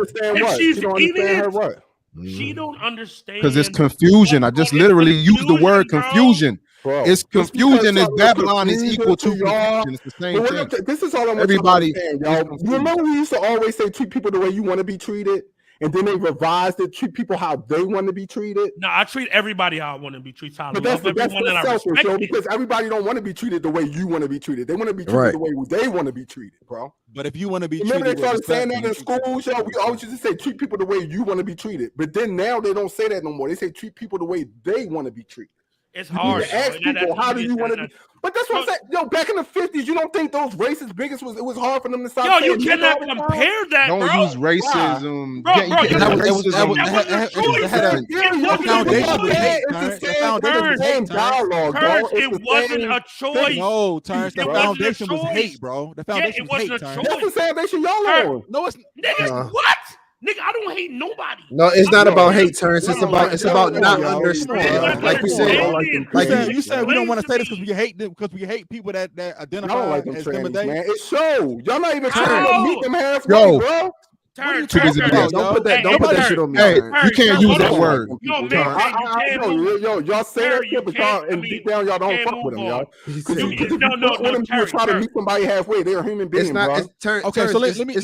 She's in it. She don't understand because it's confusion. I just literally used the word confusion. Bro, it's confusion. Is Babylon is equal to confusion. It's the same thing. This is all I want everybody. To understand, y'all. You remember we used to always say treat people the way you want to be treated, and then they revised it, treat people how they want to be treated. No, I treat everybody how I want to be treated. But that's selfish, yo, because everybody don't want to be treated the way you want to be treated. They want to be treated the way they want to be treated, bro. But if you want to be treated, remember they started saying that in schools, yo. We always used to say treat people the way you want to be treated, but then now they don't say that no more. They say treat people the way they want to be treated. It's You need hard. to ask That- people, that- how do you want to? that- But that's what I'm saying. Yo, back in the 50s, you don't think those racist bigots it was hard for them to stop? Yo, you saying nigga cannot all the time? compare that, Don't bro. use racism. Bro, You bro, can't you- use that was- racism. that wasn't a choice. had a- Yeah, It yo, wasn't a foundation was choice. hate, It's Terrence. the The same, foundation it's was the same hate, Terrence. dialogue, Terrence, dog. It's it the wasn't same a choice. No, Terrence, the It wasn't a foundation was choice. hate, bro. The Yeah, foundation it was wasn't hate, a Terrence. That's choice. the foundation y'all Terrence, on. No, it's Nigga, No. what? Nigga, I don't hate nobody. No, it's not No, about man. hate, Terrence. It's No, about no, not yo. understanding. Come Like on, we yo. said, You said we don't want to say this because me. we hate them because we hate people that I identify don't like them as them and trannies, they. man. It shows. Y'all not even trying to How? meet them halfway, Yo. bro. Turn, Too busy turn, being- turn. Don't put that. Hey, Don't put that Terrence, shit on me. Hey, Terrence. you can't Terrence, use hold that on. word. Yo, man, Terrence. you can't move. Y'all say Terrence, that you shit, but can't- y'all, I and mean, deep down, y'all you don't can't fuck move with them, on. y'all. He Because said- if you No, fuck with them, you Terrence, try to Terrence. meet somebody halfway. They're a human being, It's not. bro. It's Terrence. Okay, so Terrence, let me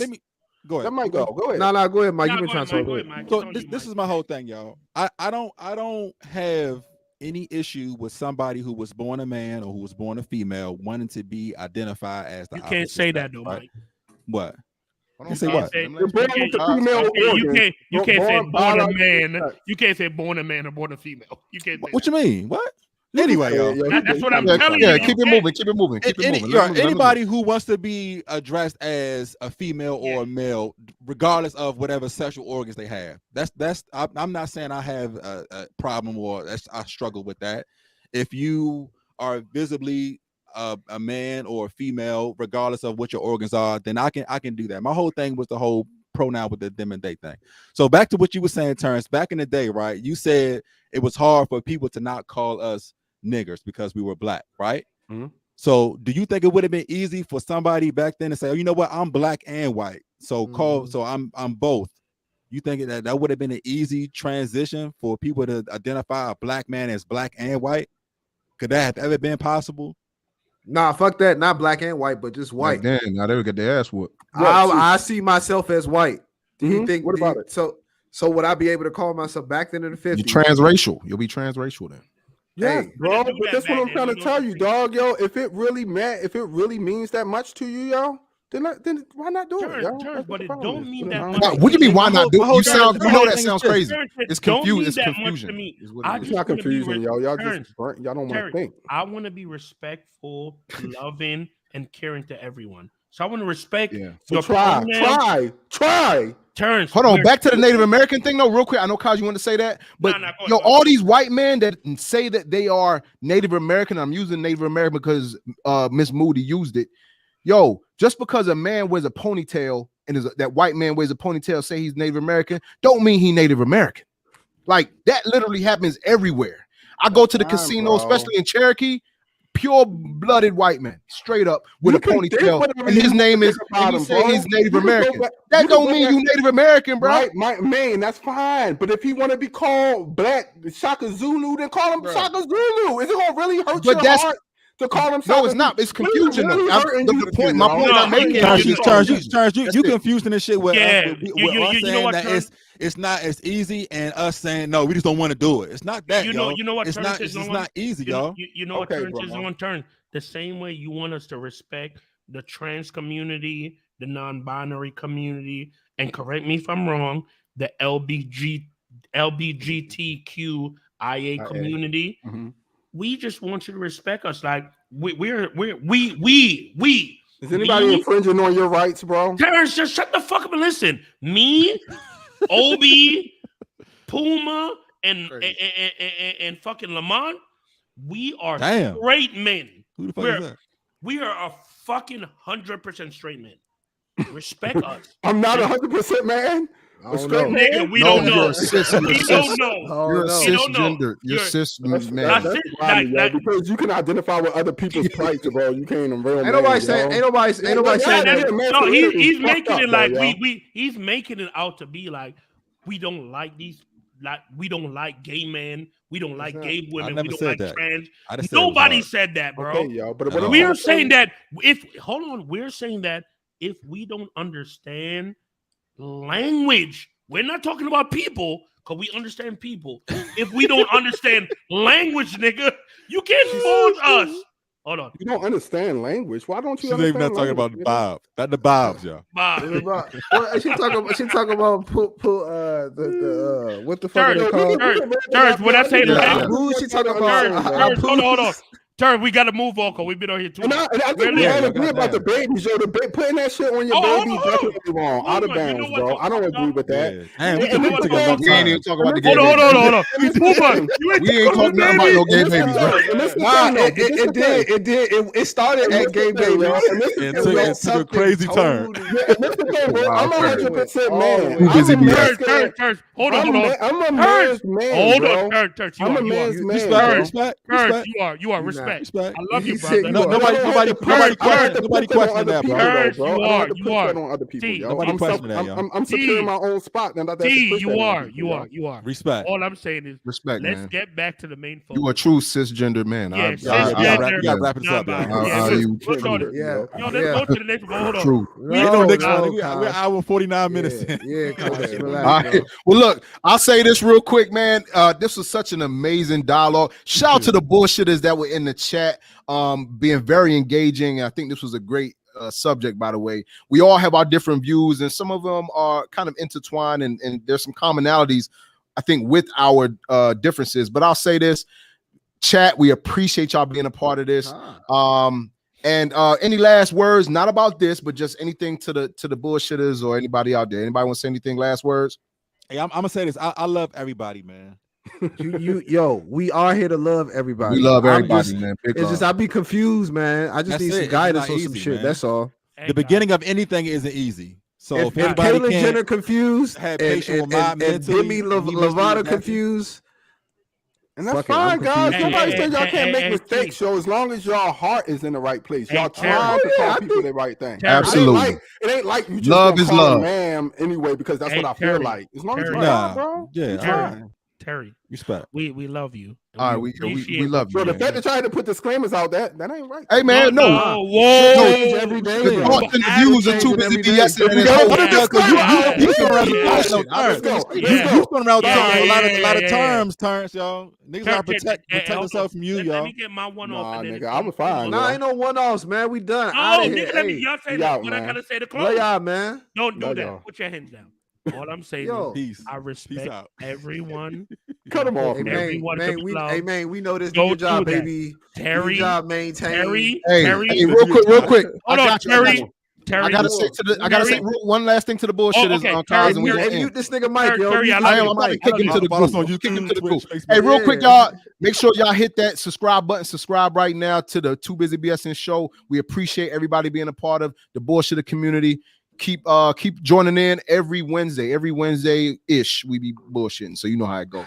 go ahead. Let Mike go. Go ahead. No, go ahead, Mike. Nah, You've been go trying ahead, to Mike, talk. go ahead, Mike. So It's on you, this Mike. is my whole thing, y'all. I don't have any issue with somebody who was born a man or who was born a female wanting to be identified as the You can't opposite say sex, that though, right? Mike. What? Hold You on, say Kyle. what? Say- Them You're ladies born can with the be Kyle. female Yeah, organs. you can't say born a biological man. sex. You can't say born a man or born a female. You can't say What you mean? What? Anyway, y'all. That's what I'm Yeah, telling yeah, you. keep it moving. Keep it moving. Keep it moving. Let me- Anybody who wants to be addressed as a female or a male, regardless of whatever sexual organs they have, I'm not saying I have a problem or I struggle with that. If you are visibly a man or a female, regardless of what your organs are, then I can do that. My whole thing was the whole pronoun with the them and they thing. So back to what you were saying, Terrence. Back in the day, right? You said it was hard for people to not call us niggers because we were black, right? Mhm. So do you think it would have been easy for somebody back then to say, oh, you know what, I'm black and white, so I'm both? You think that would have been an easy transition for people to identify a black man as black and white? Could that have ever been possible? Nah, fuck that. Not black and white, but just white. Then now they would get their ass whooped. I see myself as white. Do you think? What about it? So would I be able to call myself back then in the 50s? You're transracial. You'll be transracial then. Yes, Hey. bro. do But that that's what back I'm then. trying to You know tell what you, I'm dog. Yo, if it really means that much to you, yo, then why not do it, yo? Terrence, That's what but the it problem don't is. mean You that know? much. Now, what do you mean? Why not do? my whole You sound. thing You know is- that sounds crazy. Terrence, It's don't confused. mean It's that much confusion. to me. Is what I it is. It's just not wanna be confusing, yo. Y'all Terrence, just burnt. Y'all don't want to Terrence, think. I want to be respectful, loving, and caring to everyone. So I want to respect Yeah. So your try. Terrence. Hold on, we're- back to the Native American thing, though, real quick. I know, Kyle, you want to say that, but Nah, go yo, ahead. all these white men that say that they are Native American, I'm using Native American because Miss Moody used it. Yo, just because a man wears a ponytail and that white man wears a ponytail, say he's Native American, don't mean he Native American. Like that literally happens everywhere. I go to the casino, bro. especially in Cherokee. Pure-blooded white man, straight up with You a can think ponytail, whatever and his you name is. think about And he him, say bro. he's Native You can go American. back- That you can don't go mean back- you Native American, bro. Right, man, that's fine. But if he want to be called Black Shaka Zulu, then call him Bro. Shaka Zulu. Is it gonna really hurt But your that's- heart to call him? No, Shaka it's not. Zulu? It's confusion. What is though. really hurting you The to point. do, My yo? point I'm making Terrence, is Terrence, confusion. you That's it. confusing this shit with Yeah, us, with you us know saying what, that Terrence? it's not as easy, and us saying no, we just don't want to do it. It's not that, You know what It's Terrence not. is It's just on? not easy, You know, y'all. you know what Okay, Terrence is bro. on turn? The same way you want us to respect the trans community, the non-binary community, and correct me if I'm wrong, the LGBTQIA community. Mhm. We just want you to respect us. Like we. Is anybody infringing on your rights, bro? Terrence, just shut the fuck up and listen. Me, Obi, Puma, and fucking Lamont, we are Damn. straight men. Who the fuck We're- is that? We are a fucking 100% straight men. Respect us. I'm not 100%, man. I A don't straight know. man? Nigga, we No, don't know. you're a cis. You're a We cis. don't know. You're a no. We don't know. cisgender. You're You're- cis That's man. That's that's it. wild, yo, Like- because you can identify with other people's plights, bro. You can't even real Ain't man, nobody yo. saying. Ain't nobody saying Yeah, that. yeah, No, masculinity he's is making fucked it up, like though, yo. he's making it out to be like we don't like these, like we don't like gay men, we don't like not. gay women, never we don't said like that. trans. I just said it was Nobody hard. said that, bro. Okay, yo, but what No. I'm We're also saying that we're saying that if we don't understand language, we're not talking about people because we understand people. If we don't understand language, nigga, you can't force us. Hold on. You don't understand language. Why don't you She's even understand not talking about the language, Bob. Not the Bobs, y'all. Bob. Well, she talking about what the fuck are they called? Terrence, when I say Yeah, language, yeah. Who she talking about? Terrence, hold on. Terrence, we got to move on because we've been on here too And long. I think Really? we all Yeah, agree about the goddamn. babies, yo. Putting that shit on your Oh, baby hold on. definitely wrong. Out of Hold on, you know bounds, what bro. the I don't fuck agree with that. Yeah. Damn, we And could you we know take what a the long We ain't time. even talking about the gay Hold on, babies. hold on. And this Pooh the Buck, thing. you ain't We ain't talking nothing about no gay babies, bro. And this the Nah, thing, though. But this the thing. it started And at this the gay thing, babies. yo. And this It the took, thing, yo. it took a crazy turn. Yeah, and this the thing, bro. Wow, I'm crazy. 100% All the man. way. Too busy I'm a being man. Terrence, hold on. I'm a Terrence, man's man, hold bro. on, Terrence, you I'm are. a man's man, Respect, bro. respect, Terrence, respect, you are. You not. Respect. respect. I love you, He said brother. you No, are. nobody I don't have to put that questioning on that, other people, bro. though, Terrence, bro. you I don't have are, to you put are. that on other people, T, yo. nobody questioning that, yo. I'm securing my own spot. Now that T, push you that on are. people, You yo. are. You are. Respect. All I'm saying is, Respect, let's man. get back to the main focus. You a true cisgender man. Yeah, We gotta wrap this up, non-binary. y'all. Yeah, you we'll start it. Yeah, Yo, let's go to the next one. Hold on. True. Ain't no next No, one. We're hour and 49 minutes in. Yeah, Coach, All relax, All bro. right. Well, look, I'll say this real quick, man. This was such an amazing dialogue. Shout out to the bullshitters that were in the chat, being very engaging. I think this was a great subject, by the way. We all have our different views, and some of them are kind of intertwined, and there's some commonalities, I think, with our differences. But I'll say this, chat, we appreciate y'all being a part of this. And any last words, not about this, but just anything to the bullshitters or anybody out there? Anybody want to say anything? Last words? Hey, I'm gonna say this. I love everybody, man. Yo, we are here to love everybody. We love I'm everybody, just- man. Big It's love. just I be confused, man. I just That's need it. some It's guidance not on some easy, shit. man. That's all. Hey, The beginning of anything isn't easy. So If if anybody Caitlyn can't Jenner confused have and patience with my mentally, Demi me mentally Lovato adapting. confused, And that's fuck it, I'm fine, guys. confused Nobody too. said y'all can't make Hey, mistakes, yo. As long as your heart is in the right place, Hey, y'all Terrence. trying to Oh, yeah, call I people think- the right thing. Terrence. Absolutely. It ain't like you just Love gonna is call love. a ma'am anyway because that's Hey, what I feel Terry. like. As long as you Terry. try, Nah, bro. yeah, you Terry. try. Terry, respect. we love you. And All right, we appreciate love Bro, you, the man. fact that y'all had to put disclaimers out, that ain't right. Hey, man, No, no. whoa. change every day. The thoughts and the views are too busy BSing in this gotta whole. put a disclaimer out. You spun around Yeah. the Bullshit. I was gonna say Yeah. that. You spun around Yeah, a lot of yeah. terms, y'all. Niggas gotta protect hold on. themselves from you, Let y'all. me get my one Nah, off. And then nigga, I was fine, Nah, ain't no one-offs, man. We done. No, Outta nigga, here. let me. Hey, Y'all say we that. out, What I man. gotta say to love close. y'all, man. Don't do Love that. y'all. Put your hands down. All I'm saying Yo. is Peace. I Peace respect out. everyone. Cut him off, Hey, man. Everyone to be loved. man, we know this. Do Don't your job, do that. baby. Do Terry, your job, maintain. Hey, Terry. real quick. Hold on, Terry. I gotta say Terry. one last thing to the bullshitters, okay, Kaz, Terry, and we Hey, gonna end. mute this nigga Mike, yo. Terry, Mute I this love I you. am nigga about to Mike. kick him to the Follow us goo. on Kick him YouTube, to the goo. Twitch, Facebook. Hey, real quick, Yeah. y'all. Make sure y'all hit that subscribe button. Subscribe right now to the Too Busy BSN show. We appreciate everybody being a part of the bullshitter community. Keep joining in every Wednesday. Every Wednesday-ish, we be bullshitting. So you know how it goes.